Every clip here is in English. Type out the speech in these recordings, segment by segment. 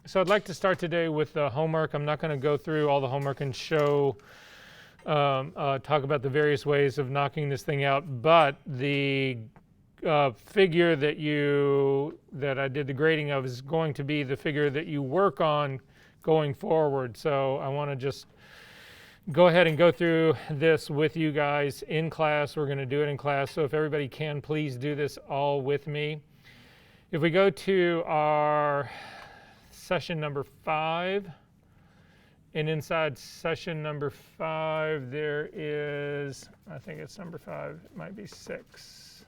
So I'd like to start today with the homework. I'm not going to go through all the homework and show, talk about the various ways of knocking this thing out, but the figure that I did the grading of is going to be the figure that you work on going forward. So I want to just go ahead and go through this with you guys in class. We're going to do it in class, so if everybody can, please do this all with me. If we go to our session number 5, and inside session number 5 there is, I think it's number 5, it might be 6.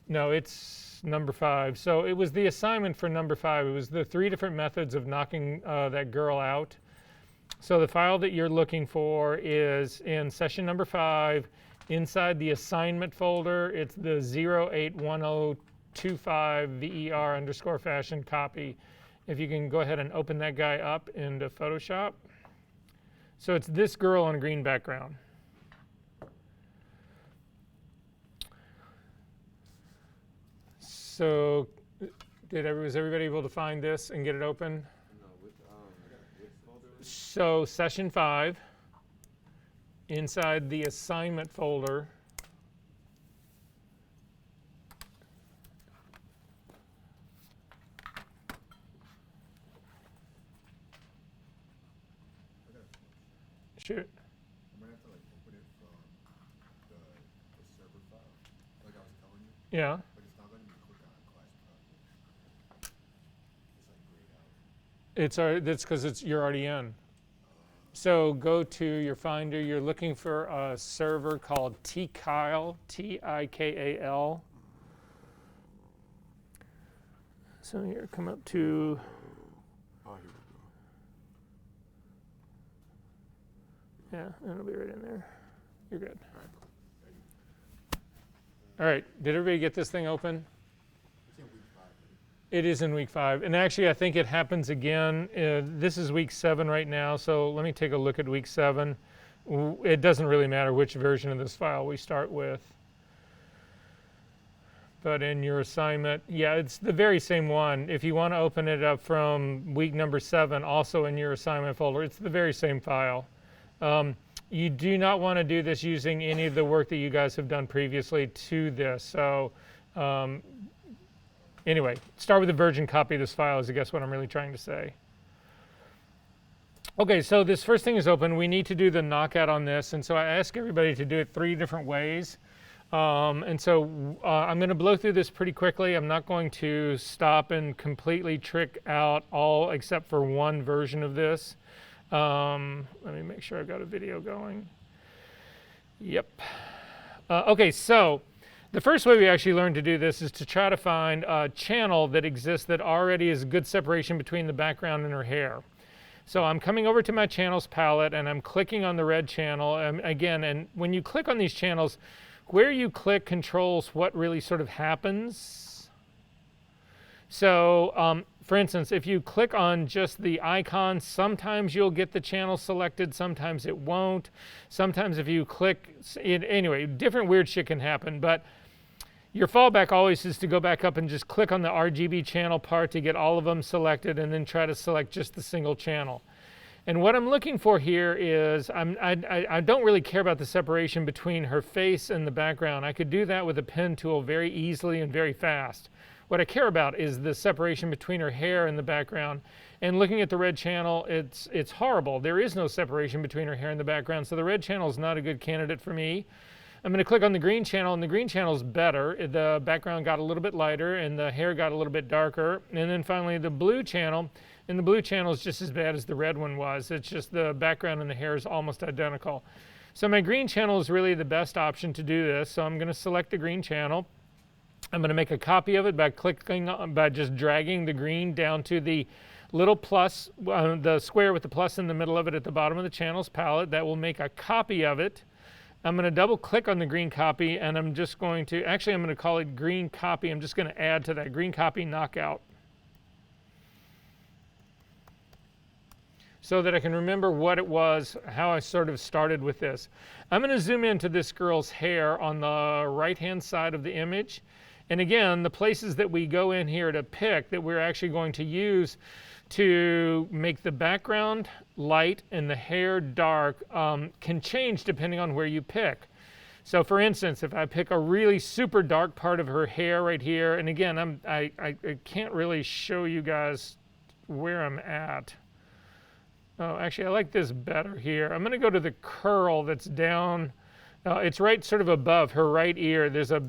No, it's number 5. So it was the assignment for number 5. It was the 3 different methods of knocking that girl out. So the file that you're looking for is in session number 5. Inside the assignment folder, it's the 081025 ver_fashion copy. If you can go ahead and open that guy up into Photoshop. So it's this girl on a green background. So was everybody able to find this and get it open? No, which folder? So session 5, inside the assignment folder, shoot. I'm gonna have to open it from the server file, like I was telling you. Yeah. But it's not letting me click on class project. It's grayed out. That's because you're already in. So go to your Finder. You're looking for a server called Tikal, Tikal. So here, come up to. Oh, here we go. Yeah, it'll be right in there. You're good. All right. Did everybody get this thing open? It's in week 5. It is in week 5. And actually, I think it happens again. This is week 7 right now. So let me take a look at week 7. It doesn't really matter which version of this file we start with. But in your assignment, yeah, it's the very same one. If you want to open it up from week number 7, also in your assignment folder, it's the very same file. You do not want to do this using any of the work that you guys have done previously to this. So anyway, start with a virgin copy of this file is I guess what I'm really trying to say. Okay, so this first thing is open. We need to do the knockout on this. And so I ask everybody to do it 3 different ways. And so I'm going to blow through this pretty quickly. I'm not going to stop and completely trick out all except for one version of this. Let me make sure I've got a video going. Yep. Okay, so the first way we actually learned to do this is to try to find a channel that exists that already is good separation between the background and her hair. So I'm coming over to my channels palette and I'm clicking on the red channel. Again, and when you click on these channels, where you click controls what really sort of happens. So for instance, if you click on just the icon, sometimes you'll get the channel selected, sometimes it won't. Sometimes if you click, anyway, different weird shit can happen, but your fallback always is to go back up and just click on the RGB channel part to get all of them selected and then try to select just the single channel. And what I'm looking for here is, I don't really care about the separation between her face and the background. I could do that with a pen tool very easily and very fast. What I care about is the separation between her hair and the background. And looking at the red channel, it's horrible. There is no separation between her hair and the background, so the red channel is not a good candidate for me. I'm going to click on the green channel, and the green channel is better. The background got a little bit lighter, and the hair got a little bit darker. And then finally, the blue channel. And the blue channel is just as bad as the red one was. It's just the background and the hair is almost identical. So my green channel is really the best option to do this. So I'm going to select the green channel. I'm going to make a copy of it by just dragging the green down to the little plus, the square with the plus in the middle of it at the bottom of the channels palette. That will make a copy of it. I'm going to double click on the green copy, and I'm just going to, actually I'm going to call it green copy. I'm just going to add to that green copy knockout, so that I can remember what it was, how I sort of started with this. I'm going to zoom into this girl's hair on the right-hand side of the image, And again, the places that we go in here to pick that we're actually going to use to make the background light and the hair dark can change depending on where you pick. So for instance, if I pick a really super dark part of her hair right here, and again, I can't really show you guys where I'm at. Oh, actually, I like this better here. I'm going to go to the curl that's down. It's right sort of above her right ear. There's a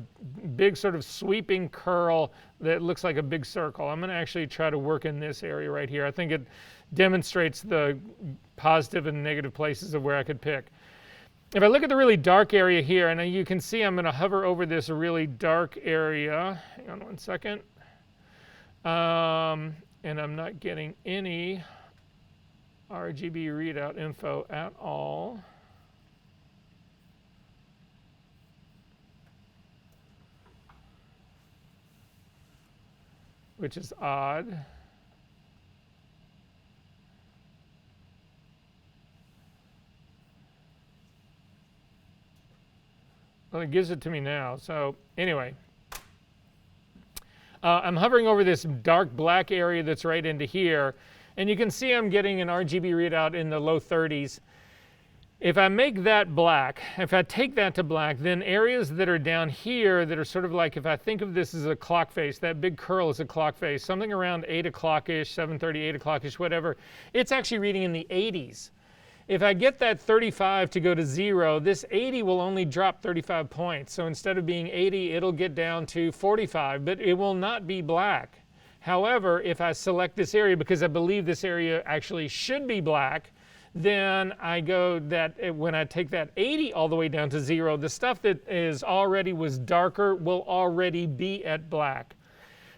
big sort of sweeping curl that looks like a big circle. I'm going to actually try to work in this area right here. I think it demonstrates the positive and negative places of where I could pick. If I look at the really dark area here, and you can see I'm going to hover over this really dark area. Hang on one second. And I'm not getting any Rgb readout info at all. Which is odd. Well, it gives it to me now. So anyway, I'm hovering over this dark black area that's right into here. And you can see I'm getting an Rgb readout in the low 30s. If I make that black, if I take that to black, then areas that are down here that are sort of like, if I think of this as a clock face, that big curl is a clock face, something around 8 o'clock-ish, 7:30, 8 o'clock-ish, whatever, it's actually reading in the 80s. If I get that 35 to go to 0, this 80 will only drop 35 points. So instead of being 80, it'll get down to 45, but it will not be black. However, if I select this area, because I believe this area actually should be black, then I go that when I take that 80 all the way down to 0, the stuff that was darker will already be at black.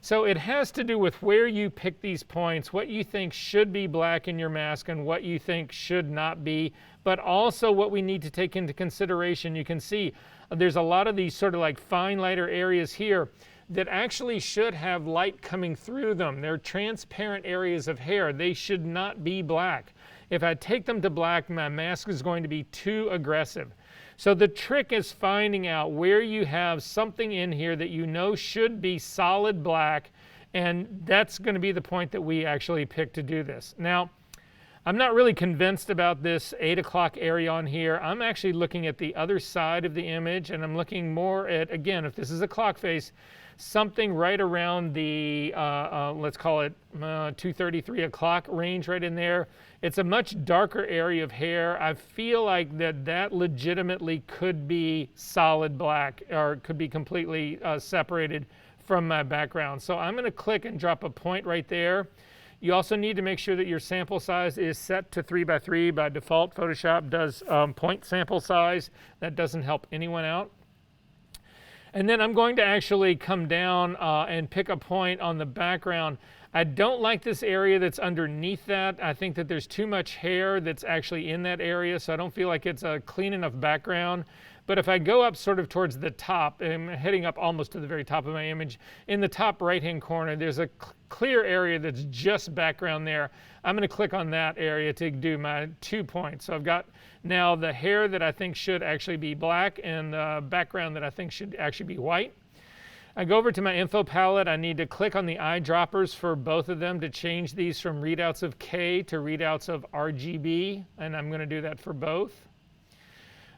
So it has to do with where you pick these points, what you think should be black in your mask and what you think should not be, but also what we need to take into consideration. You can see there's a lot of these sort of like fine lighter areas here that actually should have light coming through them. They're transparent areas of hair. They should not be black. If I take them to black, my mask is going to be too aggressive. So the trick is finding out where you have something in here that you know should be solid black, and that's going to be the point that we actually pick to do this. Now, I'm not really convinced about this 8 o'clock area on here. I'm actually looking at the other side of the image, and I'm looking more at, again, if this is a clock face, something right around the, let's call it 2:30, 3 o'clock range right in there. It's a much darker area of hair. I feel like that legitimately could be solid black or could be completely separated from my background. So I'm going to click and drop a point right there. You also need to make sure that your sample size is set to 3x3 by default. Photoshop does point sample size. That doesn't help anyone out. And then I'm going to actually come down and pick a point on the background. I don't like this area that's underneath that. I think that there's too much hair that's actually in that area, so I don't feel like it's a clean enough background. But if I go up sort of towards the top, and I'm heading up almost to the very top of my image, in the top right-hand corner, there's a clear area that's just background there. I'm going to click on that area to do my 2 points. So I've got now the hair that I think should actually be black and the background that I think should actually be white. I go over to my info palette. I need to click on the eyedroppers for both of them to change these from readouts of K to readouts of RGB, and I'm going to do that for both.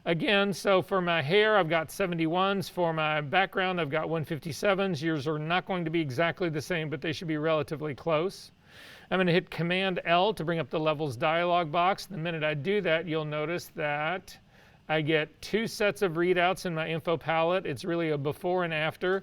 Again, so for my hair, I've got 71s. For my background, I've got 157s. Yours are not going to be exactly the same, but they should be relatively close. I'm going to hit Command L to bring up the levels dialog box. The minute I do that, you'll notice that I get 2 sets of readouts in my info palette. It's really a before and after.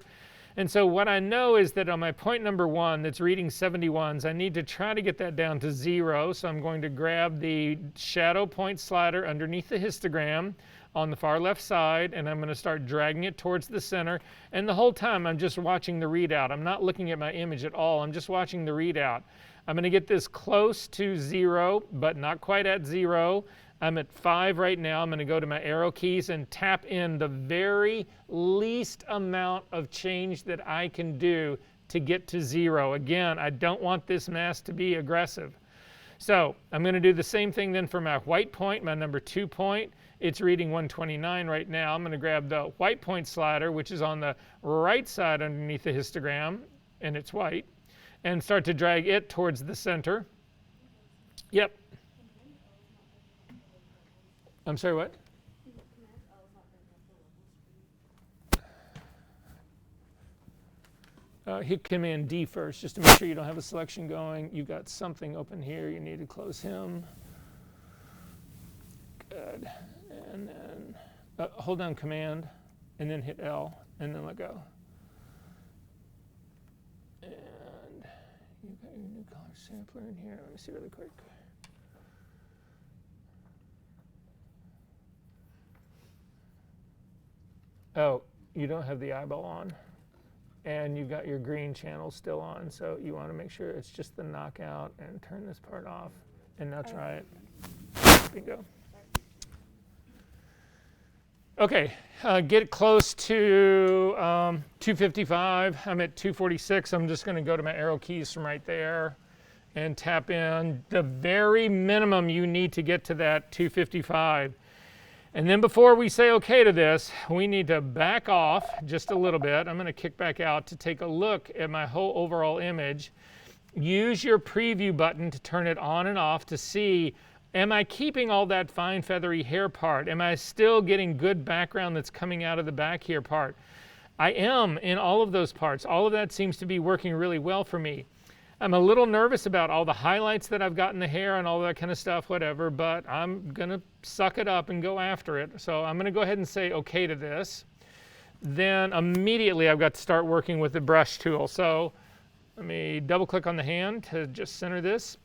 And so what I know is that on my point number 1 that's reading 71s, I need to try to get that down to 0. So I'm going to grab the shadow point slider underneath the histogram on the far left side, and I'm going to start dragging it towards the center. And the whole time I'm just watching the readout. I'm not looking at my image at all. I'm just watching the readout. I'm going to get this close to 0, but not quite at 0. I'm at 5 right now. I'm going to go to my arrow keys and tap in the very least amount of change that I can do to get to 0. Again, I don't want this mask to be aggressive. So I'm going to do the same thing then for my white point, my number 2 point. It's reading 129 right now. I'm going to grab the white point slider, which is on the right side underneath the histogram, and it's white, and start to drag it towards the center. Yep. I'm sorry, what? Hit Command D first, just to make sure you don't have a selection going. You've got something open here. You need to close him. Good. And then hold down Command, and then hit L, and then let go. And you've got your new color sampler in here. Let me see really quick. Oh, you don't have the eyeball on. And you've got your green channel still on, so you want to make sure it's just the knockout and turn this part off. And now try it. Bingo. Okay, get close to 255. I'm at 246. I'm just going to go to my arrow keys from right there and tap in the very minimum you need to get to that 255. And then before we say okay to this, we need to back off just a little bit. I'm going to kick back out to take a look at my whole overall image. Use your preview button to turn it on and off to see, am I keeping all that fine feathery hair part? Am I still getting good background that's coming out of the back here part? I am in all of those parts. All of that seems to be working really well for me. I'm a little nervous about all the highlights that I've got in the hair and all that kind of stuff, whatever, but I'm going to suck it up and go after it. So I'm going to go ahead and say okay to this. Then immediately I've got to start working with the brush tool. So let me double click on the hand to just center this.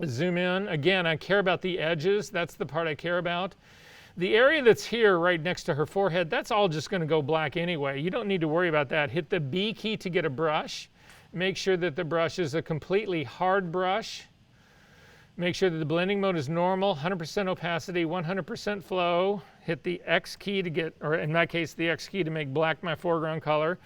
Zoom in. Again, I care about the edges. That's the part I care about. The area that's here right next to her forehead, that's all just going to go black anyway. You don't need to worry about that. Hit the B key to get a brush. Make sure that the brush is a completely hard brush. Make sure that the blending mode is normal, 100% opacity, 100% flow. Hit the X key to get, or in my case, the X key to make black my foreground color.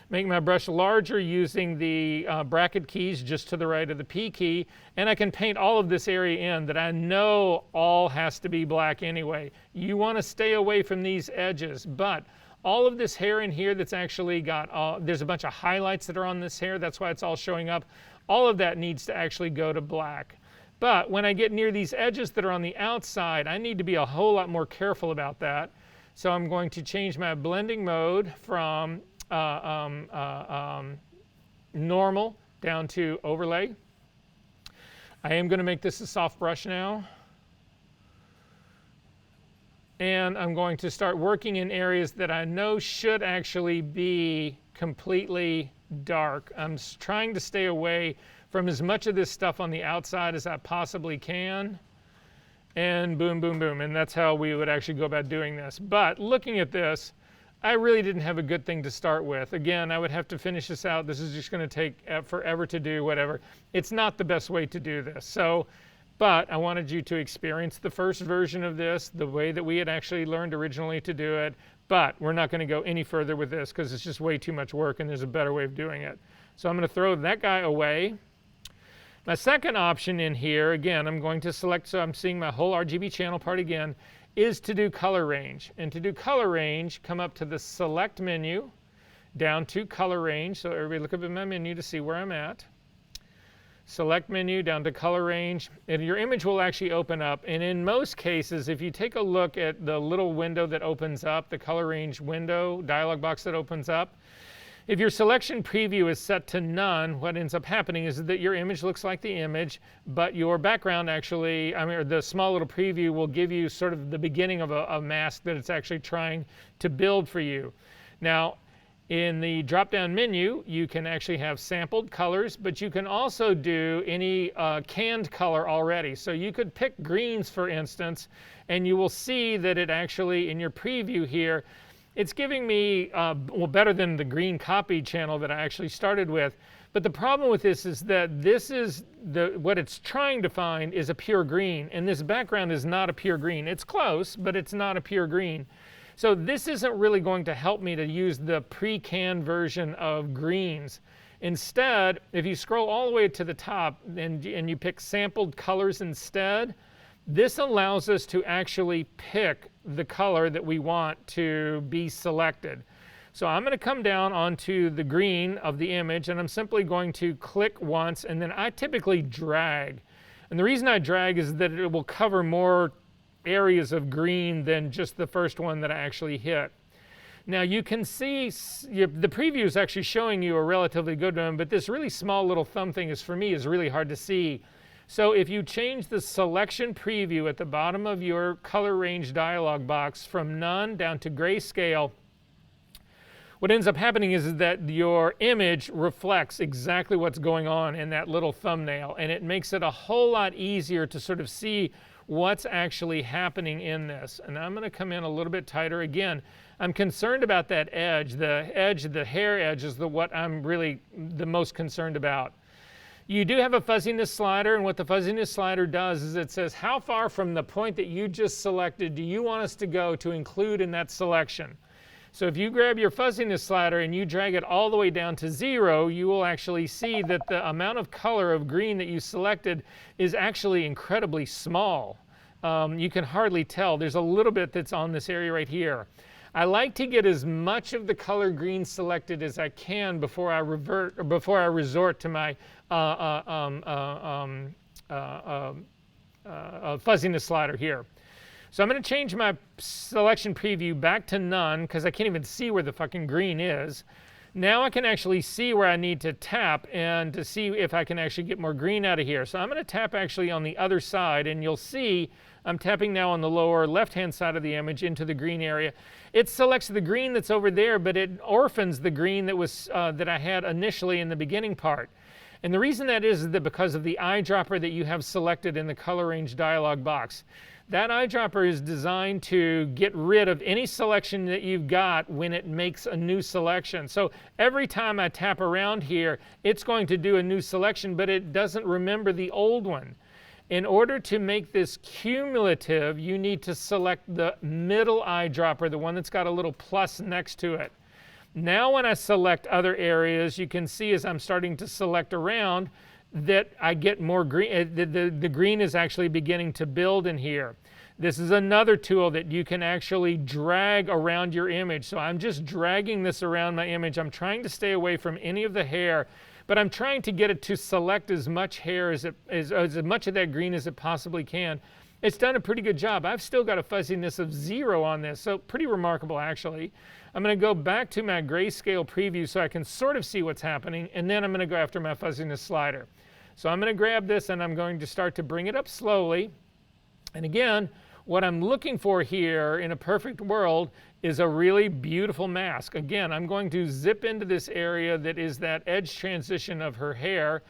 Make my brush larger using the bracket keys just to the right of the P key. And I can paint all of this area in that I know all has to be black anyway. You want to stay away from these edges, but all of this hair in here that's actually got, there's a bunch of highlights that are on this hair, that's why it's all showing up. All of that needs to actually go to black. But when I get near these edges that are on the outside, I need to be a whole lot more careful about that. So I'm going to change my blending mode from normal down to overlay. I am going to make this a soft brush now. And I'm going to start working in areas that I know should actually be completely dark. I'm trying to stay away from as much of this stuff on the outside as I possibly can. And boom, boom, boom. And that's how we would actually go about doing this. But looking at this, I really didn't have a good thing to start with. Again, I would have to finish this out. This is just going to take forever to do, whatever. It's not the best way to do this. But I wanted you to experience the first version of this, the way that we had actually learned originally to do it. But we're not going to go any further with this because it's just way too much work and there's a better way of doing it. So I'm going to throw that guy away. My second option in here, again, I'm going to select, so I'm seeing my whole RGB channel part again, is to do color range. And to do color range, come up to the select menu, down to color range. So everybody look up at my menu to see where I'm at. Select menu down to color range, and your image will actually open up. And in most cases, if you take a look at the little window that opens up, the color range window, dialog box that opens up, if your selection preview is set to none, what ends up happening is that your image looks like the image, but your background actually, the small little preview will give you sort of the beginning of a mask that it's actually trying to build for you. Now, in the drop-down menu, you can actually have sampled colors, but you can also do any canned color already. So you could pick greens, for instance, and you will see that it actually, in your preview here, it's giving me, well, better than the green copy channel that I actually started with. But the problem with this is that this is, what it's trying to find is a pure green, and this background is not a pure green. It's close, but it's not a pure green. So this isn't really going to help me to use the pre-canned version of greens. Instead, if you scroll all the way to the top and you pick sampled colors instead, This allows us to actually pick the color that we want to be selected. So I'm going to come down onto the green of the image, and I'm simply going to click once, and then I typically drag. And the reason I drag is that it will cover more areas of green than just the first one that I actually hit. Now you can see the preview is actually showing you a relatively good one, but this really small little thumb thing is, for me, is really hard to see. So if you change the selection preview at the bottom of your color range dialog box from none down to grayscale, what ends up happening is that your image reflects exactly what's going on in that little thumbnail, and it makes it a whole lot easier to sort of see what's actually happening in this. And I'm going to come in a little bit tighter. Again, I'm concerned about that edge. The hair edge is what I'm really the most concerned about. You do have a fuzziness slider, and what the fuzziness slider does is it says how far from the point that you just selected do you want us to go to include in that selection. So if you grab your fuzziness slider and you drag it all the way down to 0, you will actually see that the amount of color of green that you selected is actually incredibly small. You can hardly tell. There's a little bit that's on this area right here. I like to get as much of the color green selected as I can before I resort to my fuzziness slider here. So I'm going to change my selection preview back to none because I can't even see where the fucking green is. Now I can actually see where I need to tap and to see if I can actually get more green out of here. So I'm going to tap actually on the other side, and you'll see I'm tapping now on the lower left-hand side of the image into the green area. It selects the green that's over there, but it orphans the green that was that I had initially in the beginning part. And the reason that is that because of the eyedropper that you have selected in the color range dialog box. That eyedropper is designed to get rid of any selection that you've got when it makes a new selection. So every time I tap around here, it's going to do a new selection, but it doesn't remember the old one. In order to make this cumulative, you need to select the middle eyedropper, the one that's got a little plus next to it. Now when I select other areas, you can see as I'm starting to select around, that I get more green. The green is actually beginning to build in here. This is another tool that you can actually drag around your image. So I'm just dragging this around my image. I'm trying to stay away from any of the hair, but I'm trying to get it to select as much hair as much of that green as it possibly can. It's done a pretty good job. I've still got a fuzziness of 0 on this, so pretty remarkable actually. I'm going to go back to my grayscale preview so I can sort of see what's happening, and then I'm going to go after my fuzziness slider. So I'm going to grab this and I'm going to start to bring it up slowly. And again, what I'm looking for here in a perfect world is a really beautiful mask. Again, I'm going to zip into this area that is that edge transition of her hair.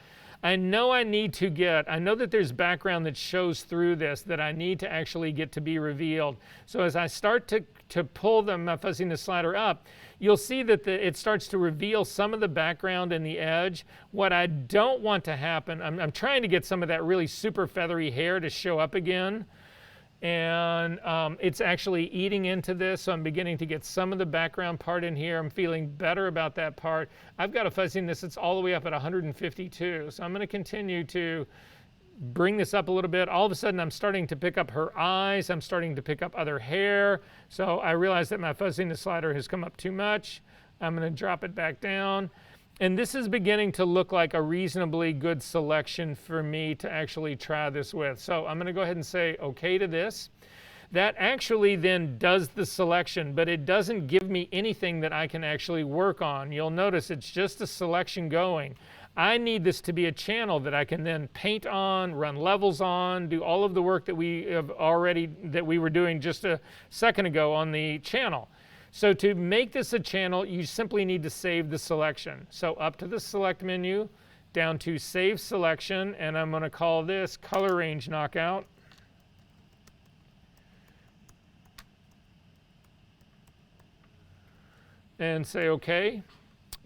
I know that there's background that shows through this that I need to actually get to be revealed. So as I start to pull my fuzziness slider up, you'll see that it starts to reveal some of the background and the edge. What I don't want to happen, I'm trying to get some of that really super feathery hair to show up again. And it's actually eating into this, so I'm beginning to get some of the background part in here. I'm feeling better about that part. I've got a fuzziness that's all the way up at 152, so I'm going to continue to bring this up a little bit. All of a sudden I'm starting to pick up her eyes. I'm starting to pick up other hair. So I realize that my fuzziness slider has come up too much. I'm going to drop it back down. And this is beginning to look like a reasonably good selection for me to actually try this with. So I'm going to go ahead and say OK to this. That actually then does the selection, but it doesn't give me anything that I can actually work on. You'll notice it's just a selection going. I need this to be a channel that I can then paint on, run levels on, do all of the work that we were doing just a second ago on the channel. So to make this a channel, you simply need to save the selection. So up to the select menu, down to save selection, and I'm going to call this color range knockout. And say OK.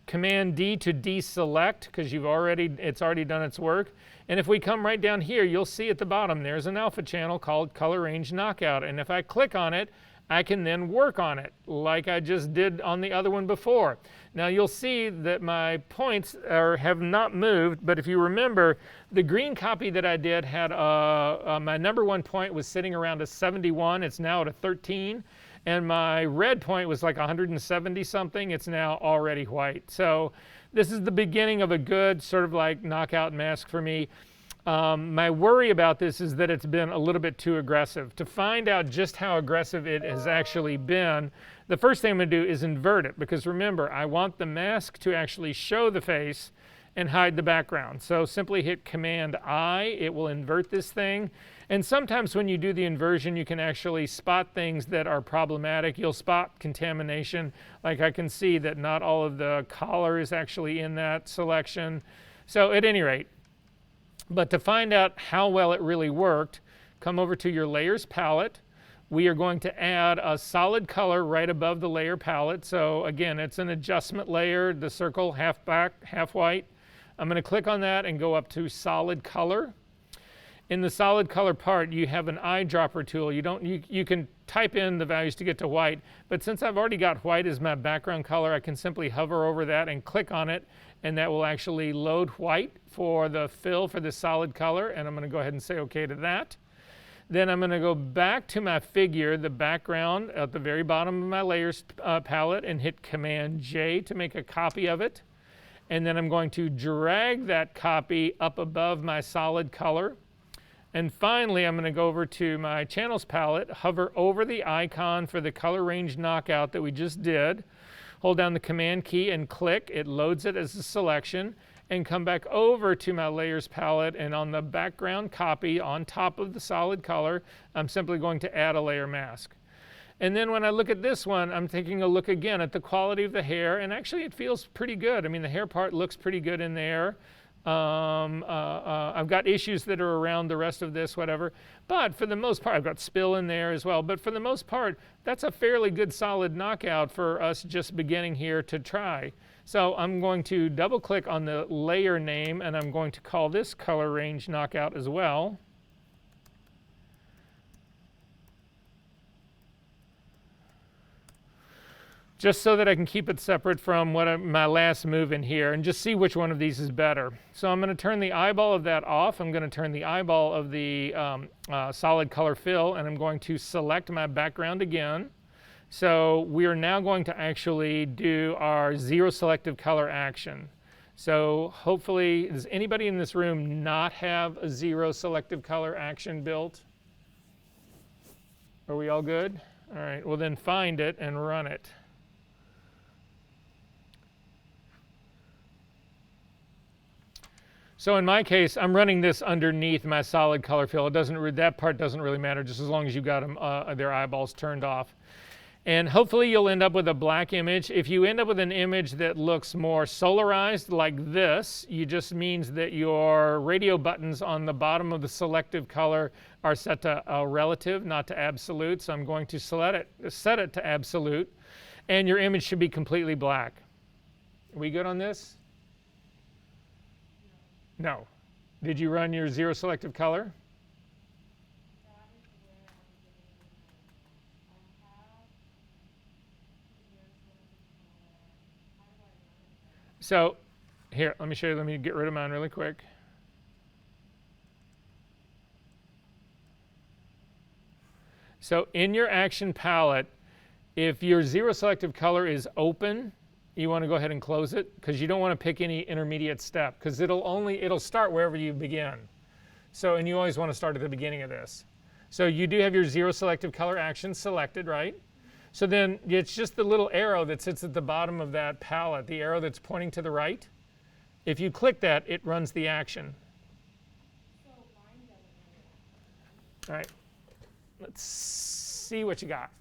Command D to deselect because it's already done its work. And if we come right down here, you'll see at the bottom there's an alpha channel called Color Range Knockout. And if I click on it, I can then work on it like I just did on the other one before. Now you'll see that my points have not moved, but if you remember, the green copy that I did had my number 1 point was sitting around a 71. It's now at a 13. And my red point was like 170 something. It's now already white. So this is the beginning of a good sort of like knockout mask for me. My worry about this is that it's been a little bit too aggressive. To find out just how aggressive it has actually been, the first thing I'm going to do is invert it, because remember, I want the mask to actually show the face and hide the background. So simply hit Command I, it will invert this thing. And sometimes when you do the inversion, you can actually spot things that are problematic. You'll spot contamination. Like I can see that not all of the color is actually in that selection. So at any rate, but to find out how well it really worked, come over to your Layers palette. We are going to add a solid color right above the layer palette. So again, it's an adjustment layer, the circle, half black, half white. I'm going to click on that and go up to solid color. In the solid color part, you have an eyedropper tool. You can type in the values to get to white, but since I've already got white as my background color, I can simply hover over that and click on it, and that will actually load white for the fill for the solid color, and I'm going to go ahead and say OK to that. Then I'm going to go back to my figure, the background at the very bottom of my Layers palette, and hit Command J to make a copy of it. And then I'm going to drag that copy up above my solid color. And finally, I'm going to go over to my Channels palette, hover over the icon for the color range knockout that we just did, hold down the Command key and click. It loads it as a selection, and come back over to my Layers palette, and on the background copy on top of the solid color, I'm simply going to add a layer mask. And then when I look at this one, I'm taking a look again at the quality of the hair, and actually it feels pretty good. I mean, the hair part looks pretty good in there. I've got issues that are around the rest of this, whatever. But for the most part, I've got spill in there as well. But for the most part, that's a fairly good solid knockout for us just beginning here to try. So I'm going to double click on the layer name, and I'm going to call this color range knockout as well. Just so that I can keep it separate from my last move in here, and just see which one of these is better. So I'm going to turn the eyeball of that off. I'm going to turn the eyeball of the solid color fill, and I'm going to select my background again. So we are now going to actually do our zero selective color action. So hopefully, does anybody in this room not have a zero selective color action built? Are we all good? All right, well then find it and run it. So in my case, I'm running this underneath my solid color fill. That part doesn't really matter, just as long as you got them, their eyeballs turned off. And hopefully you'll end up with a black image. If you end up with an image that looks more solarized like this, it just means that your radio buttons on the bottom of the selective color are set to relative, not to absolute. So I'm going to set it to absolute, and your image should be completely black. Are we good on this? No. Did you run your zero selective color? So here, let me show you. Let me get rid of mine really quick. So in your action palette, if your zero selective color is open, you want to go ahead and close it, because you don't want to pick any intermediate step, because it'll start wherever you begin. So, and you always want to start at the beginning of this. So you do have your zero selective color action selected, right? So then it's just the little arrow that sits at the bottom of that palette, the arrow that's pointing to the right. If you click that, it runs the action. All right, let's see what you got.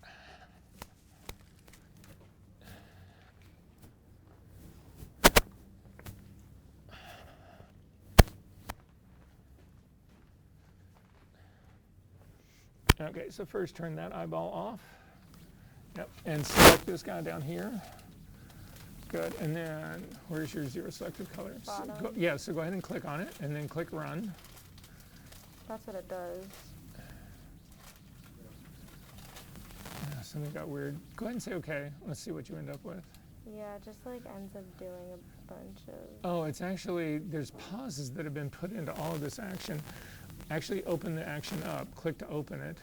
Okay, so first turn that eyeball off. Yep, and select this guy down here. Good, and then where's your zero selective color? So go ahead and click on it, and then click Run. That's what it does. Something got weird. Go ahead and say okay. Let's see what you end up with. Yeah, it just like ends up doing a bunch of... Oh, it's actually, there's pauses that have been put into all of this action. Actually open the action up. Click to open it.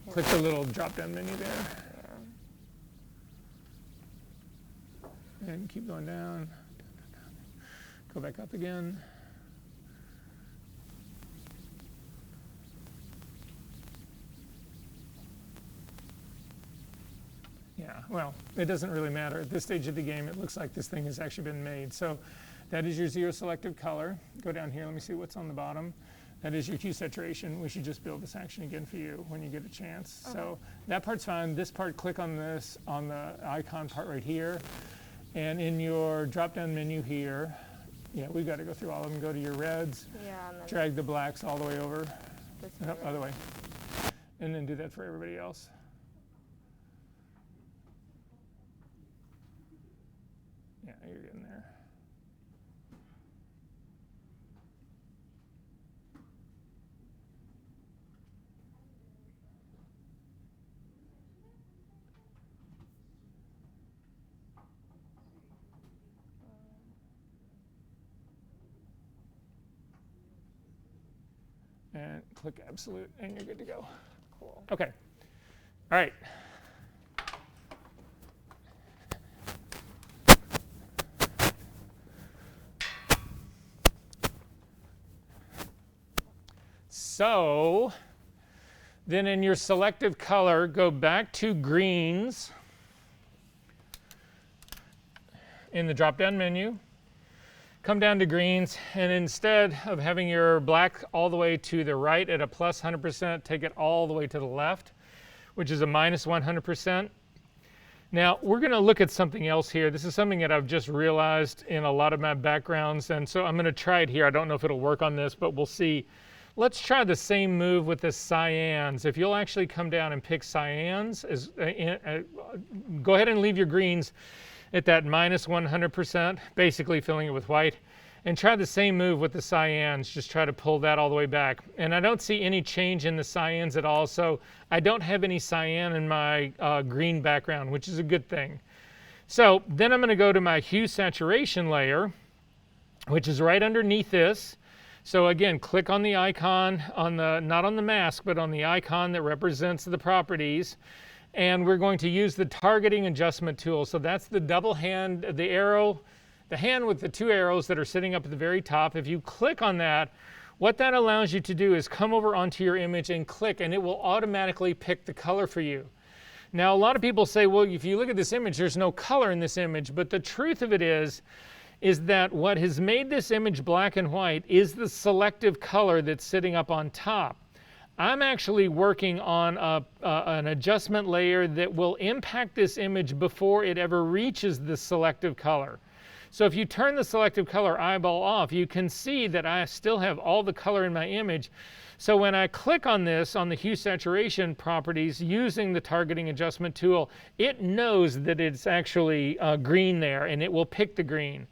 Yeah. Click the little drop-down menu there. Yeah. And keep going down. Go back up again. Yeah, well, it doesn't really matter. At this stage of the game, it looks like this thing has actually been made. So that is your zero selective color. Go down here, let me see what's on the bottom. That is your hue saturation. We should just build this action again for you when you get a chance. Okay. So that part's fine. This part, click on this, on the icon part right here. And in your drop-down menu here, yeah, we've got to go through all of them. Go to your reds, Yeah, and then drag the blacks all the way over. this No, way. other way. And then do that for everybody else. Yeah, you're getting there. And click absolute, and you're good to go. Cool. Okay. All right. So then in your selective color, go back to greens in the drop-down menu. Come down to greens, and instead of having your black all the way to the right at a plus 100%, take it all the way to the left, which is a minus 100%. Now, we're going to look at something else here. This is something that I've just realized in a lot of my backgrounds, and so I'm going to try it here. I don't know if it'll work on this, but we'll see. Let's try the same move with the cyans. If you'll actually come down and pick cyans, go ahead and leave your greens at that minus 100%, basically filling it with white, and try the same move with the cyans. Just try to pull that all the way back. And I don't see any change in the cyans at all, so I don't have any cyan in my green background, which is a good thing. So then I'm going to go to my Hue Saturation Layer, which is right underneath this. So again, click on the icon, on the, not on the mask, but on the icon that represents the properties. And we're going to use the targeting adjustment tool. So that's the double hand, the arrow, the hand with the two arrows that are sitting up at the very top. If you click on that, what that allows you to do is come over onto your image and click, and it will automatically pick the color for you. Now, a lot of people say, well, if you look at this image, there's no color in this image. But the truth of it is that what has made this image black and white is the selective color that's sitting up on top. I'm actually working on an adjustment layer that will impact this image before it ever reaches the selective color. So if you turn the selective color eyeball off, you can see that I still have all the color in my image. So when I click on this, on the hue saturation properties, using the targeting adjustment tool, it knows that it's actually green there, and it will pick the green.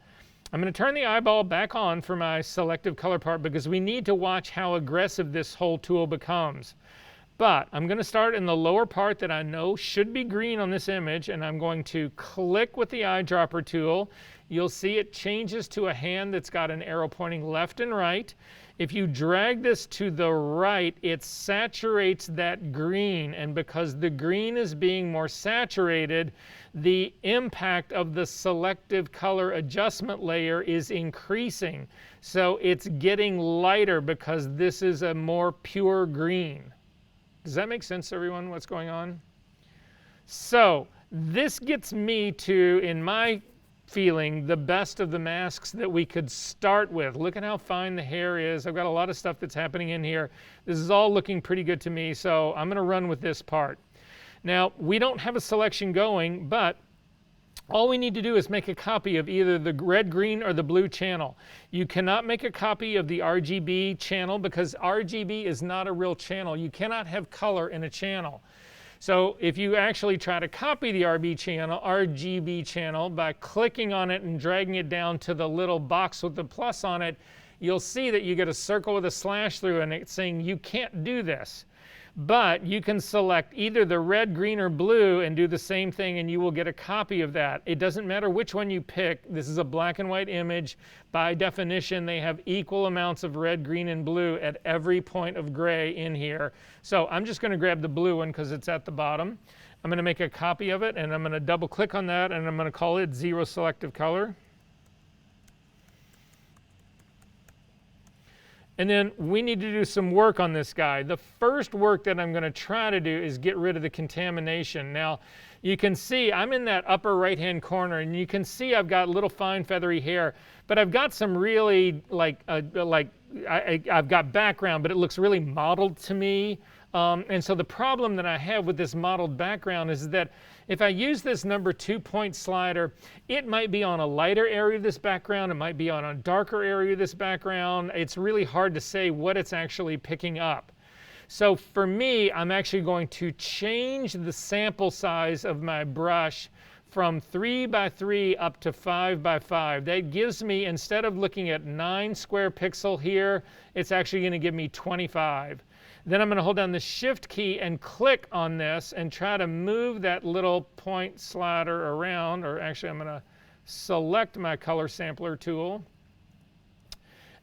I'm going to turn the eyeball back on for my selective color part because we need to watch how aggressive this whole tool becomes. But I'm going to start in the lower part that I know should be green on this image, and I'm going to click with the eyedropper tool. You'll see it changes to a hand that's got an arrow pointing left and right. If you drag this to the right, it saturates that green, and because the green is being more saturated, the impact of the selective color adjustment layer is increasing. So it's getting lighter because this is a more pure green. Does that make sense, everyone, what's going on? So this gets me to, in my feeling, the best of the masks that we could start with. Look at how fine the hair is. I've got a lot of stuff that's happening in here. This is all looking pretty good to me, so I'm going to run with this part. Now, we don't have a selection going, but all we need to do is make a copy of either the red, green, or the blue channel. You cannot make a copy of the RGB channel because RGB is not a real channel. You cannot have color in a channel. So if you actually try to copy the RGB channel by clicking on it and dragging it down to the little box with the plus on it, you'll see that you get a circle with a slash through and it's saying you can't do this. But you can select either the red, green, or blue and do the same thing, and you will get a copy of that. It doesn't matter which one you pick. This is a black and white image. By definition, they have equal amounts of red, green, and blue at every point of gray in here. So I'm just going to grab the blue one because it's at the bottom. I'm going to make a copy of it, and I'm going to double click on that, and I'm going to call it Zero Selective Color. And then we need to do some work on this guy. The first work that I'm going to try to do is get rid of the contamination. Now, you can see I'm in that upper right-hand corner, and you can see I've got little fine feathery hair, but I've got some really I've got background, but it looks really mottled to me. And so the problem that I have with this mottled background is that if I use this number 2-point slider, it might be on a lighter area of this background, it might be on a darker area of this background. It's really hard to say what it's actually picking up. So for me, I'm actually going to change the sample size of my brush from 3 by 3 up to 5 by 5. That gives me, instead of looking at 9 square pixel here, it's actually going to give me 25. Then I'm going to hold down the Shift key and click on this and try to move that little point slider around, or actually I'm going to select my color sampler tool.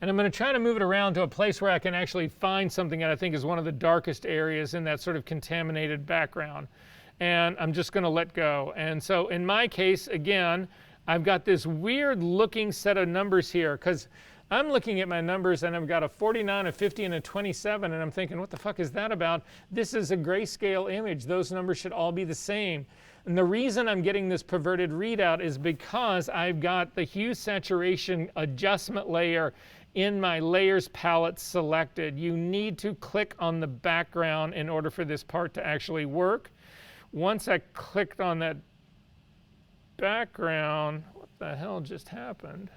And I'm going to try to move it around to a place where I can actually find something that I think is one of the darkest areas in that sort of contaminated background. And I'm just going to let go. And so in my case, again, I've got this weird looking set of numbers here, because I'm looking at my numbers and I've got a 49, a 50, and a 27, and I'm thinking, what the fuck is that about? This is a grayscale image. Those numbers should all be the same. And the reason I'm getting this perverted readout is because I've got the hue saturation adjustment layer in my layers palette selected. You need to click on the background in order for this part to actually work. Once I clicked on that background, what the hell just happened?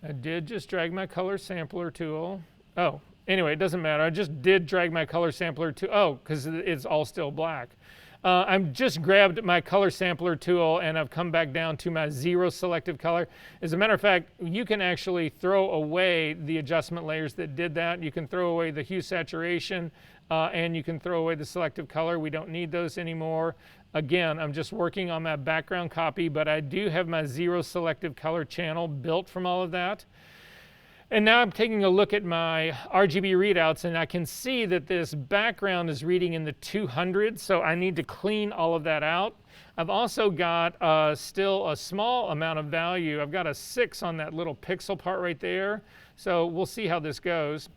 I did just drag my color sampler tool. Oh, anyway, it doesn't matter. I just did drag my color sampler tool. Oh, because it's all still black. I've just grabbed my color sampler tool and I've come back down to my zero selective color. As a matter of fact, you can actually throw away the adjustment layers that did that. You can throw away the hue saturation and you can throw away the selective color. We don't need those anymore. Again, I'm just working on my background copy, but I do have my zero selective color channel built from all of that. And now I'm taking a look at my Rgb readouts, and I can see that this background is reading in the 200s, so I need to clean all of that out. I've also got still a small amount of value. I've got a 6 on that little pixel part right there, so we'll see how this goes.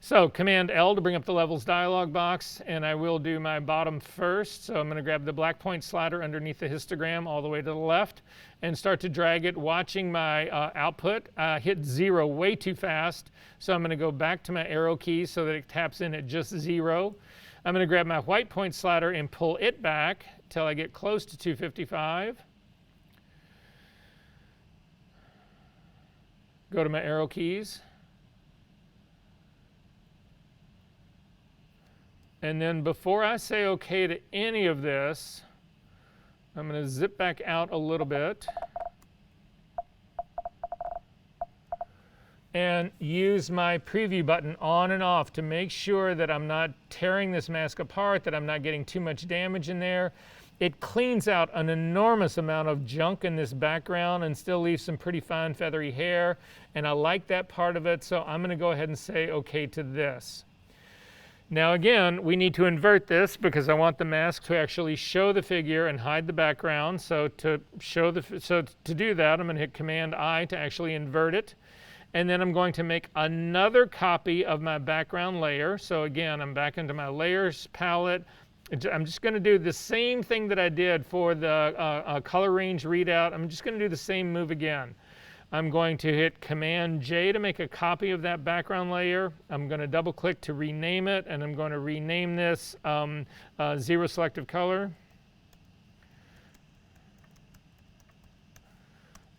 So Command L to bring up the levels dialog box, and I will do my bottom first. So I'm going to grab the black point slider underneath the histogram all the way to the left and start to drag it, watching my output. Hit 0 way too fast, so I'm going to go back to my arrow key so that it taps in at just 0. I'm going to grab my white point slider and pull it back till I get close to 255. Go to my arrow keys. And then before I say OK to any of this, I'm going to zip back out a little bit and use my preview button on and off to make sure that I'm not tearing this mask apart, that I'm not getting too much damage in there. It cleans out an enormous amount of junk in this background and still leaves some pretty fine feathery hair. And I like that part of it, so I'm going to go ahead and say OK to this. Now again, we need to invert this because I want the mask to actually show the figure and hide the background. So to do that, I'm going to hit Command I to actually invert it. And then I'm going to make another copy of my background layer. So again, I'm back into my layers palette. I'm just going to do the same thing that I did for the color range readout. I'm just going to do the same move again. I'm going to hit Command J to make a copy of that background layer. I'm going to double click to rename it, and I'm going to rename this Zero Selective Color.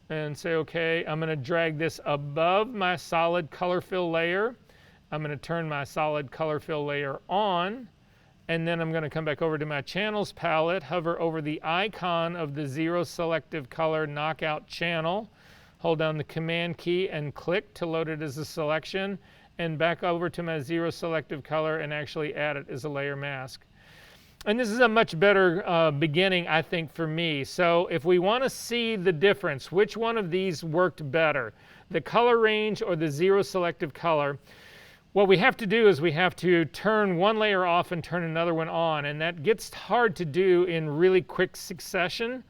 And say OK. I'm going to drag this above my solid color fill layer. I'm going to turn my solid color fill layer on. And then I'm going to come back over to my channels palette, hover over the icon of the Zero Selective Color knockout channel. Hold down the Command key and click to load it as a selection. and back over to my zero selective color and actually add it as a layer mask. And this is a much better beginning, I think, for me. So if we want to see the difference, which one of these worked better, the color range or the zero selective color, what we have to do is we have to turn one layer off and turn another one on, and that gets hard to do in really quick succession.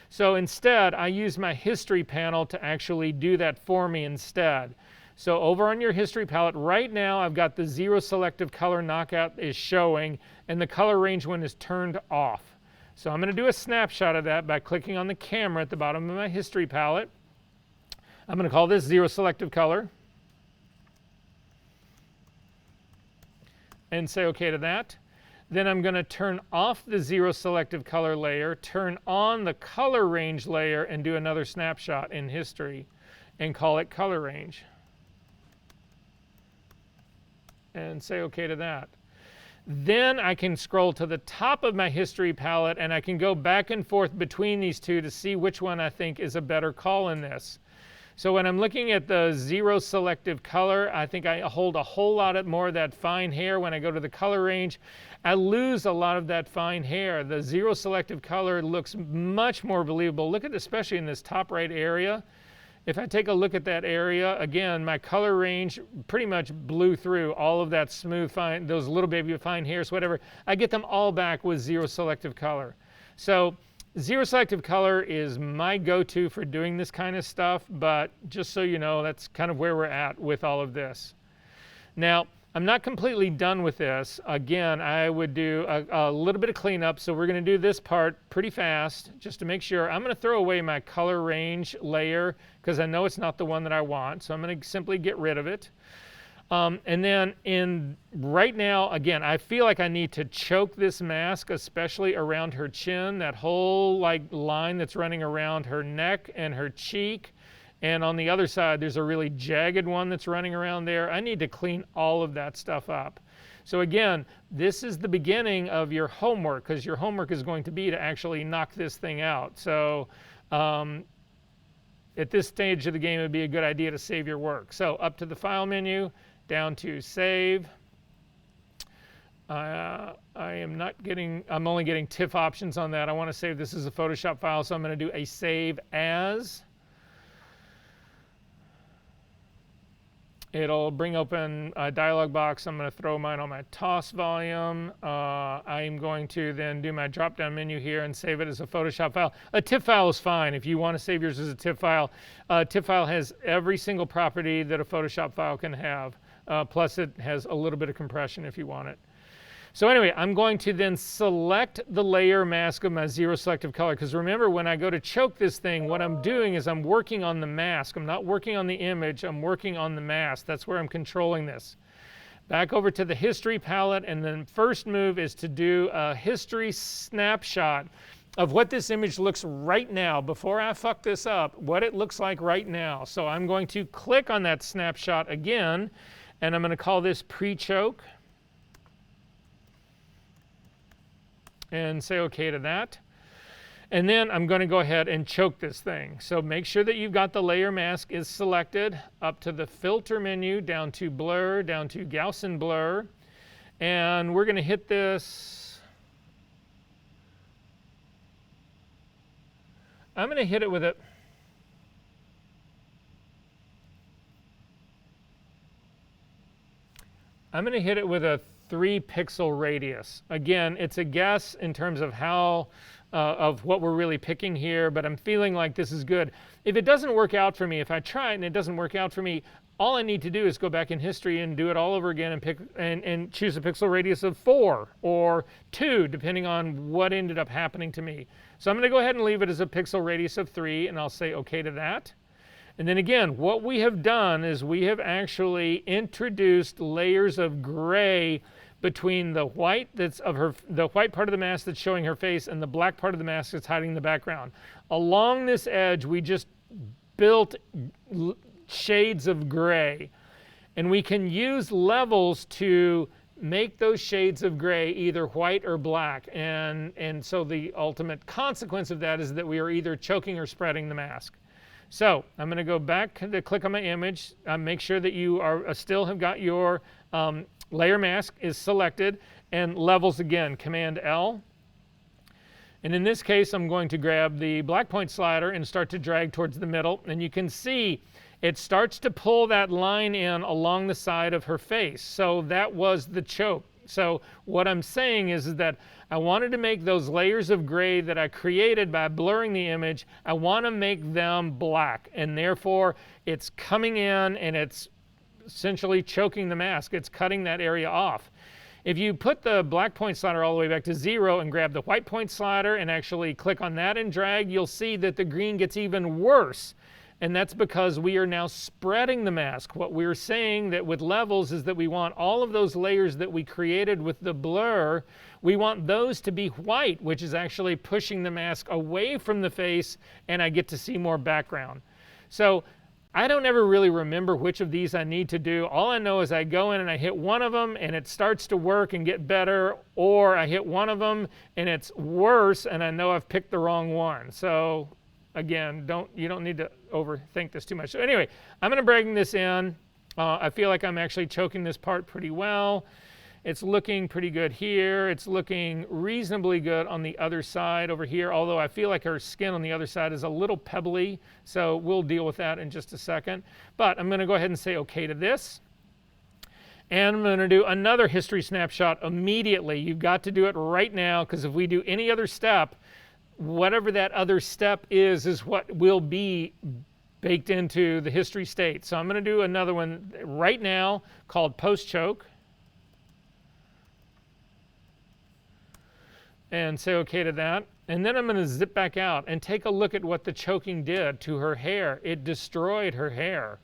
So instead, I use my history panel to actually do that for me instead. So over on your history palette, right now I've got the zero selective color knockout is showing, and the color range one is turned off. So I'm going to do a snapshot of that by clicking on the camera at the bottom of my history palette. I'm going to call this zero selective color, and say OK to that. Then I'm going to turn off the zero selective color layer, turn on the color range layer, and do another snapshot in history and call it color range. And say OK to that. Then I can scroll to the top of my history palette and I can go back and forth between these two to see which one I think is a better call in this. So when I'm looking at the zero selective color, I think I hold a whole lot more of that fine hair. When I go to the color range, I lose a lot of that fine hair. The zero selective color looks much more believable. Look at, especially in this top right area. If I take a look at that area, again, my color range pretty much blew through all of that smooth, fine, those little baby fine hairs, whatever. I get them all back with zero selective color. So zero selective color is my go-to for doing this kind of stuff, but just so you know, that's kind of where we're at with all of this. Now, I'm not completely done with this. Again, I would do a little bit of cleanup, so we're going to do this part pretty fast just to make sure. I'm going to throw away my color range layer because I know it's not the one that I want, so I'm going to simply get rid of it. And then right now, again, I feel like I need to choke this mask, especially around her chin, that whole line that's running around her neck and her cheek. And on the other side, there's a really jagged one that's running around there. I need to clean all of that stuff up. So again, this is the beginning of your homework, because your homework is going to be to actually knock this thing out. So at this stage of the game, it would be a good idea to save your work. So up to the File menu, down to Save. I'm only getting TIFF options on that. I want to save this as a Photoshop file, so I'm going to do a Save As. It'll bring open a dialog box. I'm going to throw mine on my TOS volume. I'm going to then do my drop-down menu here and save it as a Photoshop file. A TIFF file is fine if you want to save yours as a TIFF file. TIFF file has every single property that a Photoshop file can have. Plus it has a little bit of compression if you want it. So anyway, I'm going to then select the layer mask of my zero selective color, because remember, when I go to choke this thing, what I'm doing is I'm working on the mask. I'm not working on the image, I'm working on the mask. That's where I'm controlling this. Back over to the history palette, and then first move is to do a history snapshot of what this image looks right now, before I fuck this up, what it looks like right now. So I'm going to click on that snapshot again, and I'm going to call this pre-choke. And say OK to that. And then I'm going to go ahead and choke this thing. So make sure that you've got the layer mask is selected, up to the filter menu, down to blur, down to Gaussian blur. And we're going to hit this. I'm going to hit it with a I'm going to hit it with a 3-pixel radius. Again, it's a guess in terms of how of what we're really picking here, but I'm feeling like this is good. If it doesn't work out for me, if I try it and it doesn't work out for me, all I need to do is go back in history and do it all over again and pick and choose a pixel radius of 4 or 2, depending on what ended up happening to me. So I'm going to go ahead and leave it as a pixel radius of 3, and I'll say OK to that. And then again, what we have done is we have actually introduced layers of gray between the white that's the white part of the mask that's showing her face and the black part of the mask that's hiding the background. Along this edge, we just built shades of gray, and we can use levels to make those shades of gray either white or black. And so the ultimate consequence of that is that we are either choking or spreading the mask. So I'm going to go back to click on my image, make sure that you are still have got your layer mask is selected, and levels again, Command L. And in this case, I'm going to grab the black point slider and start to drag towards the middle. And you can see it starts to pull that line in along the side of her face. So that was the choke. So what I'm saying is that I wanted to make those layers of gray that I created by blurring the image, I want to make them black. And therefore, it's coming in and it's essentially choking the mask. It's cutting that area off. If you put the black point slider all the way back to 0 and grab the white point slider and actually click on that and drag, you'll see that the green gets even worse. And that's because we are now spreading the mask. What we're saying that with levels is that we want all of those layers that we created with the blur, we want those to be white, which is actually pushing the mask away from the face, and I get to see more background. So I don't ever really remember which of these I need to do. All I know is I go in and I hit one of them and it starts to work and get better, or I hit one of them and it's worse and I know I've picked the wrong one. So again, you don't need to overthink this too much. So anyway, I'm going to bring this in. I feel like I'm actually choking this part pretty well. It's looking pretty good here. It's looking reasonably good on the other side over here, although I feel like her skin on the other side is a little pebbly, so we'll deal with that in just a second. But I'm going to go ahead and say OK to this. And I'm going to do another history snapshot immediately. You've got to do it right now, because if we do any other step, whatever that other step is what will be baked into the history state. So I'm going to do another one right now called post-choke. And say OK to that. And then I'm going to zip back out and take a look at what the choking did to her hair. It destroyed her hair.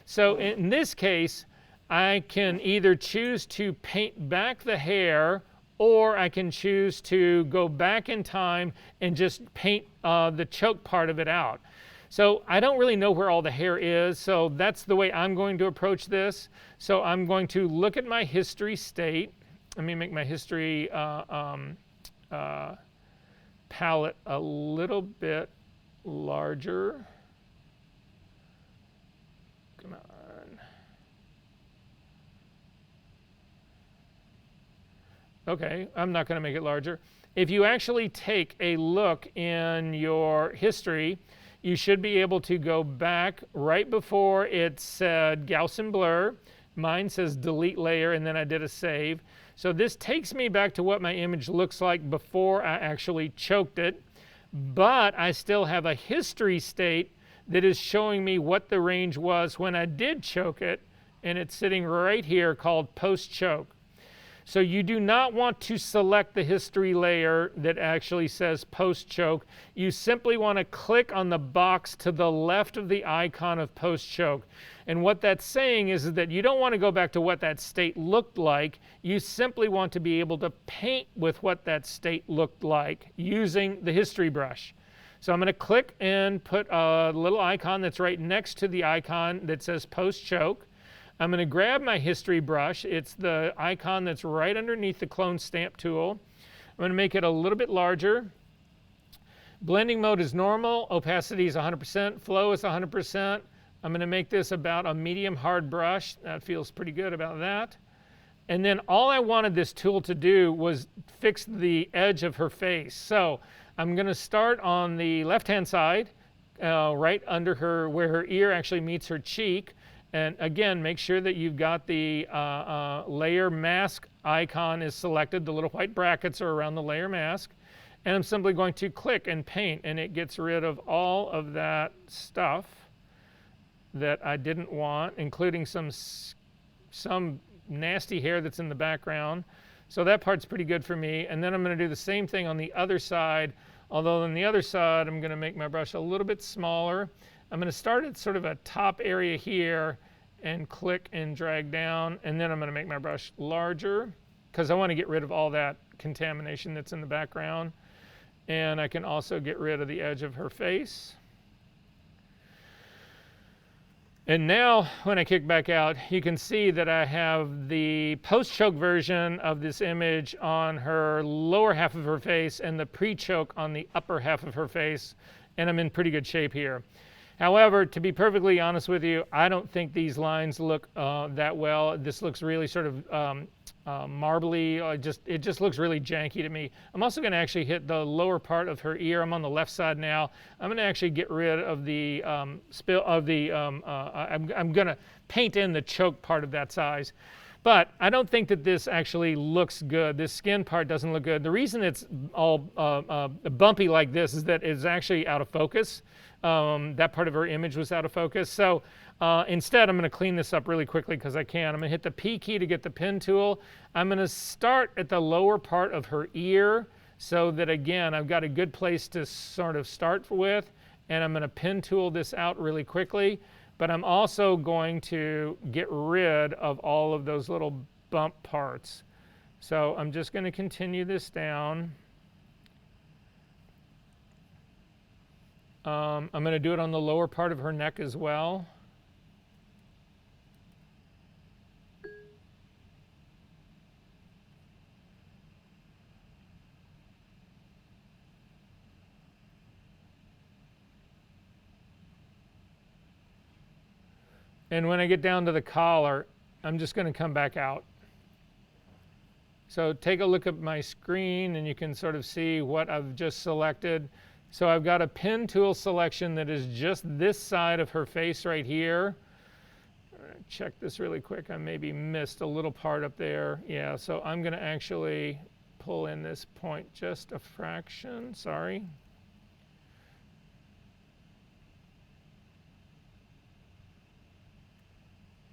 So in this case, I can either choose to paint back the hair, or I can choose to go back in time and just paint the choke part of it out. So I don't really know where all the hair is, so that's the way I'm going to approach this. So I'm going to look at my history state. Let me make my history palette a little bit larger. Come on. Okay, I'm not going to make it larger. If you actually take a look in your history, you should be able to go back right before it said Gaussian blur. Mine says delete layer, and then I did a save. So this takes me back to what my image looks like before I actually choked it, but I still have a history state that is showing me what the range was when I did choke it, and it's sitting right here called post-choke. So you do not want to select the history layer that actually says post-choke. You simply want to click on the box to the left of the icon of post-choke. And what that's saying is that you don't want to go back to what that state looked like. You simply want to be able to paint with what that state looked like using the history brush. So I'm going to click and put a little icon that's right next to the icon that says post-choke. I'm going to grab my history brush. It's the icon that's right underneath the clone stamp tool. I'm going to make it a little bit larger. Blending mode is normal. Opacity is 100%. Flow is 100%. I'm going to make this about a medium hard brush. That feels pretty good about that. And then all I wanted this tool to do was fix the edge of her face. So I'm going to start on the left-hand side, right under her, where her ear actually meets her cheek. And again, make sure that you've got the layer mask icon is selected. The little white brackets are around the layer mask. And I'm simply going to click and paint, and it gets rid of all of that stuff that I didn't want, including some nasty hair that's in the background. So that part's pretty good for me. And then I'm going to do the same thing on the other side, although on the other side I'm going to make my brush a little bit smaller. I'm going to start at sort of a top area here and click and drag down, and then I'm going to make my brush larger because I want to get rid of all that contamination that's in the background. And I can also get rid of the edge of her face. And now when I kick back out, you can see that I have the post-choke version of this image on her lower half of her face and the pre-choke on the upper half of her face, and I'm in pretty good shape here. However, to be perfectly honest with you, I don't think these lines look that well. This looks really sort of marbly. It just looks really janky to me. I'm also going to actually hit the lower part of her ear. I'm on the left side now. I'm going to actually get rid of the I'm going to paint in the choke part of that size. But I don't think that this actually looks good. This skin part doesn't look good. The reason it's all bumpy like this is that it's actually out of focus. That part of her image was out of focus. So instead, I'm going to clean this up really quickly because I can. I'm going to hit the P key to get the pen tool. I'm going to start at the lower part of her ear so that, again, I've got a good place to sort of start with. And I'm going to pen tool this out really quickly. But I'm also going to get rid of all of those little bump parts. So I'm just going to continue this down. I'm going to do it on the lower part of her neck as well. And when I get down to the collar, I'm just going to come back out. So take a look at my screen and you can sort of see what I've just selected. So I've got a pen tool selection that is just this side of her face right here. Check this really quick. I maybe missed a little part up there. Yeah, so I'm going to actually pull in this point just a fraction. Sorry.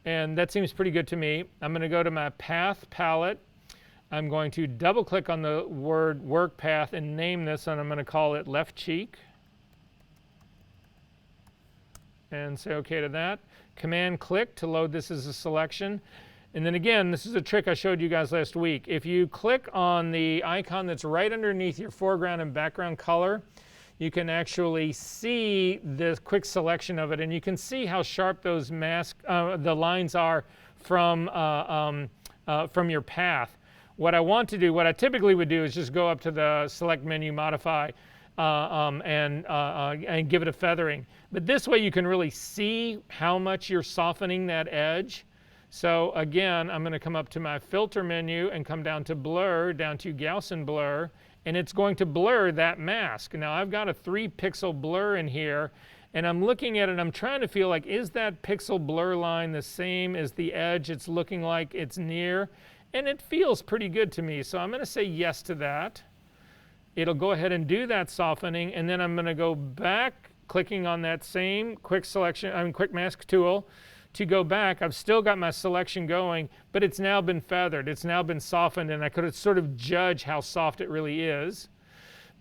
And that seems pretty good to me. I'm going to go to my path palette. I'm going to double click on the word work path and name this, and I'm going to call it left cheek. And say OK to that. Command click to load this as a selection. And then again, this is a trick I showed you guys last week. If you click on the icon that's right underneath your foreground and background color, you can actually see the quick selection of it, and you can see how sharp those the lines are from your path. What I want to do, what I typically would do, is just go up to the select menu, modify, and give it a feathering. But this way you can really see how much you're softening that edge. So again, I'm going to come up to my filter menu and come down to blur, down to Gaussian blur, and it's going to blur that mask. Now I've got a 3-pixel blur in here, and I'm looking at it and I'm trying to feel like, is that pixel blur line the same as the edge it's looking like it's near? And it feels pretty good to me, so I'm going to say yes to that. It'll go ahead and do that softening, and then I'm going to go back, clicking on that same quick mask tool to go back. I've still got my selection going, but it's now been feathered. It's now been softened, and I could sort of judge how soft it really is.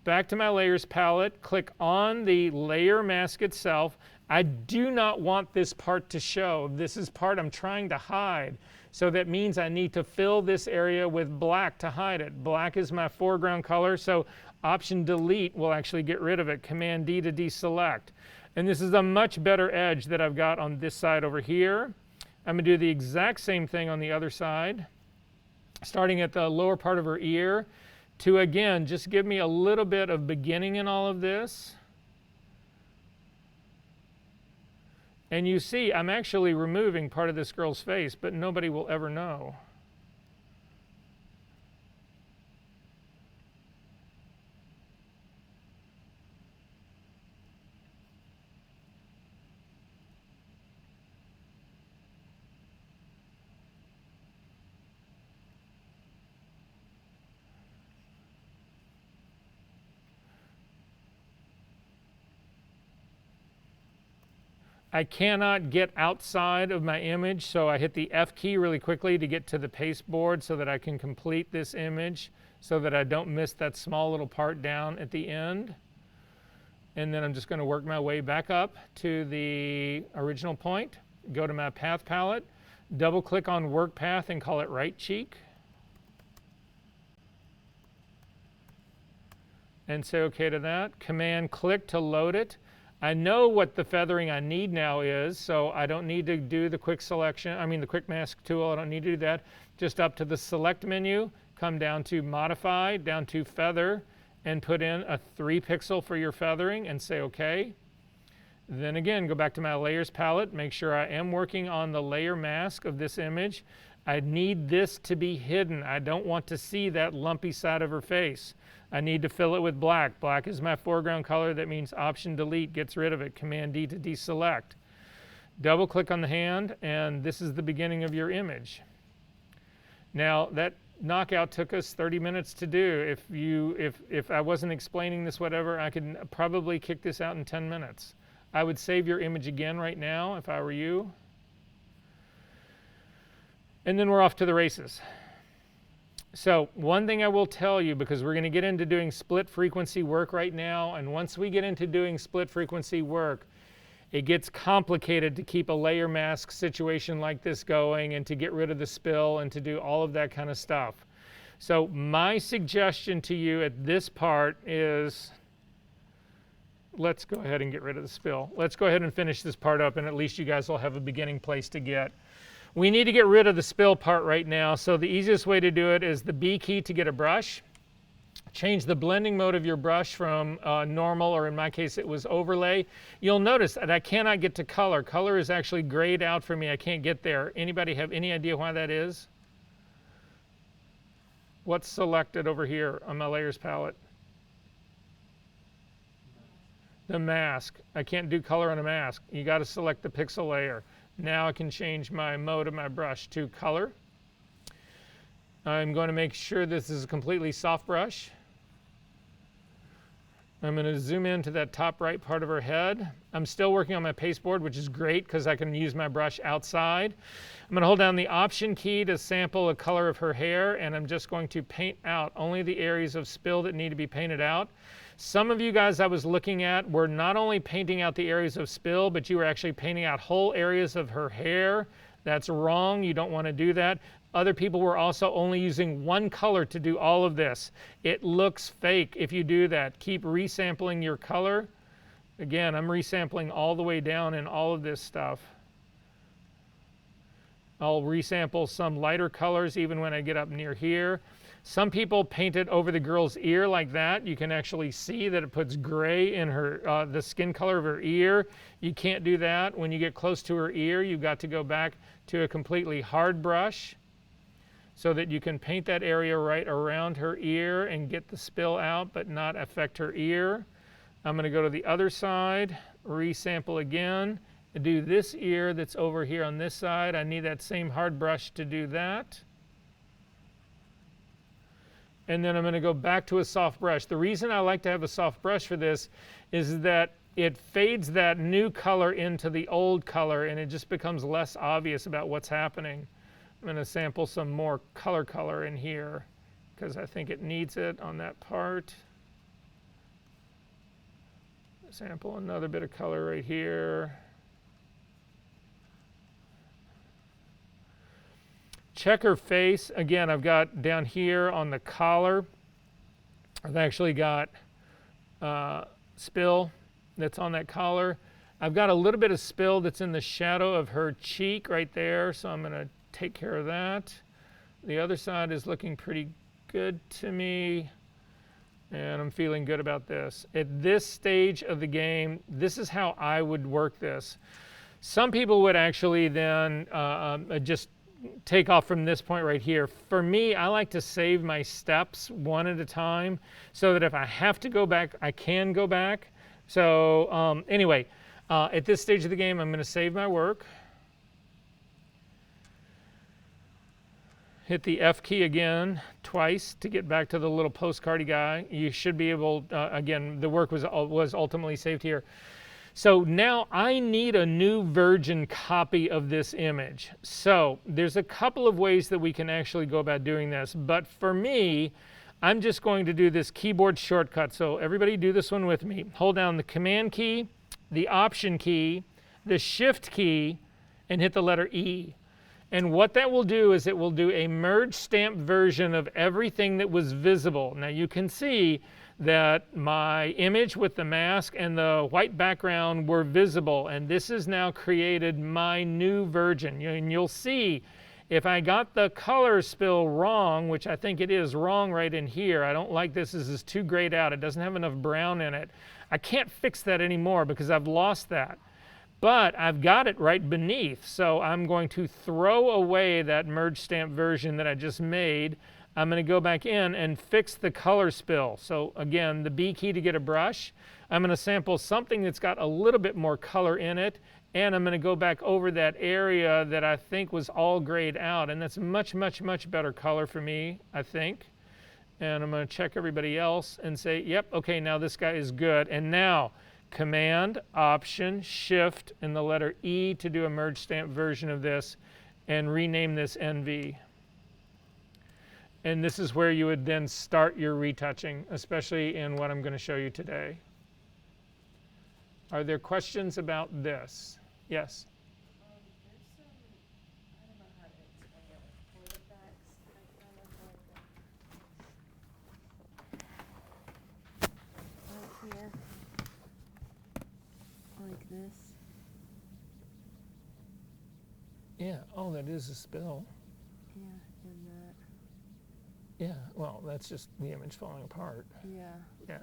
Back to my layers palette, click on the layer mask itself. I do not want this part to show. This is part I'm trying to hide. So that means I need to fill this area with black to hide it. Black is my foreground color, so Option Delete will actually get rid of it. Command D to deselect. And this is a much better edge that I've got on this side over here. I'm going to do the exact same thing on the other side, starting at the lower part of her ear, to again just give me a little bit of beginning in all of this. And you see, I'm actually removing part of this girl's face, but nobody will ever know. I cannot get outside of my image, so I hit the F key really quickly to get to the paste board so that I can complete this image so that I don't miss that small little part down at the end. And then I'm just going to work my way back up to the original point, go to my path palette, double click on work path and call it right cheek. And say OK to that. Command click to load it. I know what the feathering I need now is, so I don't need to do the quick selection, the quick mask tool. I don't need to do that. Just up to the select menu, come down to modify, down to feather, and put in a 3-pixel for your feathering and say OK. Then again, go back to my layers palette, make sure I am working on the layer mask of this image. I need this to be hidden. I don't want to see that lumpy side of her face. I need to fill it with black. Black is my foreground color. That means Option Delete gets rid of it. Command D to deselect. Double click on the hand, and this is the beginning of your image. Now that knockout took us 30 minutes to do. If I wasn't explaining this, whatever, I could probably kick this out in 10 minutes. I would save your image again right now if I were you. And then we're off to the races. So one thing I will tell you, because we're going to get into doing split frequency work right now, and once we get into doing split frequency work, it gets complicated to keep a layer mask situation like this going and to get rid of the spill and to do all of that kind of stuff. So my suggestion to you at this part is, let's go ahead and get rid of the spill. Let's go ahead and finish this part up, and at least you guys will have a beginning place to get. We need to get rid of the spill part right now, so the easiest way to do it is the B key to get a brush. Change the blending mode of your brush from normal, or in my case it was overlay. You'll notice that I cannot get to color. Color is actually grayed out for me. I can't get there. Anybody have any idea why that is? What's selected over here on my layers palette? The mask. I can't do color on a mask. You got to select the pixel layer. Now I can change my mode of my brush to color. I'm going to make sure this is a completely soft brush. I'm going to zoom into that top right part of her head. I'm still working on my pasteboard, which is great because I can use my brush outside. I'm going to hold down the Option key to sample the color of her hair, and I'm just going to paint out only the areas of spill that need to be painted out. Some of you guys I was looking at were not only painting out the areas of spill, but you were actually painting out whole areas of her hair. That's wrong. You don't want to do that. Other people were also only using one color to do all of this. It looks fake if you do that. Keep resampling your color. Again, I'm resampling all the way down in all of this stuff. I'll resample some lighter colors even when I get up near here. Some people paint it over the girl's ear like that. You can actually see that it puts gray in her, the skin color of her ear. You can't do that. When you get close to her ear, you've got to go back to a completely hard brush so that you can paint that area right around her ear and get the spill out but not affect her ear. I'm going to go to the other side, resample again, and do this ear that's over here on this side. I need that same hard brush to do that. And then I'm going to go back to a soft brush. The reason I like to have a soft brush for this is that it fades that new color into the old color, and it just becomes less obvious about what's happening. I'm going to sample some more color in here because I think it needs it on that part. Sample another bit of color right here. Check her face. Again, I've got down here on the collar, I've actually got spill that's on that collar. I've got a little bit of spill that's in the shadow of her cheek right there, so I'm going to take care of that. The other side is looking pretty good to me, and I'm feeling good about this. At this stage of the game, this is how I would work this. Some people would actually then just take off from this point right here. For me, I like to save my steps one at a time so that if I have to go back, I can go back. So anyway, at this stage of the game, I'm going to save my work. Hit the F key again twice to get back to the little postcardy guy. You should be able, again, the work was ultimately saved here. So now I need a new virgin copy of this image. So there's a couple of ways that we can actually go about doing this. But for me, I'm just going to do this keyboard shortcut. So everybody do this one with me. Hold down the Command key, the Option key, the Shift key, and hit the letter E. And what that will do is it will do a merge stamp version of everything that was visible. Now you can see that my image with the mask and the white background were visible, and this has now created my new version. And you'll see If I got the color spill wrong, which I think it is wrong right in here, I don't like this. This is too grayed out. It doesn't have enough brown in it. I can't fix that anymore because I've lost that. But I've got it right beneath, so I'm going to throw away that merge stamp version that I just made. I'm going to go back in and fix the color spill. So again, the B key to get a brush. I'm going to sample something that's got a little bit more color in it, and I'm going to go back over that area that I think was all grayed out, and that's much, much, much better color for me, I think. And I'm going to check everybody else and say, yep, okay, now this guy is good. And now, Command, Option, Shift, and the letter E to do a merge stamp version of this, and rename this NV. And this is where you would then start your retouching, especially in what I'm going to show you today. Are there questions about this? Yes? There's some, I don't know how to explain it, like artifacts, I kind of like right here, like this. Yeah, oh, that is a spill. Yeah, and that. Yeah, well, that's just the image falling apart. Yeah. Yeah.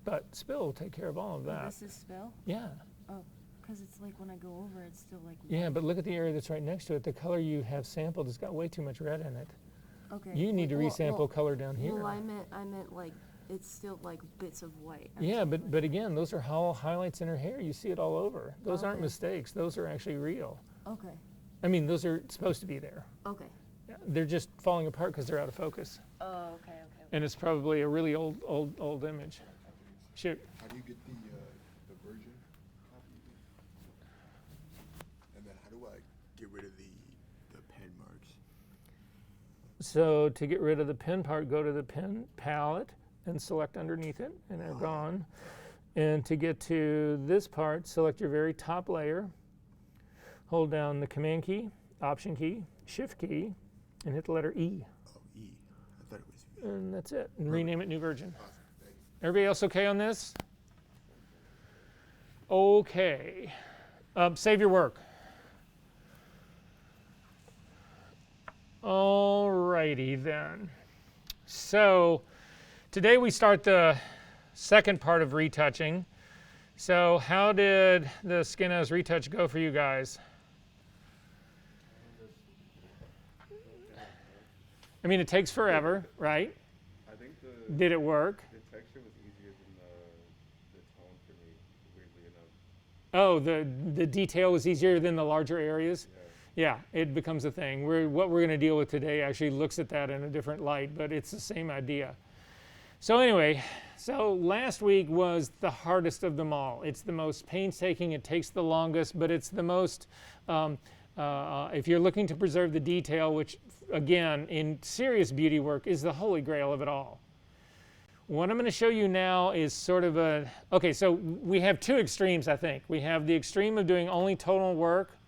But spill will take care of all of Oh, that. this is spill? Yeah. Oh, because it's like when I go over, it's still like. Yeah, but look at the area that's right next to it. The color you have sampled has got way too much red in it. Okay. You need to Well, resample color down here. Well, I meant like it's still like bits of white. Yeah, but again, those are highlights in her hair. You see it all over. Those aren't Okay. mistakes. Those are actually real. Okay. I mean, those are supposed to be there. Okay. Yeah, they're just falling apart because they're out of focus. Oh, okay. And it's probably a really old image. Shoot. How do you get the version copy? And then how do I get rid of the pen marks? So to get rid of the pen part, go to the pen palette and select underneath it, and they're gone. And to get to this part, select your very top layer, hold down the Command key, Option key, Shift key, and hit the letter E. Oh, E. I thought it was V. And that's it. And rename it New Version. Awesome. Thank you. Everybody else okay on this? Okay. Save your work. Alrighty then. So today we start the second part of retouching. So how did the Skin As retouch go for you guys? I mean, it takes forever, right? I think the Did it work? texture was easier than the tone for me, weirdly enough. Oh, the detail was easier than the larger areas? Yeah, it becomes a thing. What we're going to deal with today actually looks at that in a different light, but it's the same idea. So anyway, so last week was the hardest of them all. It's the most painstaking, it takes the longest, but it's the most, if you're looking to preserve the detail, which again, in serious beauty work is the holy grail of it all. What I'm going to show you now is sort of a, okay, so we have two extremes, I think. We have the extreme of doing only tonal work,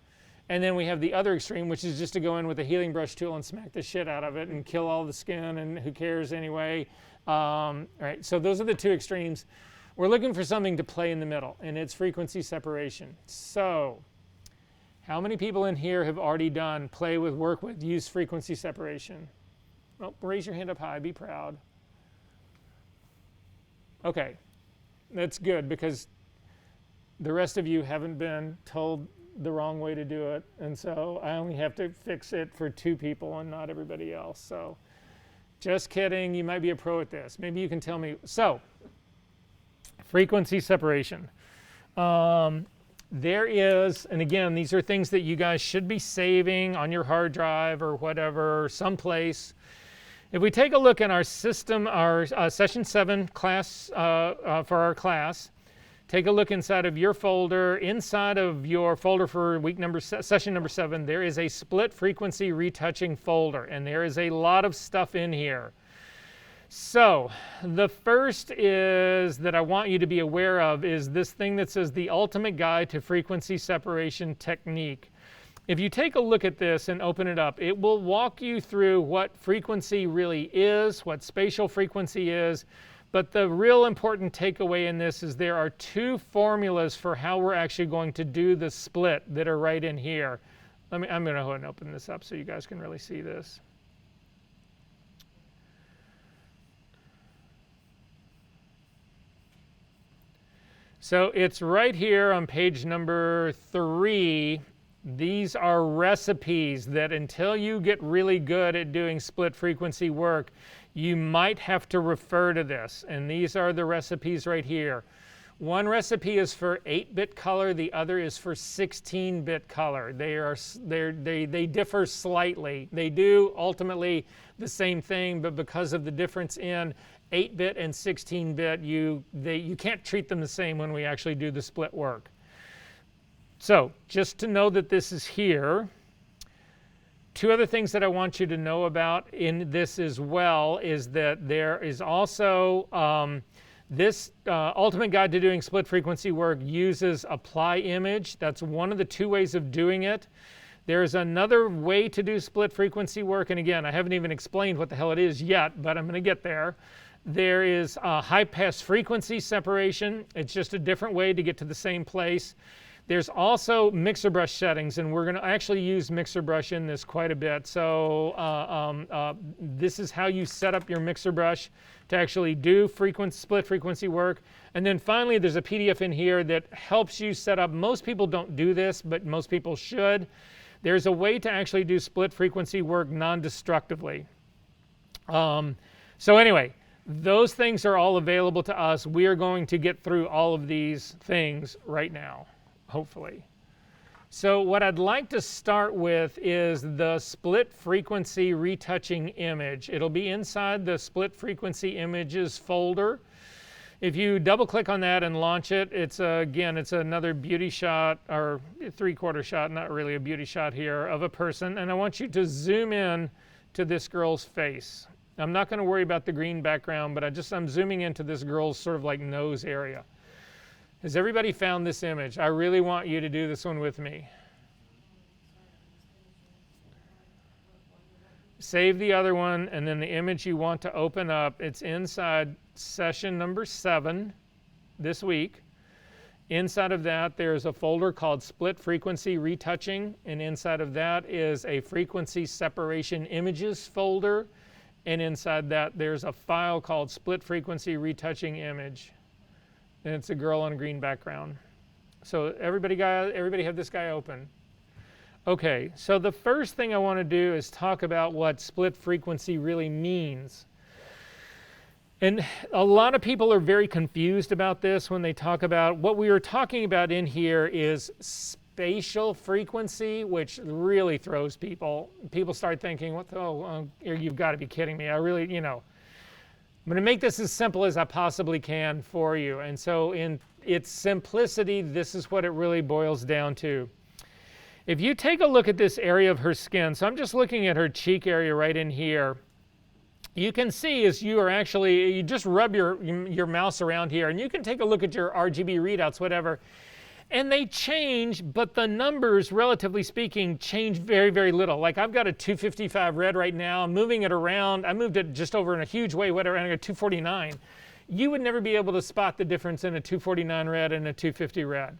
and then we have the other extreme, which is just to go in with a healing brush tool and smack the shit out of it and kill all the skin, and who cares anyway. All right, so those are the two extremes. We're looking for something to play in the middle, and it's frequency separation. So how many people in here have already done play with, work with, use frequency separation? Well, raise your hand up high, be proud. Okay, that's good because the rest of you haven't been told the wrong way to do it, and so I only have to fix it for 2 people and not everybody else. So just kidding, you might be a pro at this. Maybe you can tell me. So frequency separation. There is, and again, these are things that you guys should be saving on your hard drive or whatever, someplace. If we take a look at our system, our session 7 class, for our class, take a look inside of your folder. Inside of your folder for session number 7, there is a split frequency retouching folder, and there is a lot of stuff in here. So the first is that I want you to be aware of is this thing that says the ultimate guide to frequency separation technique. If you take a look at this and open it up, it will walk you through what frequency really is, what spatial frequency is, but the real important takeaway in this is there are 2 formulas for how we're actually going to do the split that are right in here. I'm going to go ahead and open this up so you guys can really see this. So it's right here on page number 3. These are recipes that until you get really good at doing split frequency work, you might have to refer to this. And these are the recipes right here. One recipe is for 8-bit color, the other is for 16-bit color. They differ slightly. They do ultimately the same thing, but because of the difference in 8-bit and 16-bit, you can't treat them the same when we actually do the split work. So just to know that this is here. 2 other things that I want you to know about in this as well is that there is also this Ultimate Guide to Doing Split Frequency Work uses Apply Image. That's one of the 2 ways of doing it. There's another way to do split frequency work, and again, I haven't even explained what the hell it is yet, but I'm going to get there. There is high pass frequency separation. It's just a different way to get to the same place. There's also mixer brush settings, and we're going to actually use mixer brush in this quite a bit. So this is how you set up your mixer brush to actually do split frequency work. And then finally, there's a PDF in here that helps you set up. Most people don't do this, but most people should. There's a way to actually do split frequency work non-destructively. So anyway, those things are all available to us. We are going to get through all of these things right now, hopefully. So what I'd like to start with is the split frequency retouching image. It'll be inside the split frequency images folder. If you double click on that and launch it, it's again, it's another beauty shot, or 3/4 shot, not really a beauty shot here, of a person. And I want you to zoom in to this girl's face. I'm not going to worry about the green background, but I'm zooming into this girl's sort of like nose area. Has everybody found this image? I really want you to do this one with me. Save the other one, and then the image you want to open up, it's inside session number 7 this week. Inside of that, there's a folder called Split Frequency Retouching, and inside of that is a Frequency Separation Images folder, and inside that there's a file called Split Frequency Retouching Image. And it's a girl on a green background. So everybody have this guy open. Okay, so the first thing I want to do is talk about what split frequency really means. And a lot of people are very confused about this when they talk about what we are talking about in here is spatial frequency, which really throws people. People start thinking, "What? You've got to be kidding me! I really, I'm going to make this as simple as I possibly can for you." And so in its simplicity, this is what it really boils down to. If you take a look at this area of her skin, so I'm just looking at her cheek area right in here, you can see as you just rub your mouse around here, and you can take a look at your RGB readouts, whatever, and they change, but the numbers, relatively speaking, change very, very little. Like I've got a 255 red right now. I'm moving it around. I moved it just over in a huge way, whatever, and I got 249. You would never be able to spot the difference in a 249 red and a 250 red.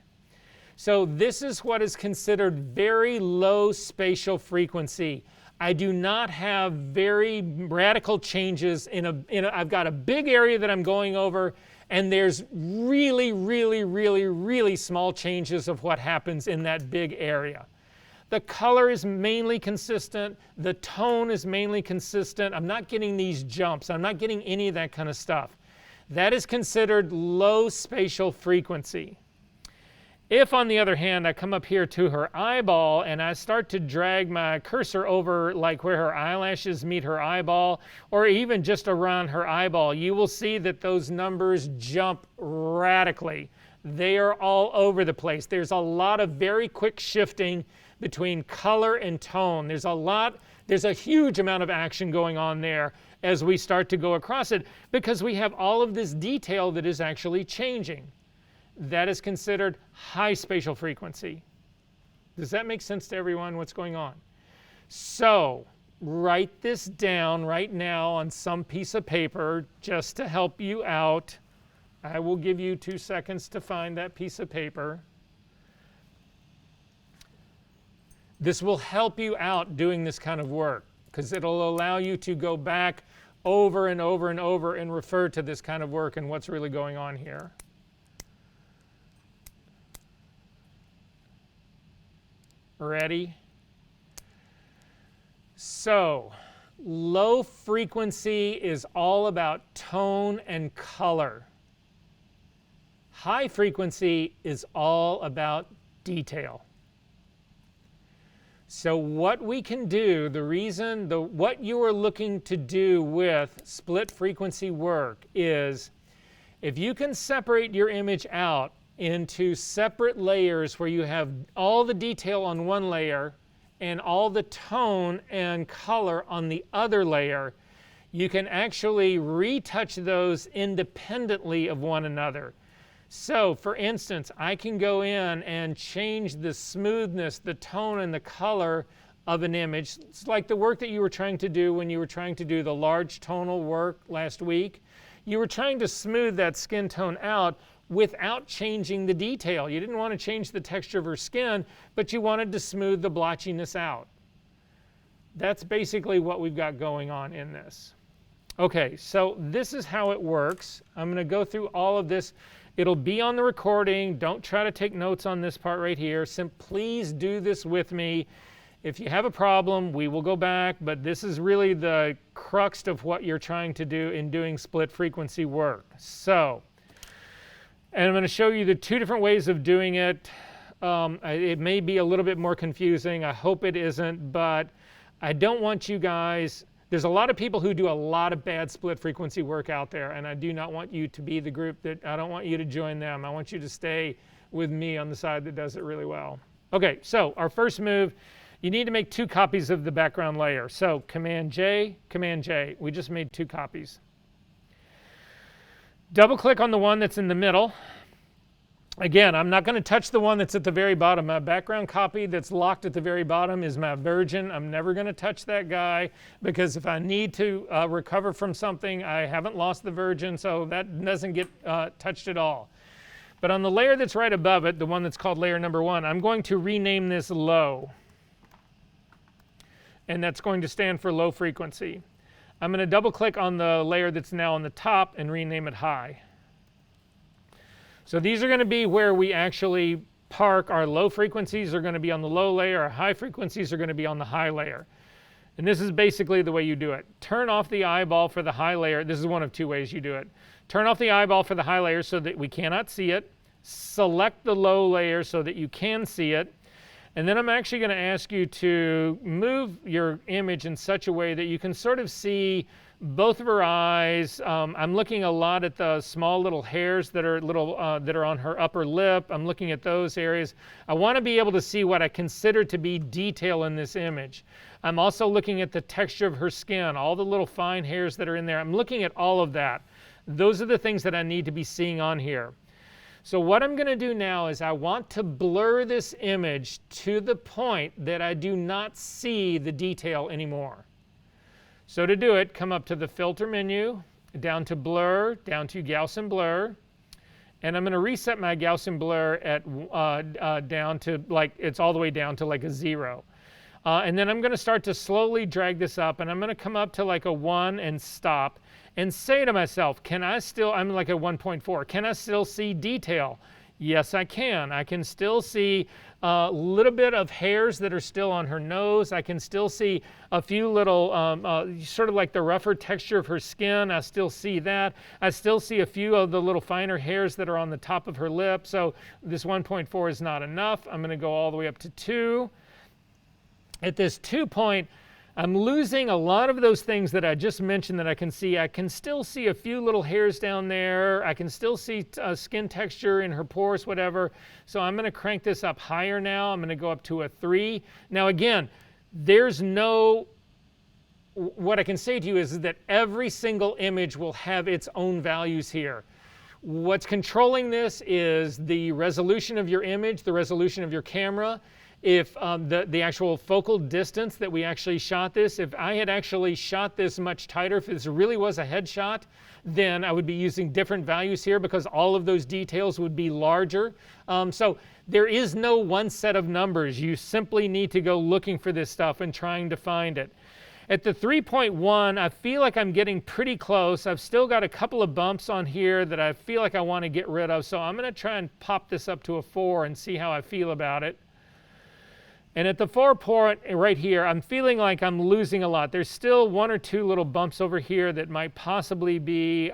So this is what is considered very low spatial frequency. I do not have very radical changes I've got a big area that I'm going over, and there's really, really, really, really small changes of what happens in that big area. The color is mainly consistent. The tone is mainly consistent. I'm not getting these jumps. I'm not getting any of that kind of stuff. That is considered low spatial frequency. If, on the other hand, I come up here to her eyeball and I start to drag my cursor over like where her eyelashes meet her eyeball, or even just around her eyeball, you will see that those numbers jump radically. They are all over the place. There's a lot of very quick shifting between color and tone. There's a huge amount of action going on there as we start to go across it, because we have all of this detail that is actually changing. That is considered high spatial frequency. Does that make sense to everyone, what's going on? So write this down right now on some piece of paper just to help you out. I will give you 2 seconds to find that piece of paper. This will help you out doing this kind of work because it'll allow you to go back over and over and over and refer to this kind of work and what's really going on here. Ready? So, low frequency is all about tone and color. High frequency is all about detail. So what we can do, what you are looking to do with split frequency work is, if you can separate your image out into separate layers where you have all the detail on one layer and all the tone and color on the other layer, you can actually retouch those independently of one another. So, for instance, I can go in and change the smoothness, the tone, and the color of an image. It's like the work that you were trying to do when you were trying to do the large tonal work last week. You were trying to smooth that skin tone out without changing the detail. You didn't want to change the texture of her skin, but you wanted to smooth the blotchiness out. That's basically what we've got going on in this. Okay, so this is how it works. I'm going to go through all of this. It'll be on the recording. Don't try to take notes on this part right here. Please do this with me. If you have a problem, we will go back, but this is really the crux of what you're trying to do in doing split frequency work. So, and I'm going to show you the two different ways of doing it. It may be a little bit more confusing. I hope it isn't, but I don't want you guys... There's a lot of people who do a lot of bad split frequency work out there, and I do not want you to be the group that... I don't want you to join them. I want you to stay with me on the side that does it really well. Okay, so our first move, you need to make 2 copies of the background layer. So Command J, Command J. We just made 2 copies. Double click on the one that's in the middle. Again, I'm not going to touch the one that's at the very bottom. My background copy that's locked at the very bottom is my virgin. I'm never going to touch that guy because if I need to recover from something, I haven't lost the virgin, so that doesn't get touched at all. But on the layer that's right above it, the one that's called layer number 1, I'm going to rename this low. And that's going to stand for low frequency. I'm going to double click on the layer that's now on the top and rename it high. So these are going to be where we actually park. Our low frequencies are going to be on the low layer. Our high frequencies are going to be on the high layer. And this is basically the way you do it. Turn off the eyeball for the high layer. This is one of 2 ways you do it. Turn off the eyeball for the high layer so that we cannot see it. Select the low layer so that you can see it. And then I'm actually going to ask you to move your image in such a way that you can sort of see both of her eyes. I'm looking a lot at the small little hairs that are on her upper lip. I'm looking at those areas. I want to be able to see what I consider to be detail in this image. I'm also looking at the texture of her skin, all the little fine hairs that are in there. I'm looking at all of that. Those are the things that I need to be seeing on here. So what I'm going to do now is I want to blur this image to the point that I do not see the detail anymore. So to do it, come up to the Filter menu, down to Blur, down to Gaussian Blur, and I'm going to reset my Gaussian Blur at down to like it's all the way down to like a 0. And then I'm going to start to slowly drag this up, and I'm going to come up to like a 1 and stop, and say to myself, can I still? I'm like a 1.4. Can I still see detail? Yes, I can. I can still see a little bit of hairs that are still on her nose. I can still see a few little, sort of like the rougher texture of her skin. I still see that. I still see a few of the little finer hairs that are on the top of her lip. So this 1.4 is not enough. I'm going to go all the way up to 2. At this 2 point, I'm losing a lot of those things that I just mentioned that I can see. I can still see a few little hairs down there. I can still see skin texture in her pores, whatever. So I'm going to crank this up higher now. I'm going to go up to a 3. Now again, there's no... What I can say to you is that every single image will have its own values here. What's controlling this is the resolution of your image, the resolution of your camera. if the actual focal distance that we actually shot this, if I had actually shot this much tighter, if this really was a headshot, then I would be using different values here because all of those details would be larger. So there is no one set of numbers. You simply need to go looking for this stuff and trying to find it. At the 3.1, I feel like I'm getting pretty close. I've still got a couple of bumps on here that I feel like I want to get rid of. So I'm going to try and pop this up to a 4 and see how I feel about it. And at the 4 point right here, I'm feeling like I'm losing a lot. There's still 1 or 2 little bumps over here that might possibly be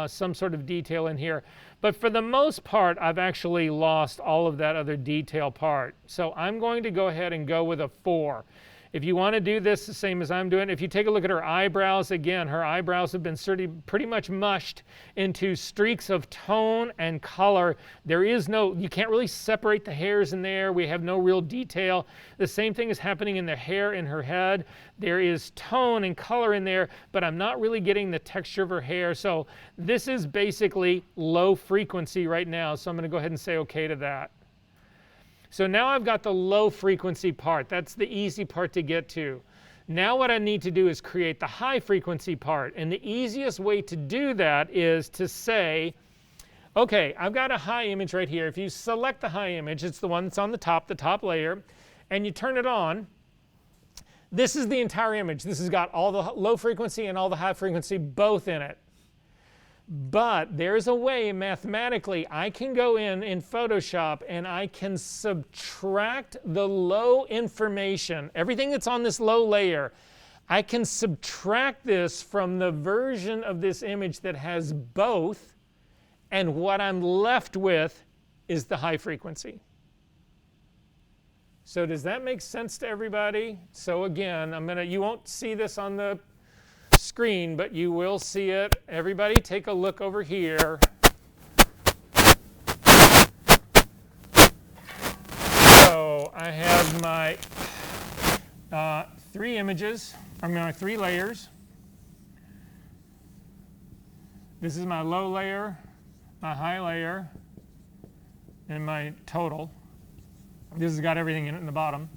some sort of detail in here. But for the most part, I've actually lost all of that other detail part. So I'm going to go ahead and go with a 4. If you want to do this the same as I'm doing, if you take a look at her eyebrows, again, her eyebrows have been pretty much mushed into streaks of tone and color. There is no, you can't really separate the hairs in there. We have no real detail. The same thing is happening in the hair in her head. There is tone and color in there, but I'm not really getting the texture of her hair. So this is basically low frequency right now. So I'm going to go ahead and say okay to that. So now I've got the low frequency part. That's the easy part to get to. Now what I need to do is create the high frequency part. And the easiest way to do that is to say, okay, I've got a high image right here. If you select the high image, it's the one that's on the top layer, and you turn it on, this is the entire image. This has got all the low frequency and all the high frequency both in it. But there's a way mathematically I can go in Photoshop and I can subtract the low information, everything that's on this low layer. I can subtract this from the version of this image that has both, and what I'm left with is the high frequency. So does that make sense to everybody? So again, you won't see this on the screen, but you will see it. Everybody take a look over here. So I have my 3 images, my 3 layers. This is my low layer, my high layer, and my total. This has got everything in it in the bottom.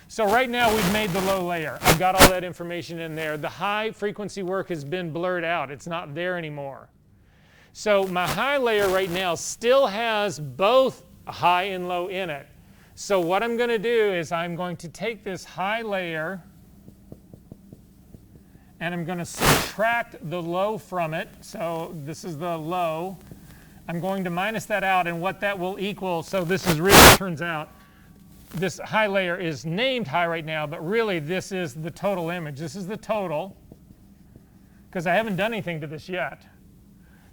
So right now we've made the low layer. I've got all that information in there. The high frequency work has been blurred out. It's not there anymore. So my high layer right now still has both high and low in it. So what I'm going to do is I'm going to take this high layer and I'm going to subtract the low from it. So this is the low. I'm going to minus that out, and what that will equal, so this is really, turns out, this high layer is named high right now, but really this is the total image. This is the total, because I haven't done anything to this yet.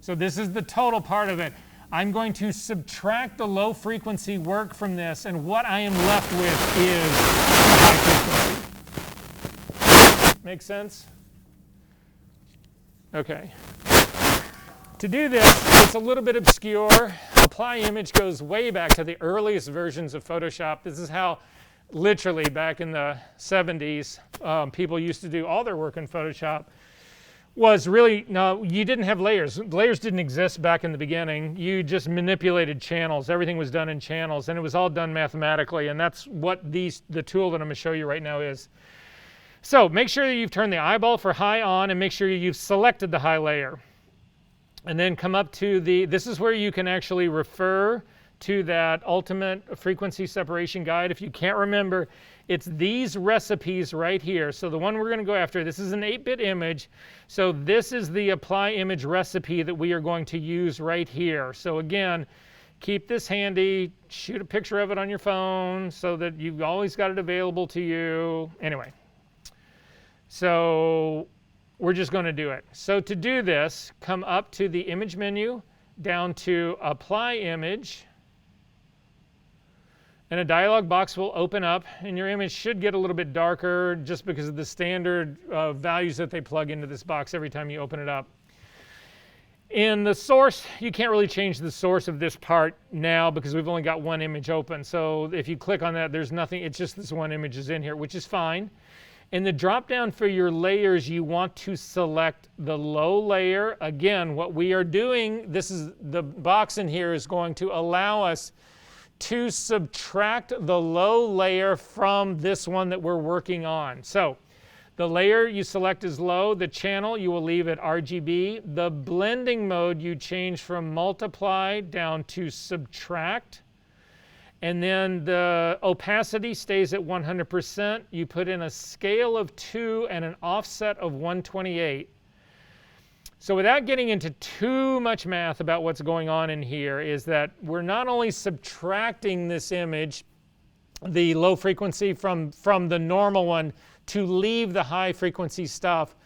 So this is the total part of it. I'm going to subtract the low frequency work from this, and what I am left with is high frequency. Make sense? Okay. To do this, it's a little bit obscure. Apply image goes way back to the earliest versions of Photoshop. This is how, literally back in the 70s, people used to do all their work in Photoshop. Was really, no, you didn't have layers. Layers didn't exist back in the beginning. You just manipulated channels. Everything was done in channels, and it was all done mathematically, and that's what the tool that I'm going to show you right now is. So make sure that you've turned the eyeball for high on, and make sure you've selected the high layer. And then come up to this is where you can actually refer to that ultimate frequency separation guide. If you can't remember, it's these recipes right here. So the one we're going to go after, this is an 8-bit image. So this is the apply image recipe that we are going to use right here. So again, keep this handy, shoot a picture of it on your phone so that you've always got it available to you. Anyway, so we're just going to do it. So to do this, come up to the image menu, down to apply image, and a dialog box will open up, and your image should get a little bit darker just because of the standard values that they plug into this box every time you open it up. In the source, you can't really change the source of this part now because we've only got one image open. So if you click on that, there's nothing, it's just this one image is in here, which is fine. In the drop down for your layers, you want to select the low layer. Again, what we are doing, this is the box in here is going to allow us to subtract the low layer from this one that we're working on. So the layer you select is low, the channel you will leave at RGB, the blending mode you change from multiply down to subtract, and then the opacity stays at 100%. You put in a scale of 2 and an offset of 128. So without getting into too much math about what's going on in here, is that we're not only subtracting this image, the low frequency from the normal one, to leave the high frequency stuff,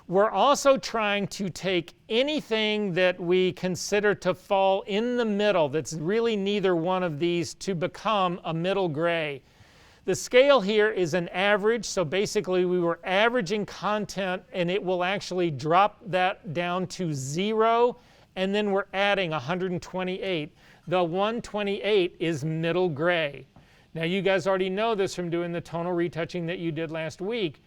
we're also trying to take anything that we consider to fall in the middle that's really neither one of these to become a middle gray. The scale here is an average, so basically we were averaging content and it will actually drop that down to 0, and then we're adding 128. The 128 is middle gray. Now you guys already know this from doing the tonal retouching that you did last week.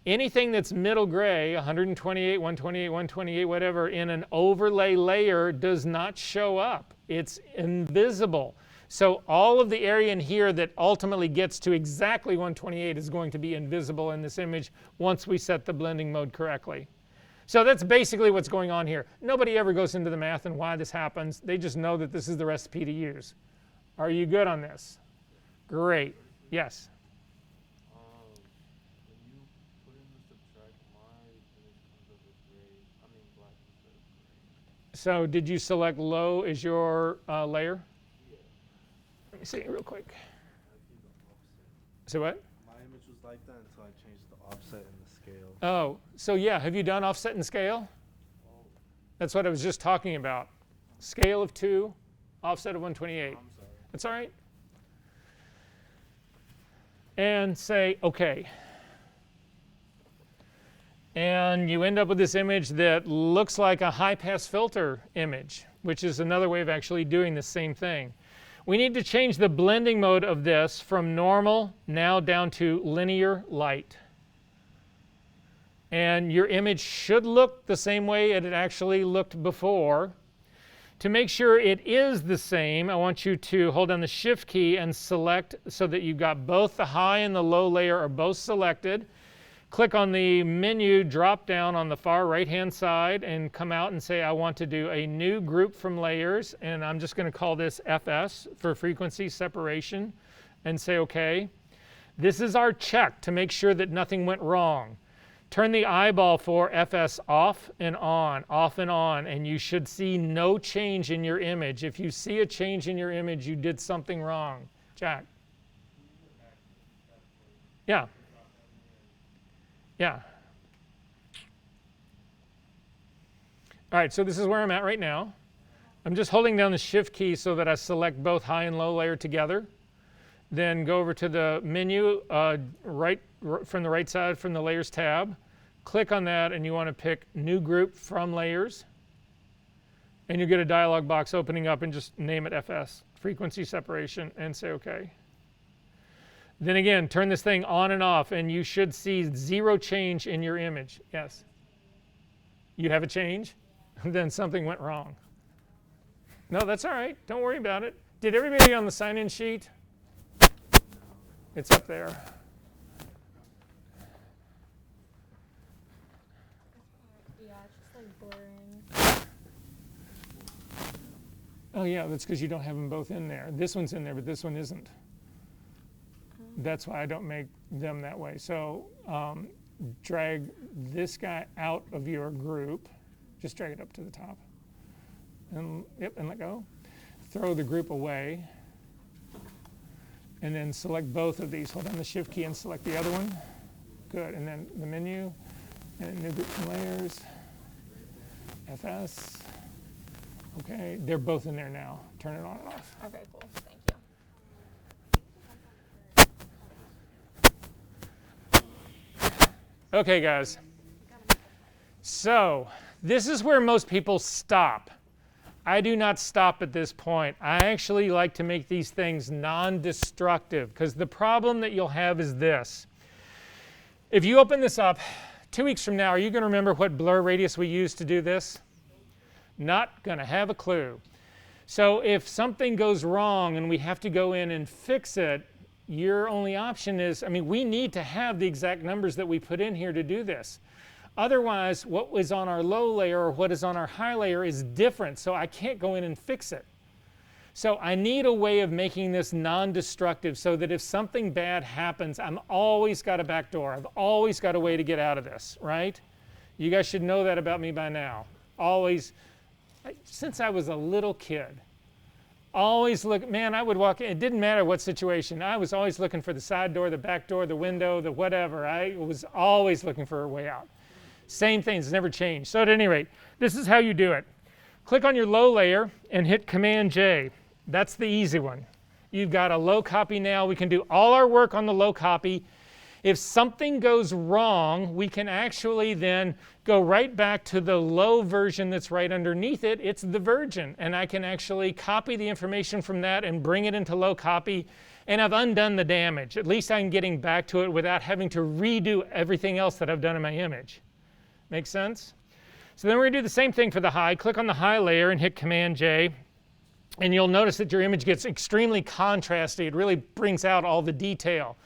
Anything that's middle gray, 128, 128, 128, whatever, in an overlay layer does not show up. It's invisible. So all of the area in here that ultimately gets to exactly 128 is going to be invisible in this image once we set the blending mode correctly. So that's basically what's going on here. Nobody ever goes into the math and why this happens. They just know that this is the recipe to use. Are you good on this? Great. Yes? When you put in the subtract, my image comes up as gray. I mean black instead of gray. So did you select low as your layer? Yeah. Let me see real quick. I do the offset. So what? My image was like that until I changed the offset and the scale. Oh, so yeah, have you done offset and scale? Oh, That's what I was just talking about. Scale of 2, offset of 128. I'm sorry. That's all right. And say OK. And you end up with this image that looks like a high-pass filter image, which is another way of actually doing the same thing. We need to change the blending mode of this from normal now down to linear light. And your image should look the same way it actually looked before. To make sure it is the same, I want you to hold down the Shift key and select so that you've got both the high and the low layer are both selected. Click on the menu drop down on the far right-hand side and come out and say, I want to do a new group from layers, and I'm just going to call this FS for frequency separation, and say OK. This is our check to make sure that nothing went wrong. Turn the eyeball for FS off and on, and you should see no change in your image. If you see a change in your image, you did something wrong. Jack? Yeah. Yeah. All right, so this is where I'm at right now. I'm just holding down the Shift key so that I select both high and low layer together. Then go over to the menu from the right side from the Layers tab. Click on that, and you want to pick New Group from Layers. And you get a dialog box opening up, and just name it FS, Frequency Separation, and say OK. Then again, turn this thing on and off, and you should see 0 change in your image. Yes? You have a change? Then something went wrong. No, that's all right. Don't worry about it. Did everybody on the sign-in sheet? It's up there. Yeah, it's just like blurring. Oh yeah, that's because you don't have them both in there. This one's in there, but this one isn't. That's why I don't make them that way. So drag this guy out of your group. Just drag it up to the top. And, yep, and let go. Throw the group away. And then select both of these. Hold down the Shift key and select the other one. Good. And then the menu. And New Group from Layers. FS. OK. They're both in there now. Turn it on and off. Okay, cool. Thank you. OK, guys. So this is where most people stop. I do not stop at this point. I actually like to make these things non-destructive, because the problem that you'll have is this. If you open this up 2 weeks from now, are you going to remember what blur radius we used to do this? Not going to have a clue. So if something goes wrong and we have to go in and fix it, your only option is, I mean, we need to have the exact numbers that we put in here to do this. Otherwise, what is on our low layer or what is on our high layer is different, so I can't go in and fix it. So I need a way of making this non-destructive so that if something bad happens, I'm always got a back door. I've always got a way to get out of this, right? You guys should know that about me by now. Always, since I was a little kid, always look, man, I would walk in, it didn't matter what situation. I was always looking for the side door, the back door, the window, the whatever. I was always looking for a way out. Same things, never changed. So at any rate, this is how you do it. Click on your low layer and hit Command J. That's the easy one. You've got a low copy now. We can do all our work on the low copy. If something goes wrong, we can actually then go right back to the low version that's right underneath it. It's the virgin. And I can actually copy the information from that and bring it into low copy. And I've undone the damage. At least I'm getting back to it without having to redo everything else that I've done in my image. Make sense? So then we're going to do the same thing for the high. Click on the high layer and hit Command J. And you'll notice that your image gets extremely contrasty. It really brings out all the detail.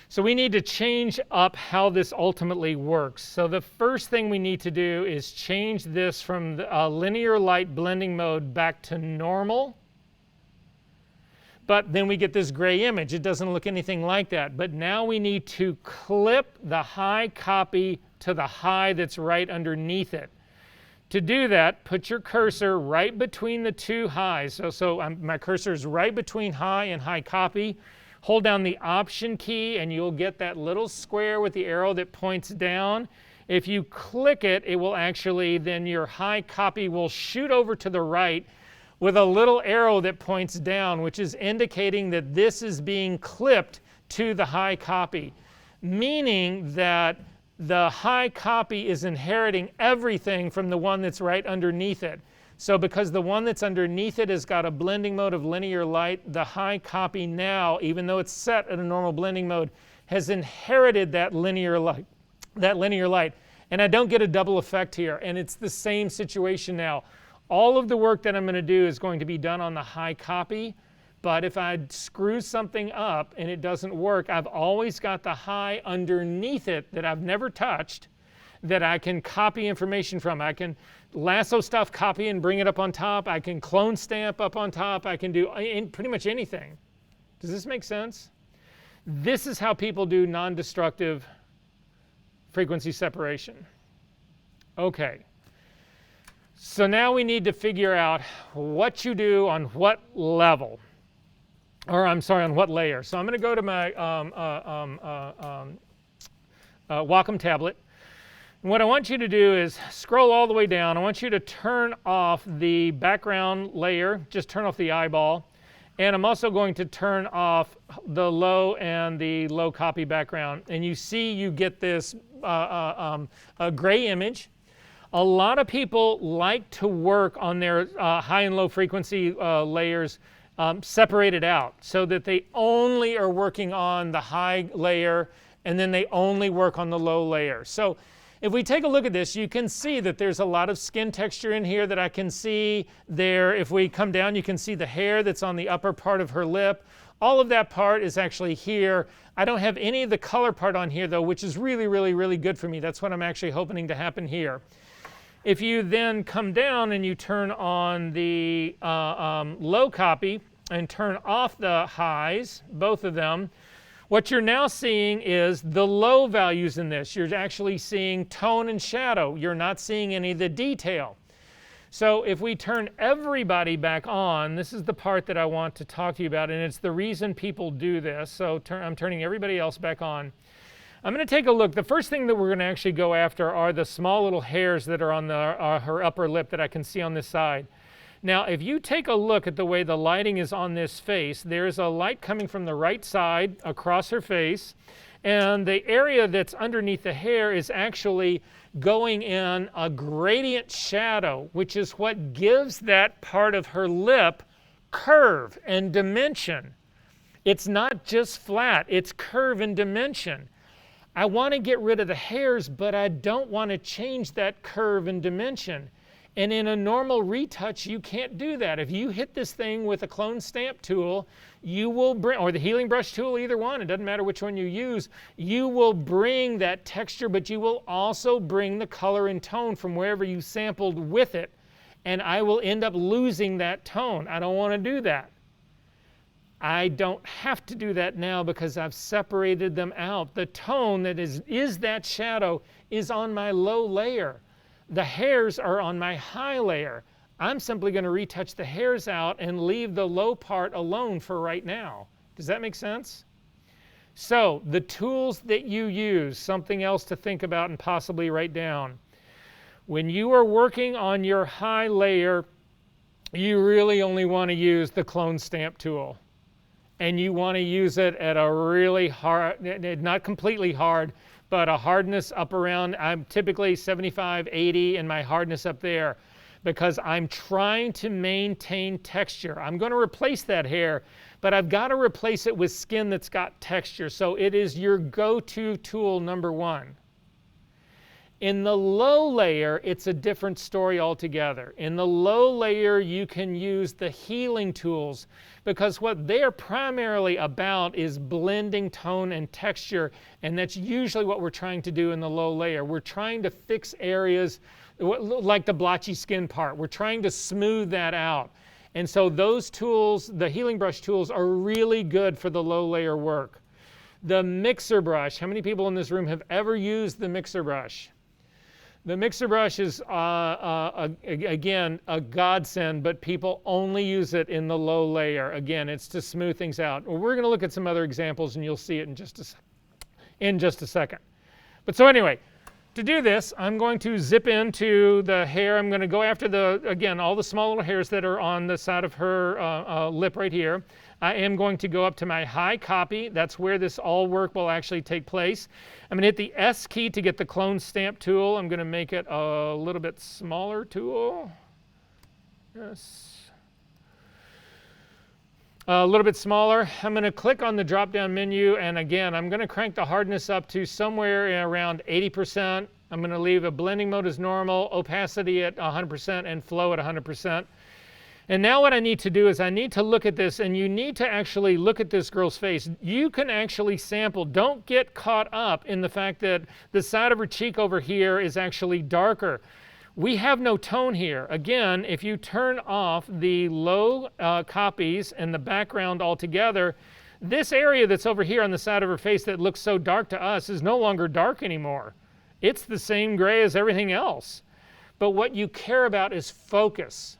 So we need to change up how this ultimately works. So the first thing we need to do is change this from the linear light blending mode back to normal. But then we get this gray image. It doesn't look anything like that. But now we need to clip the high copy to the high that's right underneath it. To do that, put your cursor right between the two highs. My cursor is right between high and high copy. Hold down the Option key and you'll get that little square with the arrow that points down. If you click it, it will actually, then your high copy will shoot over to the right with a little arrow that points down, which is indicating that this is being clipped to the high copy, meaning that the high copy is inheriting everything from the one that's right underneath it. So because the one that's underneath it has got a blending mode of linear light, the high copy now, even though it's set at a normal blending mode, has inherited that linear light. And I don't get a double effect here. And it's the same situation now. All of the work that I'm going to do is going to be done on the high copy. But if I screw something up and it doesn't work, I've always got the high underneath it that I've never touched that I can copy information from. I can lasso stuff, copy and bring it up on top. I can clone stamp up on top. I can do pretty much anything. Does this make sense? This is how people do non-destructive frequency separation. Okay. So now we need to figure out what you do on what level. Or I'm sorry, on what layer. So I'm going to go to my Wacom tablet. And what I want you to do is scroll all the way down. I want you to turn off the background layer. Just turn off the eyeball. And I'm also going to turn off the low and the low copy background. And you see you get this a gray image. A lot of people like to work on their high and low frequency layers separated out so that they only are working on the high layer and then they only work on the low layer. So if we take a look at this, you can see that there's a lot of skin texture in here that I can see there. If we come down, you can see the hair that's on the upper part of her lip. All of that part is actually here. I don't have any of the color part on here though, which is really, really, really good for me. That's what I'm actually hoping to happen here. If you then come down and you turn on the low copy and turn off the highs, both of them, what you're now seeing is the low values in this. You're actually seeing tone and shadow. You're not seeing any of the detail. So if we turn everybody back on, this is the part that I want to talk to you about, and it's the reason people do this. So I'm turning everybody else back on. I'm going to take a look. The first thing that we're going to actually go after are the small little hairs that are on her upper lip that I can see on this side. Now, if you take a look at the way the lighting is on this face, there's a light coming from the right side across her face, and the area that's underneath the hair is actually going in a gradient shadow, which is what gives that part of her lip curve and dimension. It's not just flat, it's curve and dimension. I want to get rid of the hairs, but I don't want to change that curve and dimension. And in a normal retouch, you can't do that. If you hit this thing with a clone stamp tool, you will bring, or the healing brush tool, either one, it doesn't matter which one you use, you will bring that texture, but you will also bring the color and tone from wherever you sampled with it. And I will end up losing that tone. I don't want to do that. I don't have to do that now because I've separated them out. The tone that is that shadow is on my low layer. The hairs are on my high layer. I'm simply going to retouch the hairs out and leave the low part alone for right now. Does that make sense? So the tools that you use, something else to think about and possibly write down. When you are working on your high layer, you really only want to use the clone stamp tool. And you want to use it at a really hard, not completely hard, but a hardness up around, I'm typically 75, 80 and my hardness up there because I'm trying to maintain texture. I'm going to replace that hair, but I've got to replace it with skin that's got texture. So it is your go-to tool number one. In the low layer, it's a different story altogether. In the low layer, you can use the healing tools because what they're primarily about is blending tone and texture, and that's usually what we're trying to do in the low layer. We're trying to fix areas like the blotchy skin part. We're trying to smooth that out. And so those tools, the healing brush tools, are really good for the low layer work. The mixer brush, how many people in this room have ever used the mixer brush? The mixer brush is, again, a godsend, but people only use it in the low layer. Again, it's to smooth things out. Well, we're going to look at some other examples, and you'll see it in just a second. But so anyway, to do this, I'm going to zip into the hair. I'm going to go after again, all the small little hairs that are on the side of her lip right here. I am going to go up to my high copy. That's where this all work will actually take place. I'm going to hit the S key to get the clone stamp tool. I'm going to make it a little bit smaller tool. Yes. A little bit smaller. I'm going to click on the drop-down menu, and again, I'm going to crank the hardness up to somewhere around 80%. I'm going to leave a blending mode as normal, opacity at 100%, and flow at 100%. And now what I need to do is I need to look at this, and you need to actually look at this girl's face. You can actually sample. Don't get caught up in the fact that the side of her cheek over here is actually darker. We have no tone here. Again, if you turn off the low copies and the background altogether, this area that's over here on the side of her face that looks so dark to us is no longer dark anymore. It's the same gray as everything else. But what you care about is focus.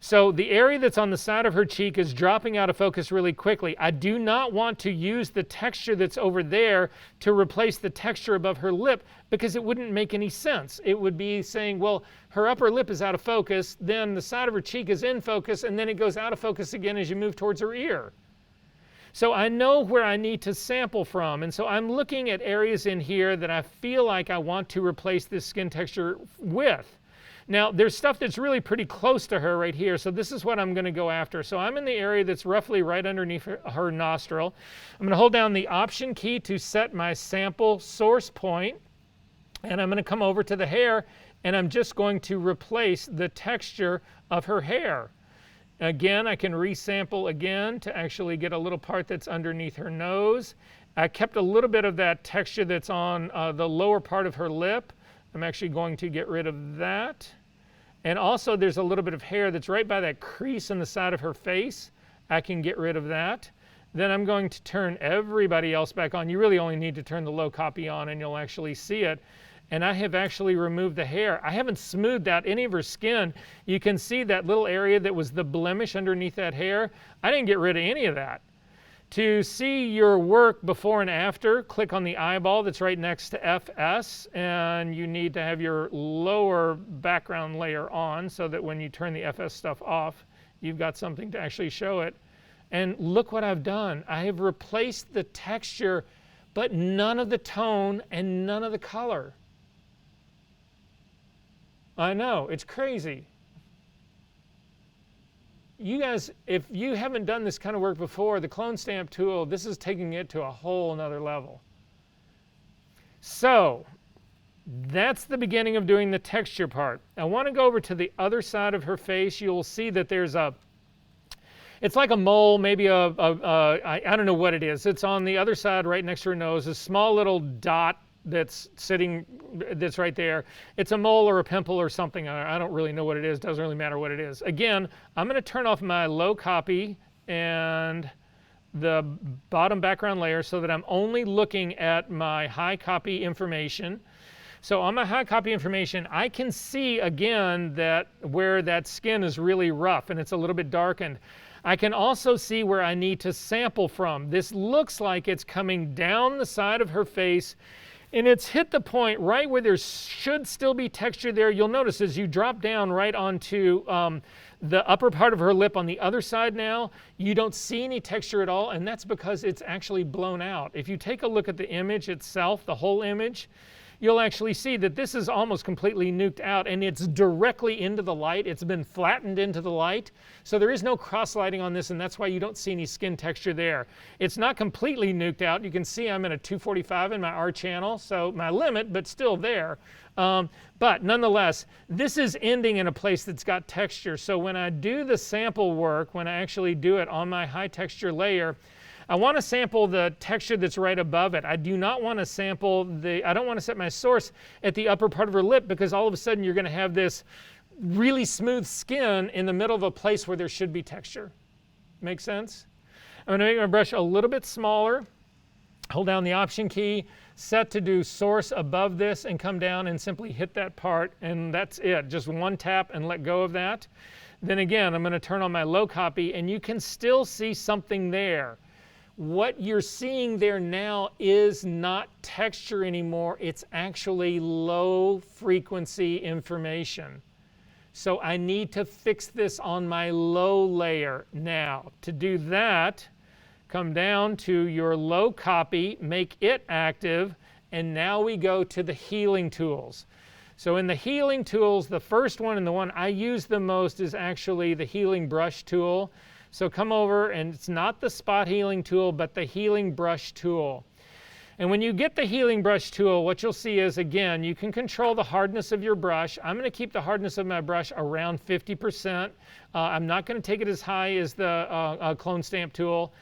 So the area that's on the side of her cheek is dropping out of focus really quickly. I do not want to use the texture that's over there to replace the texture above her lip because it wouldn't make any sense. It would be saying, well, her upper lip is out of focus, then the side of her cheek is in focus, and then it goes out of focus again as you move towards her ear. So I know where I need to sample from, and so I'm looking at areas in here that I feel like I want to replace this skin texture with. Now, there's stuff that's really pretty close to her right here, so this is what I'm going to go after. So I'm in the area that's roughly right underneath her nostril. I'm going to hold down the Option key to set my sample source point, and I'm going to come over to the hair, and I'm just going to replace the texture of her hair. Again, I can resample again to actually get a little part that's underneath her nose. I kept a little bit of that texture that's on the lower part of her lip. I'm actually going to get rid of that. And also there's a little bit of hair that's right by that crease in the side of her face. I can get rid of that. Then I'm going to turn everybody else back on. You really only need to turn the low copy on and you'll actually see it. And I have actually removed the hair. I haven't smoothed out any of her skin. You can see that little area that was the blemish underneath that hair. I didn't get rid of any of that. To see your work before and after, click on the eyeball that's right next to FS, and you need to have your lower background layer on so that when you turn the FS stuff off, you've got something to actually show it. And look what I've done. I have replaced the texture, but none of the tone and none of the color. I know, it's crazy. You guys, if you haven't done this kind of work before, the clone stamp tool, this is taking it to a whole nother level. So, That's the beginning of doing the texture part. I want to go over to the other side of her face. You'll see that there's it's like a mole, maybe I don't know what it is. It's on the other side right next to her nose, a small little dot that's right there. It's a mole or a pimple or something. I don't really know what it is. Doesn't really matter what it is. Again, I'm going to turn off my low copy and the bottom background layer so that I'm only looking at my high copy information. So on my high copy information, I can see again that where that skin is really rough and it's a little bit darkened. I can also see where I need to sample from. This looks like it's coming down the side of her face, and it's hit the point right where there should still be texture there. You'll notice as you drop down right onto the upper part of her lip on the other side now, you don't see any texture at all, and that's because it's actually blown out. If you take a look at the image itself, the whole image, you'll actually see that this is almost completely nuked out, and it's directly into the light. It's been flattened into the light, so there is no cross lighting on this, and that's why you don't see any skin texture there. It's not completely nuked out. You can see I'm at a 245 in my R channel, so my limit, but still there. But nonetheless, this is ending in a place that's got texture. So when I do the sample work, when I actually do it on my high texture layer, I want to sample the texture that's right above it. I do not want to sample I don't want to set my source at the upper part of her lip, because all of a sudden you're going to have this really smooth skin in the middle of a place where there should be texture. Make sense? I'm going to make my brush a little bit smaller, hold down the Option key, set to do source above this, and come down and simply hit that part, and that's it. Just one tap and let go of that. Then again, I'm going to turn on my low copy, and you can still see something there. What you're seeing there now is not texture anymore. It's actually low frequency information. So I need to fix this on my low layer now. To do that, come down to your low copy, make it active, and now we go to the healing tools. So in the healing tools, the first one and the one I use the most is actually the healing brush tool. So come over, and it's not the spot healing tool, but the healing brush tool. And when you get the healing brush tool, what you'll see is, again, you can control the hardness of your brush. I'm going to keep the hardness of my brush around 50%. I'm not going to take it as high as the clone stamp tool.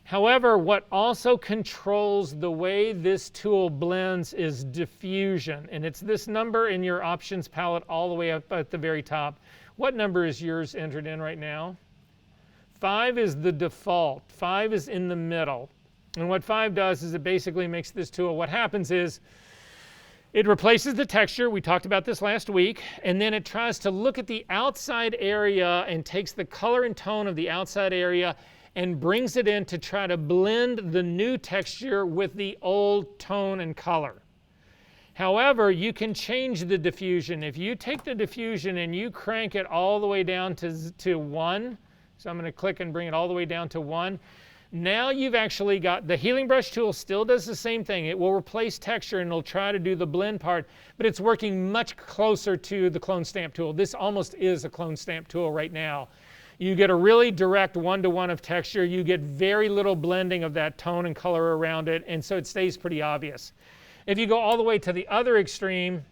However, what also controls the way this tool blends is diffusion. And it's this number in your options palette all the way up at the very top. What number is yours entered in right now? 5 is the default. 5 is in the middle. And what 5 does is it basically makes this tool, what happens is it replaces the texture. We talked about this last week. And then it tries to look at the outside area and takes the color and tone of the outside area and brings it in to try to blend the new texture with the old tone and color. However, you can change the diffusion. If you take the diffusion and you crank it all the way down to 1, so I'm going to click and bring it all the way down to 1. Now you've actually got, the healing brush tool still does the same thing. It will replace texture and it'll try to do the blend part, but it's working much closer to the clone stamp tool. This almost is a clone stamp tool right now. You get a really direct one-to-one of texture. You get very little blending of that tone and color around it, and so it stays pretty obvious. If you go all the way to the other extreme,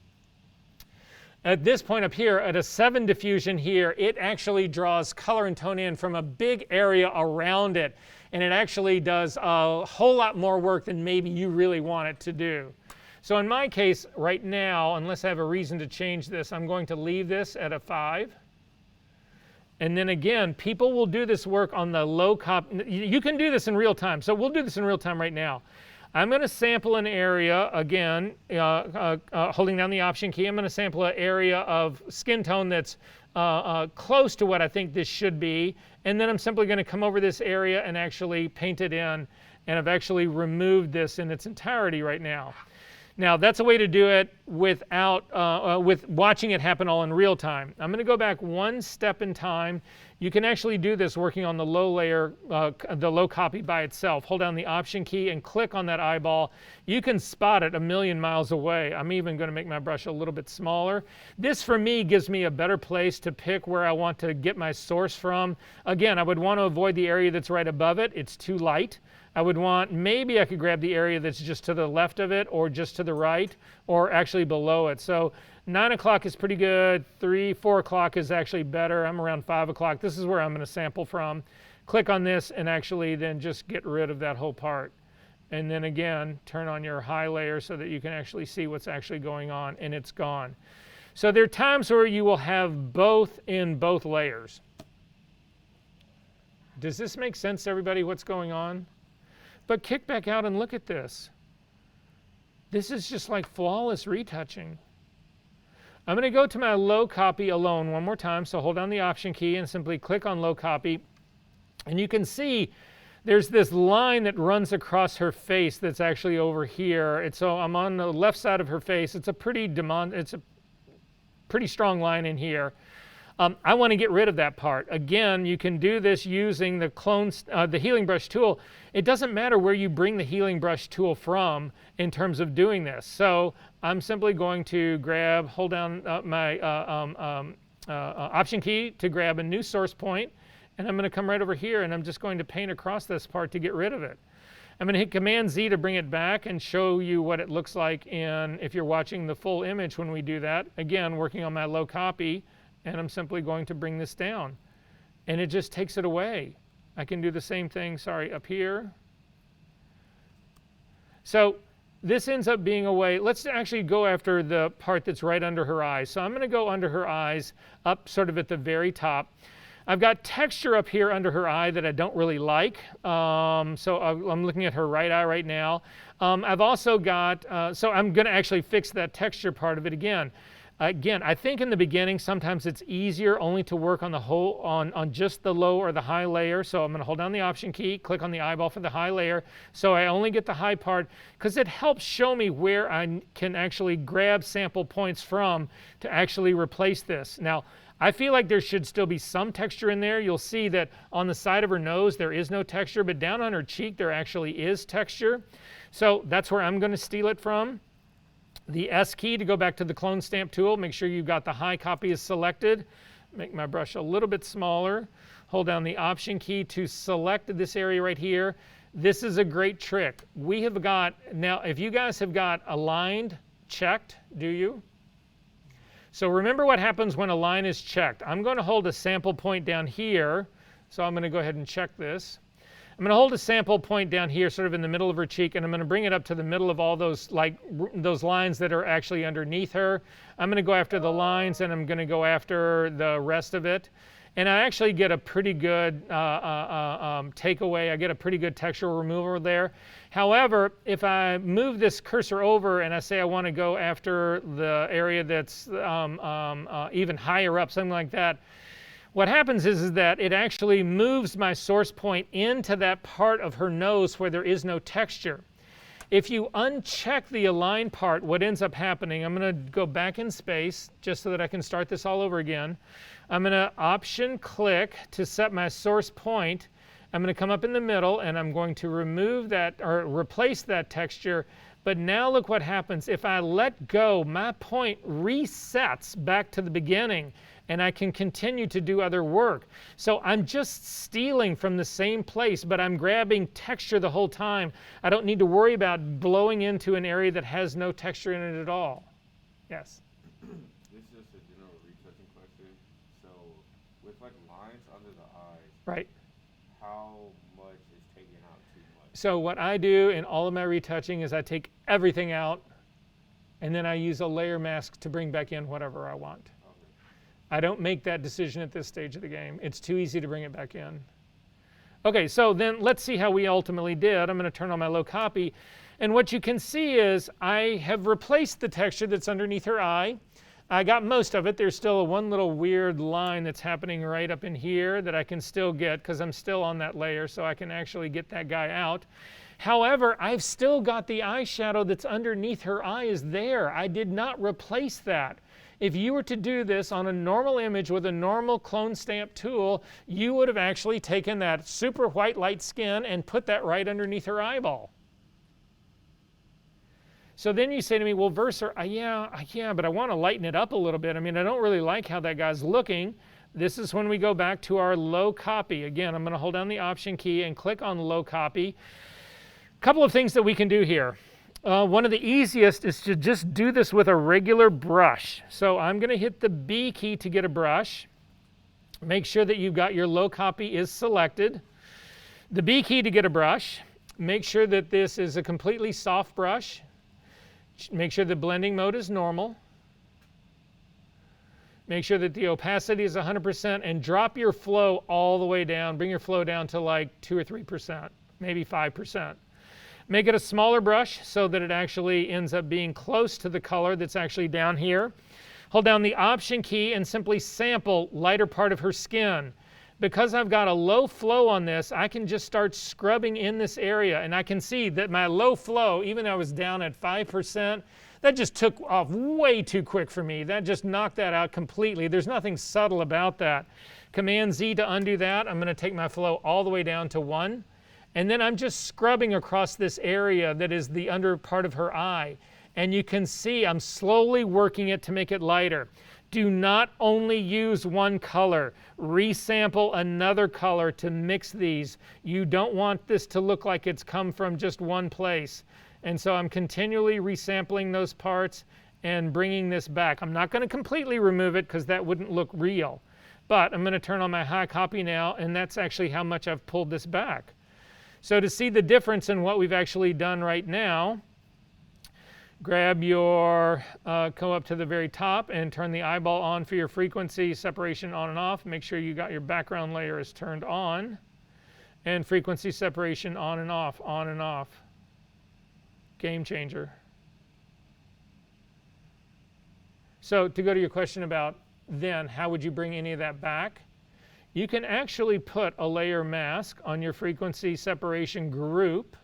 at this point up here, at a 7 diffusion here, it actually draws color and tone in from a big area around it. And it actually does a whole lot more work than maybe you really want it to do. So in my case, right now, unless I have a reason to change this, I'm going to leave this at a 5. And then again, people will do this work on the low copy. You can do this in real time. So we'll do this in real time right now. I'm going to sample an area, again, holding down the Option key. I'm going to sample an area of skin tone that's close to what I think this should be. And then I'm simply going to come over this area and actually paint it in. And I've actually removed this in its entirety right now. Now, that's a way to do it without, with watching it happen all in real time. I'm going to go back one step in time. You can actually do this working on the low layer, the low copy by itself. Hold down the Option key and click on that eyeball. You can spot it a million miles away. I'm even going to make my brush a little bit smaller. This, for me, gives me a better place to pick where I want to get my source from. Again, I would want to avoid the area that's right above it. It's too light. I would want, maybe I could grab the area that's just to the left of it or just to the right or actually below it. So 9 o'clock is pretty good. 3, 4 o'clock is actually better. I'm around 5 o'clock. This is where I'm going to sample from. Click on this and actually then just get rid of that whole part. And then again, turn on your high layer so that you can actually see what's actually going on, and it's gone. So there are times where you will have both in both layers. Does this make sense to everybody what's going on? But kick back out and look at this. This is just like flawless retouching. I'm going to go to my low copy alone one more time. So hold down the Option key and simply click on low copy. And you can see there's this line that runs across her face that's actually over here. And so I'm on the left side of her face. It's a pretty strong line in here. I want to get rid of that part. Again, you can do this using the healing brush tool. It doesn't matter where you bring the healing brush tool from in terms of doing this. So I'm simply going to hold down my Option key to grab a new source point, and I'm going to come right over here, and I'm just going to paint across this part to get rid of it. I'm going to hit Command Z to bring it back and show you what it looks like if you're watching the full image when we do that. Again, working on my low copy. And I'm simply going to bring this down. And it just takes it away. I can do the same thing, up here. So this ends up being a way. Let's actually go after the part that's right under her eyes. So I'm going to go under her eyes, up sort of at the very top. I've got texture up here under her eye that I don't really like. So I'm looking at her right eye right now. I've also got, so I'm going to actually fix that texture part of it again. Again, I think in the beginning, sometimes it's easier only to work on the whole, on just the low or the high layer. So I'm going to hold down the Option key, click on the eyeball for the high layer. So I only get the high part because it helps show me where I can actually grab sample points from to actually replace this. Now, I feel like there should still be some texture in there. You'll see that on the side of her nose, there is no texture, but down on her cheek, there actually is texture. So that's where I'm going to steal it from. The S key to go back to the clone stamp tool. Make sure you've got the high copy is selected. Make my brush a little bit smaller. Hold down the Option key to select this area right here. This is a great trick. We have got, now if you guys have got aligned checked, do you? So remember what happens when a line is checked. I'm going to hold a sample point down here. So I'm going to go ahead and check this. I'm going to hold a sample point down here, sort of in the middle of her cheek, and I'm going to bring it up to the middle of all those lines that are actually underneath her. I'm going to go after the lines, and I'm going to go after the rest of it. And I actually get a pretty good takeaway. I get a pretty good textural removal there. However, if I move this cursor over and I say I want to go after the area that's even higher up, something like that, what happens is that it actually moves my source point into that part of her nose where there is no texture. If you uncheck the align part, what ends up happening, I'm going to go back in space just so that I can start this all over again. I'm going to Option click to set my source point. I'm going to come up in the middle and I'm going to remove that or replace that texture. But now look what happens. If I let go, my point resets back to the beginning, and I can continue to do other work. So I'm just stealing from the same place, but I'm grabbing texture the whole time. I don't need to worry about blowing into an area that has no texture in it at all. Yes? This is just a general retouching question. So with like lines under the eyes, Right. how much is taken out too much? So what I do in all of my retouching is I take everything out, and then I use a layer mask to bring back in whatever I want. I don't make that decision at this stage of the game. It's too easy to bring it back in. Okay, so then let's see how we ultimately did. I'm going to turn on my low copy. And what you can see is I have replaced the texture that's underneath her eye. I got most of it. There's still one little weird line that's happening right up in here that I can still get because I'm still on that layer, so I can actually get that guy out. However, I've still got the eyeshadow that's underneath her eye is there. I did not replace that. If you were to do this on a normal image with a normal clone stamp tool, you would have actually taken that super white light skin and put that right underneath her eyeball. So then you say to me, well, Versa, yeah, but I want to lighten it up a little bit. I mean, I don't really like how that guy's looking. This is when we go back to our low copy. Again, I'm going to hold down the Option key and click on low copy. Couple of things that we can do here. One of the easiest is to just do this with a regular brush. So I'm going to hit the B key to get a brush. Make sure that you've got your low copy is selected. The B key to get a brush. Make sure that this is a completely soft brush. Make sure the blending mode is normal. Make sure that the opacity is 100% and drop your flow all the way down. Bring your flow down to like 2 or 3%, maybe 5%. Make it a smaller brush so that it actually ends up being close to the color that's actually down here. Hold down the Option key and simply sample lighter part of her skin. Because I've got a low flow on this, I can just start scrubbing in this area, and I can see that my low flow, even though I was down at 5%, that just took off way too quick for me. That just knocked that out completely. There's nothing subtle about that. Command Z to undo that. I'm going to take my flow all the way down to 1. And then I'm just scrubbing across this area that is the under part of her eye. And you can see I'm slowly working it to make it lighter. Do not only use one color. Resample another color to mix these. You don't want this to look like it's come from just one place. And so I'm continually resampling those parts and bringing this back. I'm not going to completely remove it because that wouldn't look real. But I'm going to turn on my high copy now, and that's actually how much I've pulled this back. So to see the difference in what we've actually done right now, grab your, go up to the very top and turn the eyeball on for your frequency separation on and off. Make sure you got your background layer is turned on. And frequency separation on and off, on and off. Game changer. So to go to your question about then, how would you bring any of that back? You can actually put a layer mask on your frequency separation group.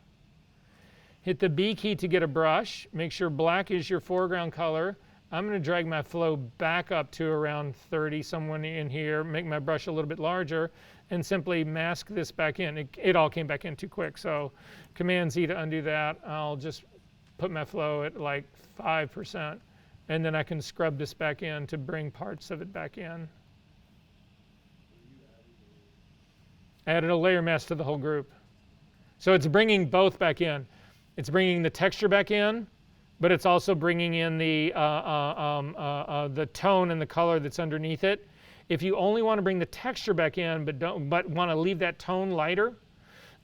Hit the B key to get a brush. Make sure black is your foreground color. I'm going to drag my flow back up to around 30, somewhere in here, make my brush a little bit larger, and simply mask this back in. It all came back in too quick, so Command Z to undo that. I'll just put my flow at like 5%, and then I can scrub this back in to bring parts of it back in. Added a layer mask to the whole group. So it's bringing both back in. It's bringing the texture back in, but it's also bringing in the tone and the color that's underneath it. If you only want to bring the texture back in, but want to leave that tone lighter,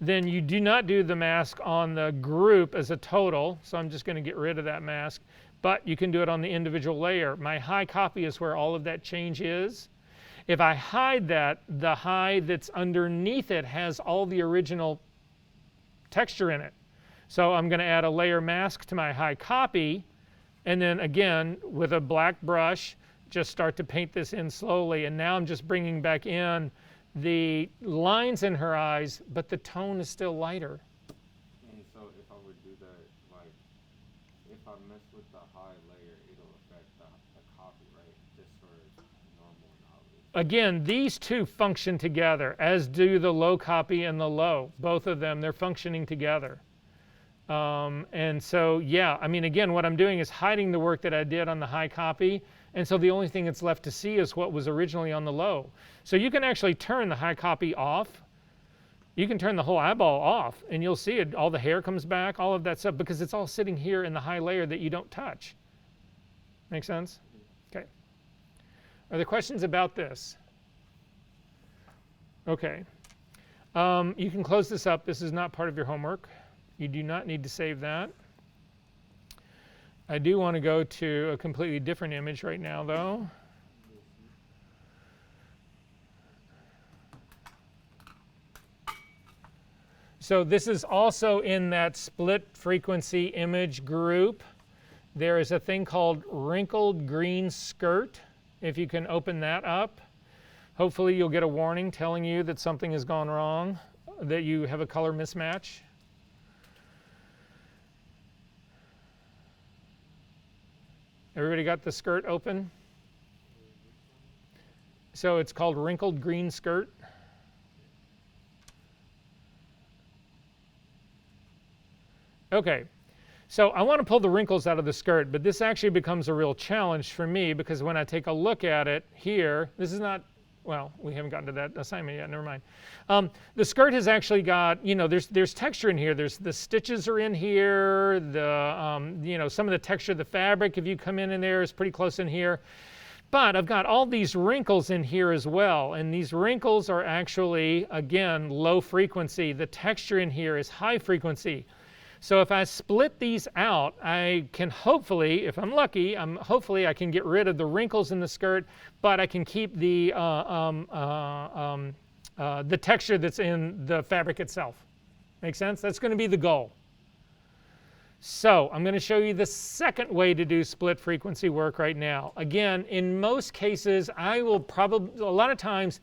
then you do not do the mask on the group as a total. So I'm just going to get rid of that mask, but you can do it on the individual layer. My high copy is where all of that change is. If I hide that, the high that's underneath it has all the original texture in it. So I'm going to add a layer mask to my high copy, and then again, with a black brush, just start to paint this in slowly. And now I'm just bringing back in the lines in her eyes, but the tone is still lighter. And so if I would do that, like, if I mess with the high layer, it'll affect the copy, right? Just for normal knowledge. Again, these two function together, as do the low copy and the low. Both of them, they're functioning together. And so, yeah, I mean, again, what I'm doing is hiding the work that I did on the high copy. And so the only thing that's left to see is what was originally on the low. So you can actually turn the high copy off. You can turn the whole eyeball off, and you'll see it. All the hair comes back, all of that stuff, because it's all sitting here in the high layer that you don't touch. Make sense? Okay. Are there questions about this? Okay. You can close this up. This is not part of your homework. You do not need to save that. I do want to go to a completely different image right now, though. So this is also in that split frequency image group. There is a thing called Wrinkled Green Skirt. If you can open that up, hopefully you'll get a warning telling you that something has gone wrong, that you have a color mismatch. Everybody got the skirt open? So it's called Wrinkled Green Skirt. Okay, so I want to pull the wrinkles out of the skirt, but this actually becomes a real challenge for me because when I take a look at it here, this is not well, we haven't gotten to that assignment yet, never mind. The skirt has actually got, there's texture in here. The stitches are in here, some of the texture of the fabric, if you come in there, is pretty close in here. But I've got all these wrinkles in here as well, and these wrinkles are actually, again, low frequency. The texture in here is high frequency. So if I split these out, I can hopefully, if I'm lucky, hopefully I can get rid of the wrinkles in the skirt, but I can keep the texture that's in the fabric itself. Make sense? That's going to be the goal. So I'm going to show you the second way to do split frequency work right now. Again, in most cases, I will probably, a lot of times,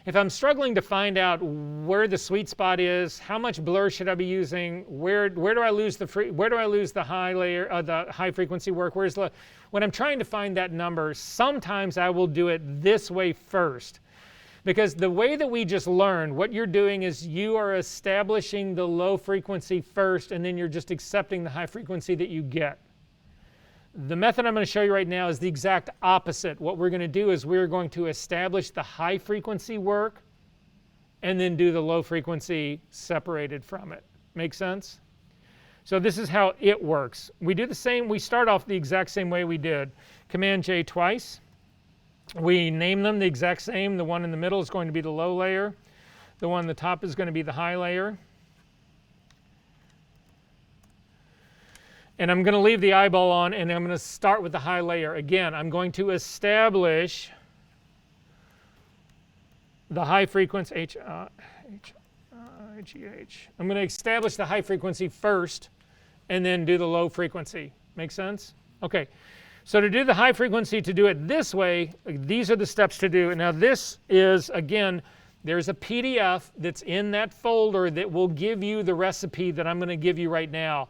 if I'm struggling to find out where the sweet spot is, how much blur should I be using, where do I lose the high layer, the high frequency work, when I'm trying to find that number, sometimes I will do it this way first. Because the way that we just learned, what you're doing is you are establishing the low frequency first, and then you're just accepting the high frequency that you get. The method I'm going to show you right now is the exact opposite. What we're going to do is we're going to establish the high frequency work and then do the low frequency separated from it. Make sense? So this is how it works. We do the same, we start off the exact same way we did. Command J twice. We name them the exact same. The one in the middle is going to be the low layer. The one on the top is going to be the high layer. And I'm going to leave the eyeball on, and I'm going to start with the high layer. Again, I'm going to establish the high frequency, I'm going to establish the high frequency first, and then do the low frequency. Make sense? Okay. So to do the high frequency, to do it this way, these are the steps to do. Now this is, again, there's a PDF that's in that folder that will give you the recipe that I'm going to give you right now.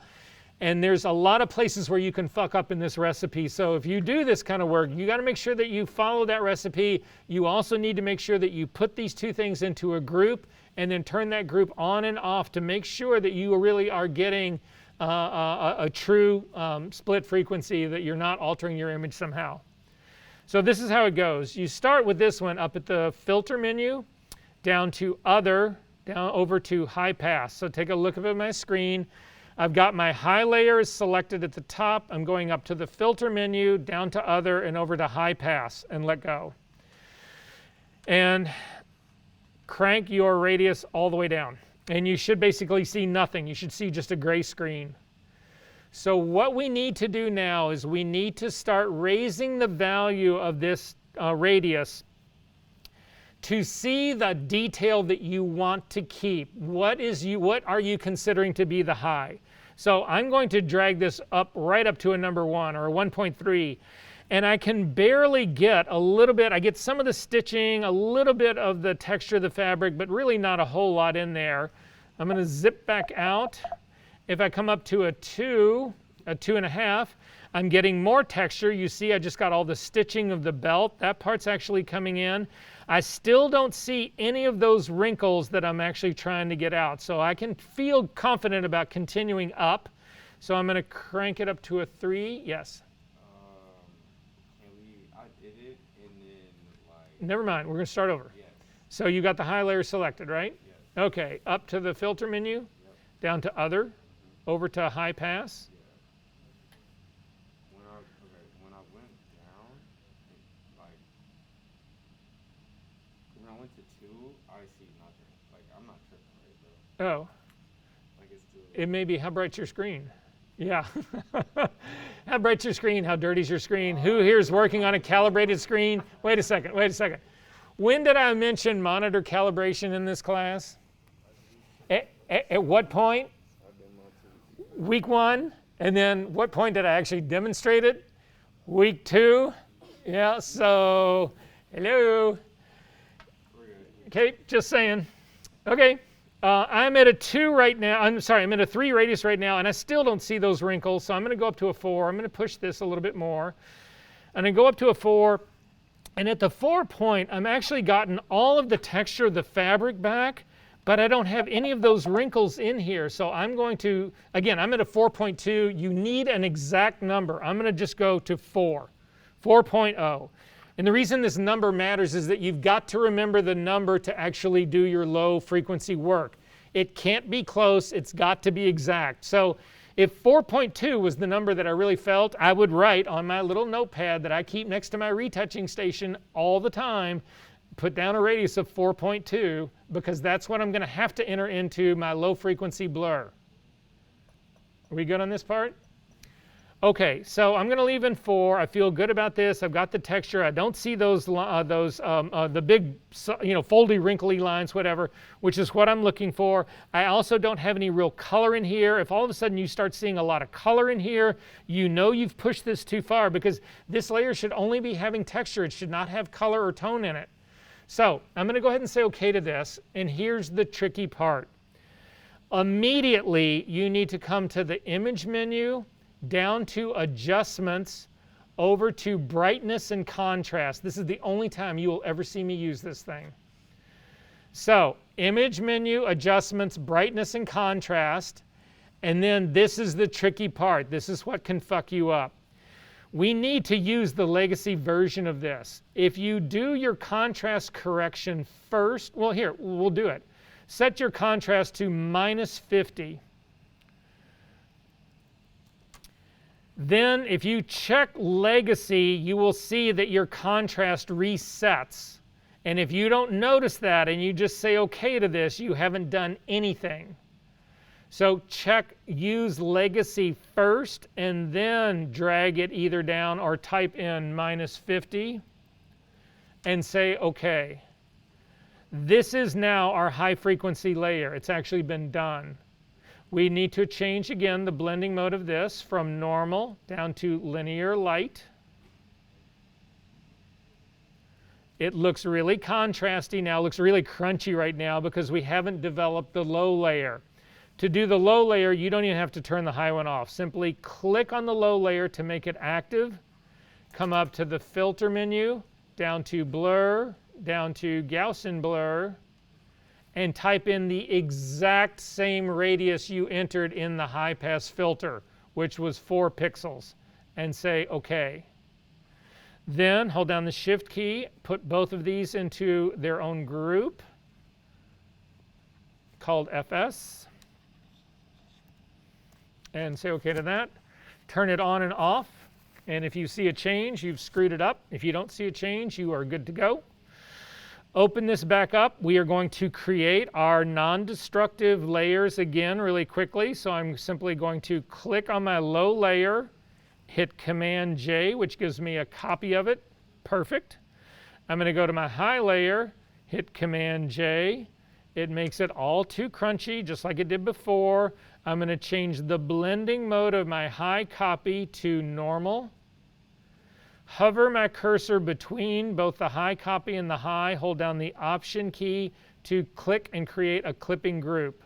And there's a lot of places where you can fuck up in this recipe. So if you do this kind of work, you got to make sure that you follow that recipe. You also need to make sure that you put these two things into a group and then turn that group on and off to make sure that you really are getting a true split frequency, that you're not altering your image somehow. So this is how it goes. You start with this one up at the filter menu, down to other, down over to high pass. So take a look at my screen. I've got my high layer is selected at the top. I'm going up to the filter menu, down to other, and over to high pass, and let go. And crank your radius all the way down. And you should basically see nothing. You should see just a gray screen. So what we need to do now is we need to start raising the value of this radius to see the detail that you want to keep. What are you considering to be the high? So I'm going to drag this up right up to a number 1 or a 1.3. And I can barely get a little bit. I get some of the stitching, a little bit of the texture of the fabric, but really not a whole lot in there. I'm going to zip back out. If I come up to a 2, a 2.5, I'm getting more texture. You see I just got all the stitching of the belt. That part's actually coming in. I still don't see any of those wrinkles that I'm actually trying to get out. So I can feel confident about continuing up. So I'm going to crank it up to a 3. Yes? I did it and then like... Never mind. We're going to start over. Yes. So you got the high layer selected, right? Yes. Okay. Up to the filter menu, Yep. down to other, over to high pass. Yeah. When I went down, like when I went to 2, I see nothing. Like I'm not tripping right though. Oh. Like it's still. It may be how bright's your screen. Yeah. How bright's your screen? How dirty's your screen? Who here is working on a calibrated screen? Wait a second. When did I mention monitor calibration in this class? At what point? Week 1. And then what point did I actually demonstrate it? Week 2. Yeah, so hello. Okay, just saying. Okay. I'm at a 2 right now. I'm at a 3 radius right now, and I still don't see those wrinkles. So I'm going to go up to a 4. I'm going to push this a little bit more. And then go up to a 4. And at the 4 point, I'm actually gotten all of the texture of the fabric back, but I don't have any of those wrinkles in here. So I'm going to, again, I'm at a 4.2. You need an exact number. I'm going to just go to 4, 4.0. And the reason this number matters is that you've got to remember the number to actually do your low frequency work. It can't be close, it's got to be exact. So if 4.2 was the number that I really felt, I would write on my little notepad that I keep next to my retouching station all the time, put down a radius of 4.2, because that's what I'm going to have to enter into my low frequency blur. Are we good on this part? Okay, so I'm going to leave in 4. I feel good about this. I've got the texture. I don't see those the big, foldy, wrinkly lines, whatever, which is what I'm looking for. I also don't have any real color in here. If all of a sudden you start seeing a lot of color in here, you know you've pushed this too far, because this layer should only be having texture. It should not have color or tone in it. So I'm going to go ahead and say OK to this, and here's the tricky part. Immediately, you need to come to the Image menu, down to Adjustments, over to Brightness and Contrast. This is the only time you will ever see me use this thing. So Image menu, Adjustments, Brightness and Contrast, and then this is the tricky part. This is what can fuck you up. We need to use the legacy version of this. If you do your contrast correction first, well, here, we'll do it. Set your contrast to -50. Then if you check legacy, you will see that your contrast resets. And if you don't notice that and you just say OK to this, you haven't done anything. So check use legacy first and then drag it either down or type in -50 and say OK. This is now our high frequency layer. It's actually been done. We need to change again the blending mode of this from normal down to linear light. It looks really contrasty now, looks really crunchy right now because we haven't developed the low layer. To do the low layer, you don't even have to turn the high one off. Simply click on the low layer to make it active. Come up to the filter menu, down to blur, down to Gaussian blur, and type in the exact same radius you entered in the high pass filter, which was 4 pixels, and say OK. Then hold down the Shift key, put both of these into their own group called FS, and say OK to that. Turn it on and off, and if you see a change, you've screwed it up. If you don't see a change, you are good to go. Open this back up. We are going to create our non-destructive layers again really quickly. So I'm simply going to click on my low layer, hit Command J, which gives me a copy of it. Perfect. I'm going to go to my high layer, hit Command J. It makes it all too crunchy, just like it did before. I'm going to change the blending mode of my high copy to normal. Hover my cursor between both the high copy and the high. Hold down the Option key to click and create a clipping group.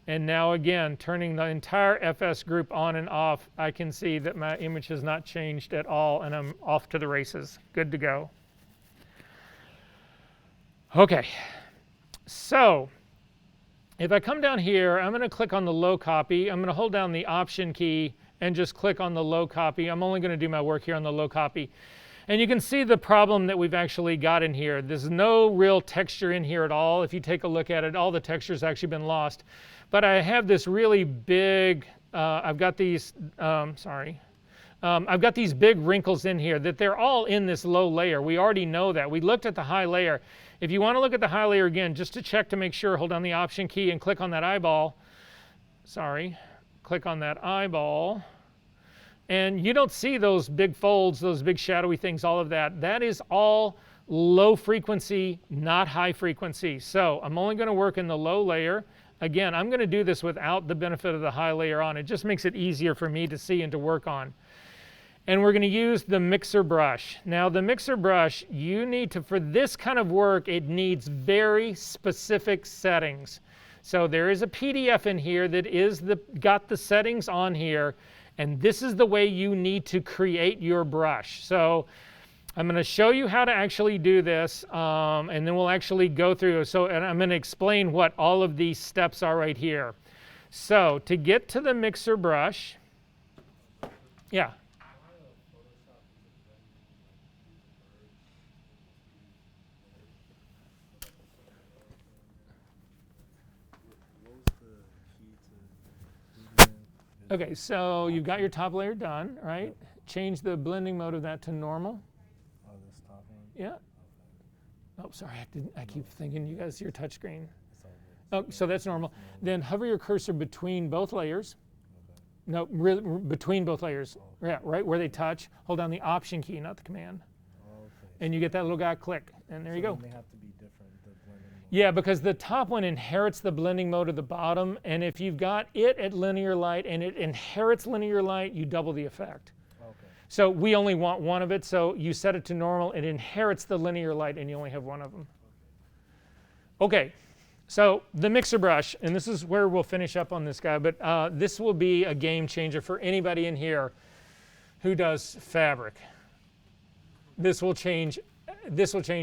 And now again, turning the entire FS group on and off, I can see that my image has not changed at all, and I'm off to the races. Good to go. OK. So if I come down here, I'm going to click on the low copy. I'm going to hold down the Option key and just click on the low copy. I'm only going to do my work here on the low copy. And you can see the problem that we've actually got in here. There's no real texture in here at all. If you take a look at it, all the texture's actually been lost. But I have this really big, I've got these big wrinkles in here that they're all in this low layer. We already know that. We looked at the high layer. If you want to look at the high layer again, just to check to make sure, hold down the Option key and click on that eyeball. Click on that eyeball. And you don't see those big folds, those big shadowy things, all of that. That is all low frequency, not high frequency. So I'm only going to work in the low layer. Again, I'm going to do this without the benefit of the high layer on. It just makes it easier for me to see and to work on. And we're going to use the mixer brush. Now the mixer brush, you need to, for this kind of work, it needs very specific settings. So there is a PDF in here that is got the settings on here, and this is the way you need to create your brush. So I'm going to show you how to actually do this, and then we'll actually go through. And I'm going to explain what all of these steps are right here. So to get to the mixer brush, yeah. Okay, so you've got your top layer done, right? Change the blending mode of that to normal. Oh, this top one? Yeah. Oh, sorry, I keep thinking you guys, your touch screen. It's all good. Oh, so that's normal. Then hover your cursor between both layers. Okay. No, between both layers. Yeah, right where they touch. Hold down the Option key, not the Command. Okay. And you get that little guy click, and there you go. They have to be different, the blending mode. Yeah, because the top one inherits the blending mode of the bottom, and if you've got it at linear light and it inherits linear light, you double the effect. Okay. So we only want one of it, so you set it to normal, it inherits the linear light, and you only have one of them. Okay, so the mixer brush, and this is where we'll finish up on this guy, but this will be a game changer for anybody in here who does fabric. This will change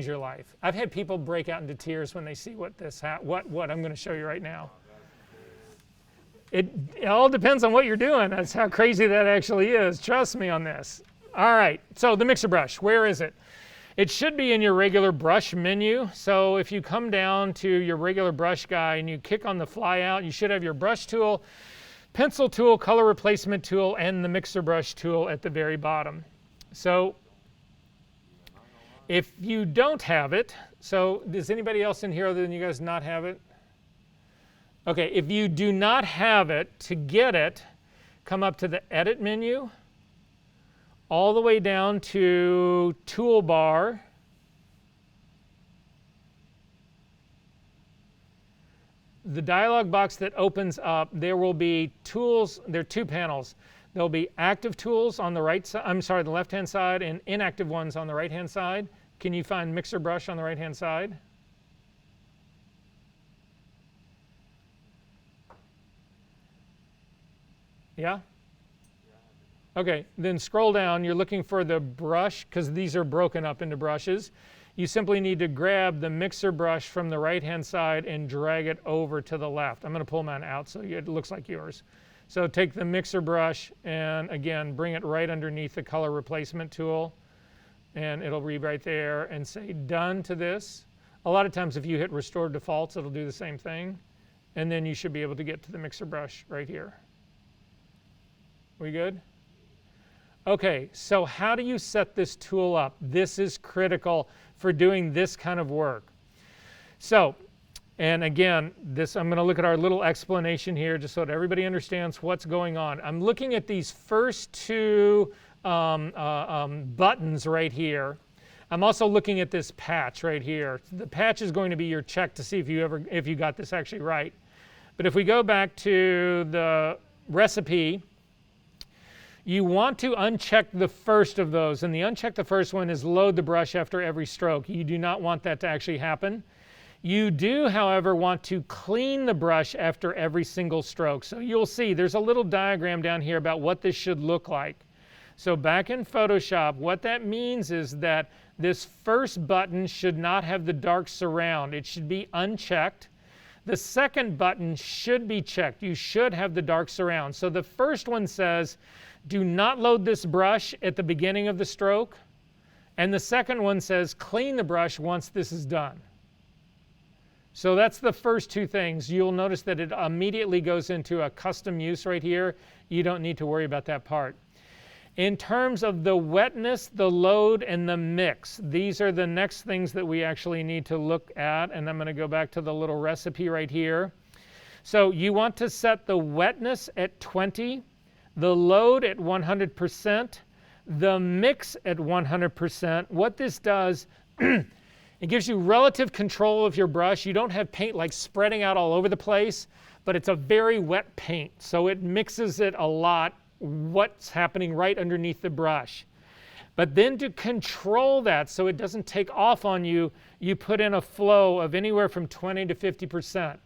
your life. I've had people break out into tears when they see what I'm going to show you right now. It all depends on what you're doing. That's how crazy that actually is. Trust me on this. All right, so the mixer brush, where is it? It should be in your regular brush menu. So if you come down to your regular brush guy and you kick on the flyout, you should have your brush tool, pencil tool, color replacement tool, and the mixer brush tool at the very bottom. So if you don't have it, so does anybody else in here other than you guys not have it? Okay, if you do not have it, to get it, come up to the Edit menu, all the way down to Toolbar. The dialog box that opens up, there will be tools. There are two panels. There'll be active tools on the right side, the left-hand side, and inactive ones on the right-hand side. Can you find mixer brush on the right-hand side? Yeah? Okay, then scroll down. You're looking for the brush, because these are broken up into brushes. You simply need to grab the mixer brush from the right-hand side and drag it over to the left. I'm going to pull mine out so it looks like yours. So take the mixer brush and, again, bring it right underneath the color replacement tool. And it'll read right there and say done to this. A lot of times if you hit restore defaults, it'll do the same thing. And then you should be able to get to the mixer brush right here. We good? Okay, so how do you set this tool up? This is critical for doing this kind of work. So, and again, I'm going to look at our little explanation here just so that everybody understands what's going on. I'm looking at these first two buttons right here. I'm also looking at this patch right here. The patch is going to be your check to see if you got this actually right. But if we go back to the recipe, you want to uncheck the first of those, and the uncheck the first one is load the brush after every stroke. You do not want that to actually happen. You do, however, want to clean the brush after every single stroke. So you'll see there's a little diagram down here about what this should look like. So back in Photoshop, what that means is that this first button should not have the dark surround. It should be unchecked. The second button should be checked. You should have the dark surround. So the first one says, do not load this brush at the beginning of the stroke. And the second one says, clean the brush once this is done. So that's the first two things. You'll notice that it immediately goes into a custom use right here. You don't need to worry about that part. In terms of the wetness, the load, and the mix, these are the next things that we actually need to look at. And I'm going to go back to the little recipe right here. So you want to set the wetness at 20, the load at 100%, the mix at 100%. What this does, it gives you relative control of your brush. You don't have paint like spreading out all over the place, but it's a very wet paint. So it mixes it a lot, what's happening right underneath the brush. But then to control that so it doesn't take off on you, you put in a flow of anywhere from 20 to 50%.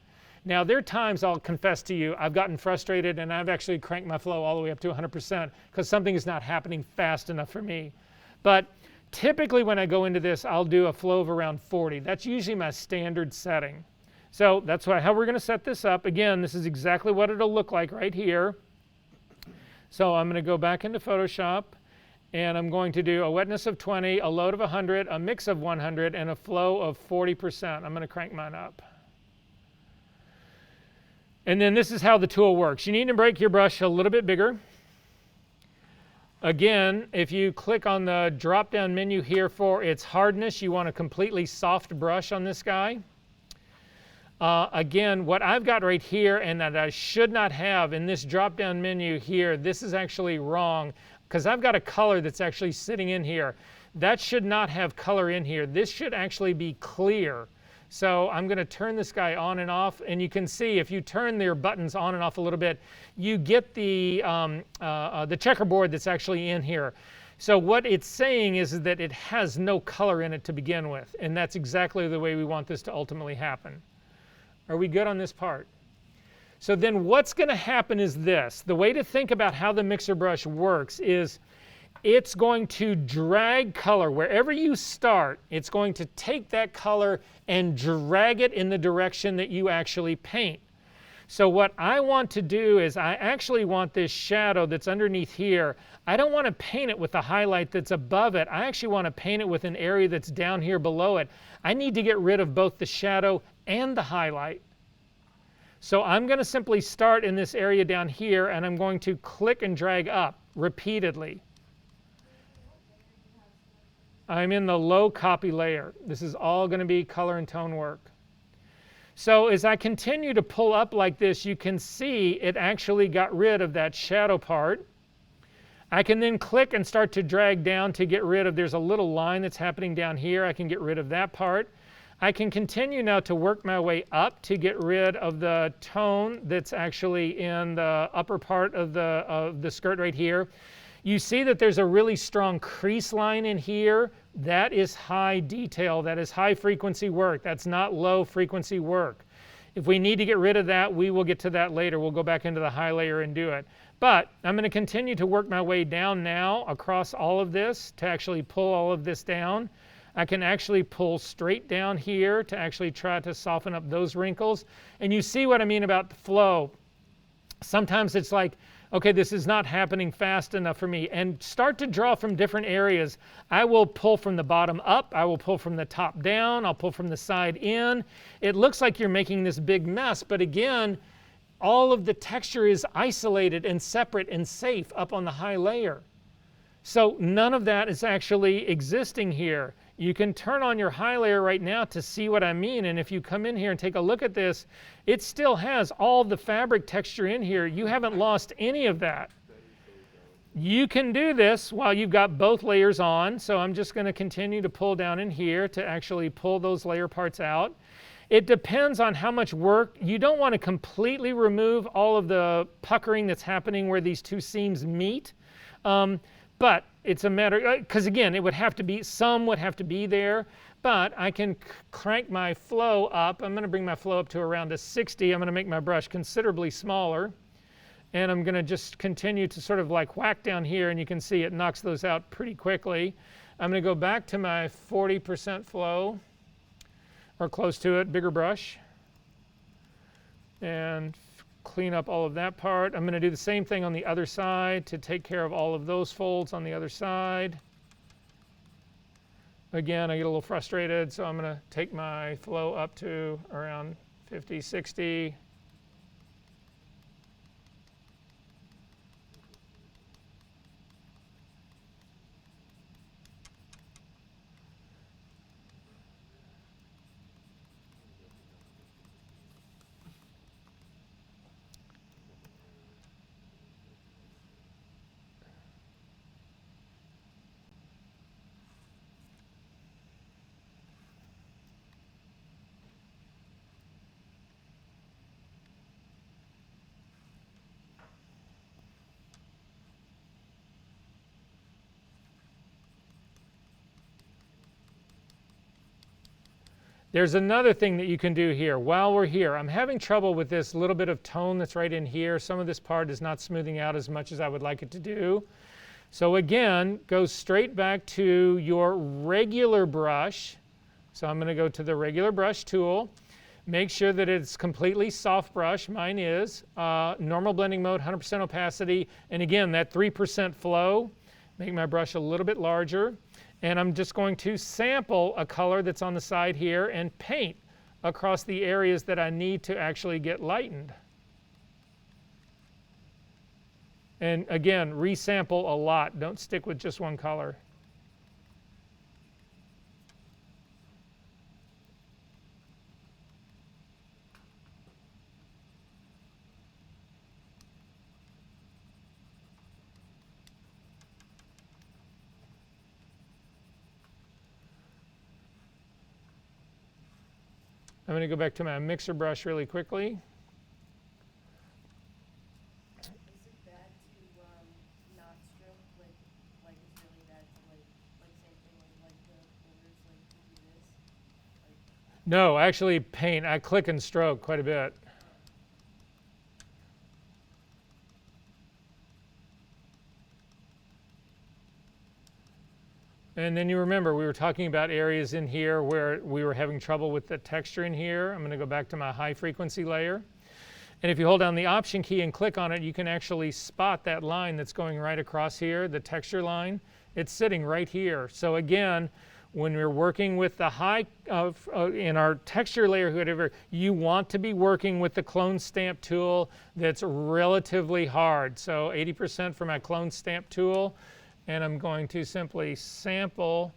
Now, there are times, I'll confess to you, I've gotten frustrated and I've actually cranked my flow all the way up to 100% because something is not happening fast enough for me. But typically when I go into this, I'll do a flow of around 40. That's usually my standard setting. So that's how we're going to set this up. Again, this is exactly what it'll look like right here. So I'm going to go back into Photoshop, and I'm going to do a wetness of 20, a load of 100, a mix of 100, and a flow of 40%. I'm going to crank mine up. And then this is how the tool works. You need to make your brush a little bit bigger. Again, if you click on the drop-down menu here for its hardness, you want a completely soft brush on this guy. Again, what I've got right here and that I should not have in this drop-down menu here, this is actually wrong because I've got a color that's actually sitting in here. That should not have color in here. This should actually be clear. So I'm going to turn this guy on and off, and you can see if you turn their buttons on and off a little bit, you get the checkerboard that's actually in here. So what it's saying is that it has no color in it to begin with, and that's exactly the way we want this to ultimately happen. Are we good on this part? So then what's going to happen is this. The way to think about how the mixer brush works is it's going to drag color. Wherever you start, it's going to take that color and drag it in the direction that you actually paint. So what I want to do is I actually want this shadow that's underneath here, I don't want to paint it with the highlight that's above it. I actually want to paint it with an area that's down here below it. I need to get rid of both the shadow and the highlight. So I'm going to simply start in this area down here, and I'm going to click and drag up repeatedly. I'm in the low copy layer. This is all going to be color and tone work. So as I continue to pull up like this, you can see it actually got rid of that shadow part. I can then click and start to drag down to get rid of, there's a little line that's happening down here. I can get rid of that part. I can continue now to work my way up to get rid of the tone that's actually in the upper part of the skirt right here. You see that there's a really strong crease line in here. That is high detail. That is high frequency work. That's not low frequency work. If we need to get rid of that, we will get to that later. We'll go back into the high layer and do it. But I'm going to continue to work my way down now across all of this to actually pull all of this down. I can actually pull straight down here to actually try to soften up those wrinkles. And you see what I mean about the flow. Sometimes it's like, okay, this is not happening fast enough for me. And start to draw from different areas. I will pull from the bottom up. I will pull from the top down. I'll pull from the side in. It looks like you're making this big mess. But again, all of the texture is isolated and separate and safe up on the high layer. So none of that is actually existing here. You can turn on your high layer right now to see what I mean. And if you come in here and take a look at this, it still has all the fabric texture in here. You haven't lost any of that. You can do this while you've got both layers on. So I'm just going to continue to pull down in here to actually pull those layer parts out. It depends on how much work. You don't want to completely remove all of the puckering that's happening where these two seams meet. But it's a matter, because again, it would have to be, some would have to be there, but I can crank my flow up. I'm going to bring my flow up to around a 60. I'm going to make my brush considerably smaller. And I'm going to just continue to sort of like whack down here, and you can see it knocks those out pretty quickly. I'm going to go back to my 40% flow, or close to it, bigger brush, and clean up all of that part. I'm going to do the same thing on the other side to take care of all of those folds on the other side. Again, I get a little frustrated, so I'm going to take my flow up to around 50, 60. There's another thing that you can do here while we're here. I'm having trouble with this little bit of tone that's right in here. Some of this part is not smoothing out as much as I would like it to do. So again, go straight back to your regular brush. So I'm going to go to the regular brush tool. Make sure that it's completely soft brush. Mine is. Normal blending mode, 100% opacity. And again, that 3% flow. Make my brush a little bit larger. And I'm just going to sample a color that's on the side here and paint across the areas that I need to actually get lightened. And again, resample a lot. Don't stick with just one color. I'm going to go back to my mixer brush really quickly. Is it bad to not stroke? Like it's really bad to like same thing with like the borders, like to do this? Like, No, actually paint. I click and stroke quite a bit. And then you remember we were talking about areas in here where we were having trouble with the texture in here. I'm going to go back to my high frequency layer. And if you hold down the Option key and click on it, you can actually spot that line that's going right across here, the texture line. It's sitting right here. So again, when we're working with the high, in our texture layer, whatever, you want to be working with the clone stamp tool that's relatively hard. So 80% for my clone stamp tool. And I'm going to simply sample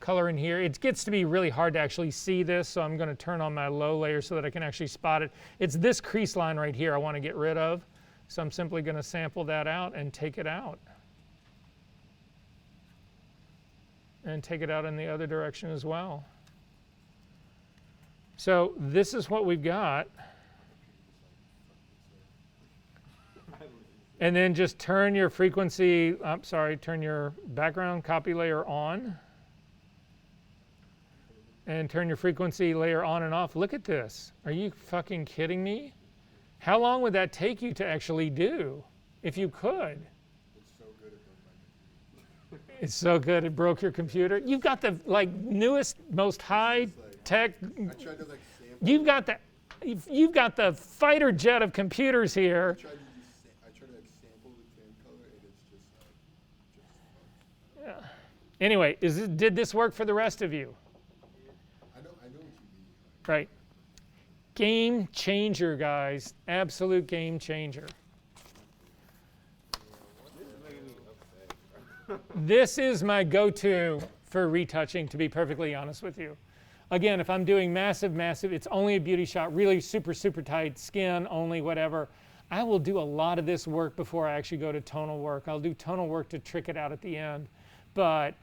color in here. It gets to be really hard to actually see this, so I'm going to turn on my low layer so that I can actually spot it. It's this crease line right here I want to get rid of. So I'm simply going to sample that out and take it out. And take it out in the other direction as well. So this is what we've got. And then just turn your frequency, turn your background copy layer on. And turn your frequency layer on and off. Look at this. Are you fucking kidding me? How long would that take you to actually do, if you could? It's so good it broke my computer. It's so good it broke your computer. You've got the newest, most high tech. I tried to sample. You've got the fighter jet of computers here. I tried to sample the tan color and it's just Yeah. Anyway, did this work for the rest of you? I know what you mean. Right. Game changer, guys. Absolute game changer. This is my go-to for retouching, to be perfectly honest with you. Again, if I'm doing massive, it's only a beauty shot, really super tight, skin only, whatever, I will do a lot of this work before I actually go to tonal work. I'll do tonal work to trick it out at the end. But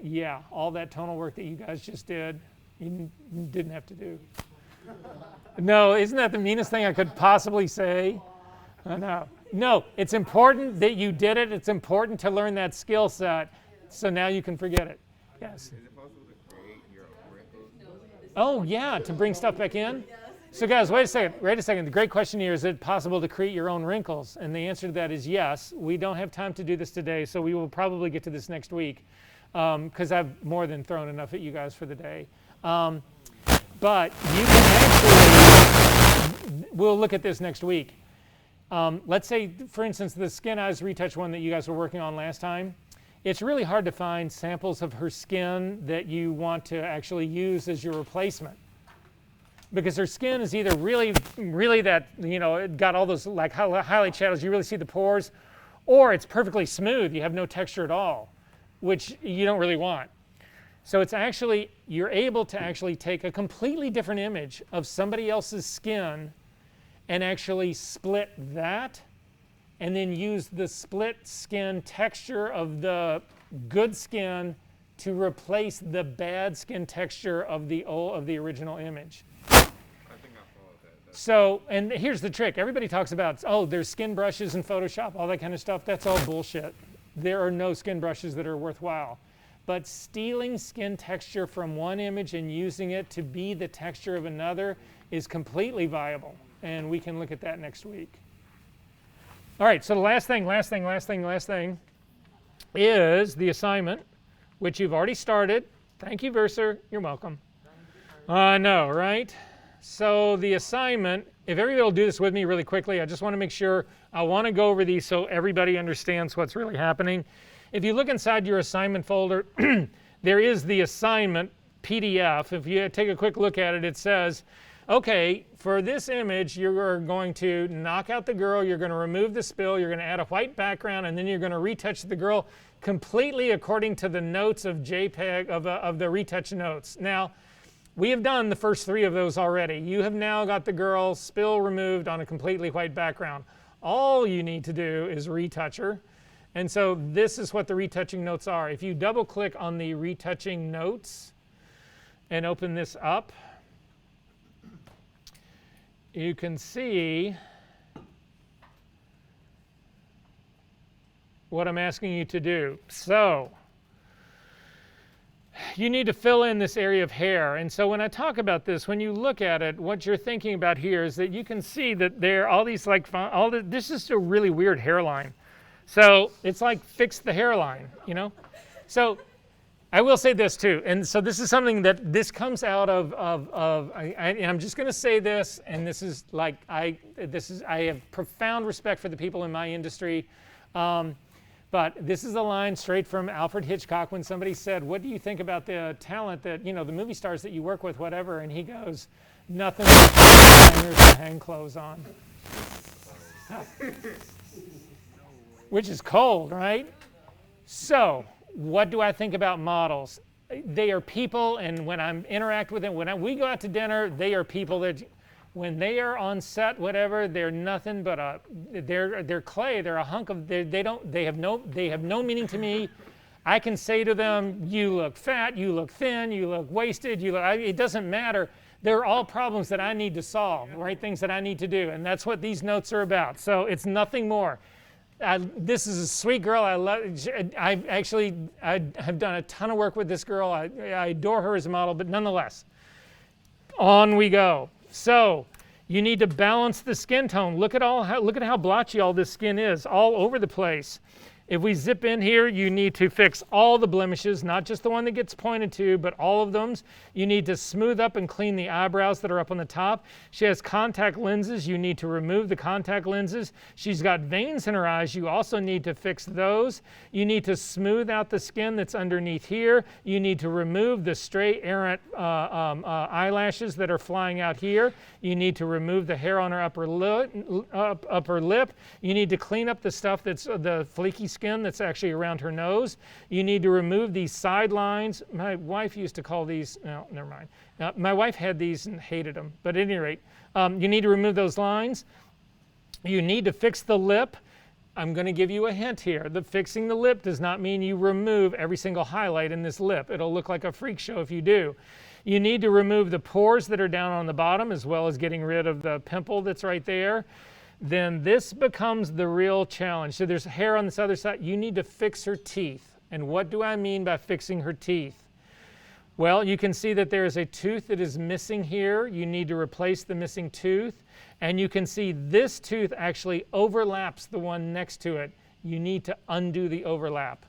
yeah, all that tonal work that you guys just did, you didn't have to do. No, isn't that the meanest thing I could possibly say? I know. No, it's important that you did it. It's important to learn that skill set, so now you can forget it. Yes. Is it possible to create your own wrinkles? Oh yeah, to bring stuff back in? So guys, wait a second. The great question here, is it possible to create your own wrinkles? And the answer to that is yes. We don't have time to do this today, so we will probably get to this next week, because I've more than thrown enough at you guys for the day. But you can actually, we'll look at this next week. Let's say, for instance, the Skin Eyes Retouch one that you guys were working on last time. It's really hard to find samples of her skin that you want to actually use as your replacement. Because her skin is either really that, it got all those like highlight shadows, you really see the pores, or it's perfectly smooth, you have no texture at all, which you don't really want. So it's actually, you're able to actually take a completely different image of somebody else's skin and actually split that, and then use the split skin texture of the good skin to replace the bad skin texture of the original image. I think I followed that. So, and here's the trick. Everybody talks about, oh, there's skin brushes in Photoshop, all that kind of stuff. That's all bullshit. There are no skin brushes that are worthwhile. But stealing skin texture from one image and using it to be the texture of another is completely viable. And we can look at that next week. All right, so the last thing is the assignment, which you've already started. Thank you, Verser. You're welcome. I know, right? So the assignment, if everybody will do this with me really quickly, I just want to make sure, I want to go over these so everybody understands what's really happening. If you look inside your assignment folder, there is the assignment PDF. If you take a quick look at it, it says, okay, for this image, you're going to knock out the girl, you're going to remove the spill, you're going to add a white background, and then you're going to retouch the girl completely according to the notes of JPEG, of the retouch notes. Now, we have done the first 3 of those already. You have now got the girl spill removed on a completely white background. All you need to do is retouch her. And so this is what the retouching notes are. If you double click on the retouching notes and open this up, you can see what I'm asking you to do. So you need to fill in this area of hair. And so when I talk about this, when you look at it, what you're thinking about here is that you can see that there are all these this is a really weird hairline. So it's like fix the hairline, you know? So I will say this too, and so this is something that this comes out of I'm just going to say this, and this is like I have profound respect for the people in my industry, but this is a line straight from Alfred Hitchcock when somebody said, "What do you think about the talent that, you know, the movie stars that you work with, whatever?" And he goes, "Nothing but hangers to hang clothes on," which is cold, right? So what do I think about models? They are people, and when I interact with them, we go out to dinner, they are people that, when they are on set, whatever, they're nothing but they're clay. They're a hunk of, they have no meaning to me. I can say to them, you look fat, you look thin, you look wasted, it doesn't matter. They're all problems that I need to solve, right? Things that I need to do, and that's what these notes are about. So it's nothing more. This is a sweet girl. I love. I have done a ton of work with this girl. I adore her as a model, but nonetheless, on we go. So you need to balance the skin tone. Look at how blotchy all this skin is, all over the place. If we zip in here, you need to fix all the blemishes, not just the one that gets pointed to, but all of them. You need to smooth up and clean the eyebrows that are up on the top. She has contact lenses. You need to remove the contact lenses. She's got veins in her eyes. You also need to fix those. You need to smooth out the skin that's underneath here. You need to remove the stray errant eyelashes that are flying out here. You need to remove the hair on her upper lip. You need to clean up the stuff that's the fleeky skin that's actually around her nose. You need to remove these side lines. My wife used to call these, no, never mind. My wife had these and hated them. But at any rate, you need to remove those lines. You need to fix the lip. I'm going to give you a hint here. Fixing the lip does not mean you remove every single highlight in this lip. It'll look like a freak show if you do. You need to remove the pores that are down on the bottom, as well as getting rid of the pimple that's right there. Then this becomes the real challenge. So there's hair on this other side. You need to fix her teeth. And what do I mean by fixing her teeth? Well, you can see that there is a tooth that is missing here. You need to replace the missing tooth. And you can see this tooth actually overlaps the one next to it. You need to undo the overlap.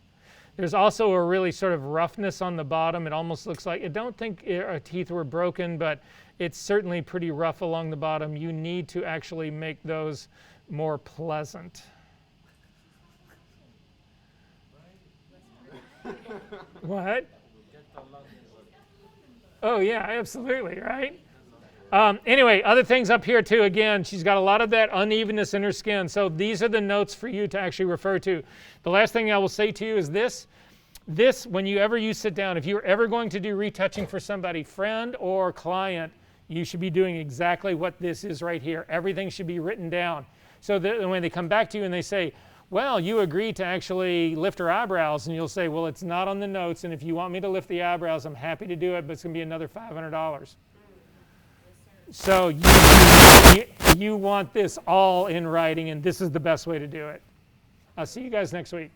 There's also a really sort of roughness on the bottom. It almost looks like, I don't think her teeth were broken, but it's certainly pretty rough along the bottom. You need to actually make those more pleasant. What? Oh yeah, absolutely, right? Anyway, other things up here too. Again, she's got a lot of that unevenness in her skin. So these are the notes for you to actually refer to. The last thing I will say to you is this, whenever you sit down, if you're ever going to do retouching for somebody, friend or client, you should be doing exactly what this is right here. Everything should be written down. So that when they come back to you and they say, well, you agreed to actually lift her eyebrows, and you'll say, well, it's not on the notes, and if you want me to lift the eyebrows, I'm happy to do it, but it's going to be another $500. So you want this all in writing, and this is the best way to do it. I'll see you guys next week.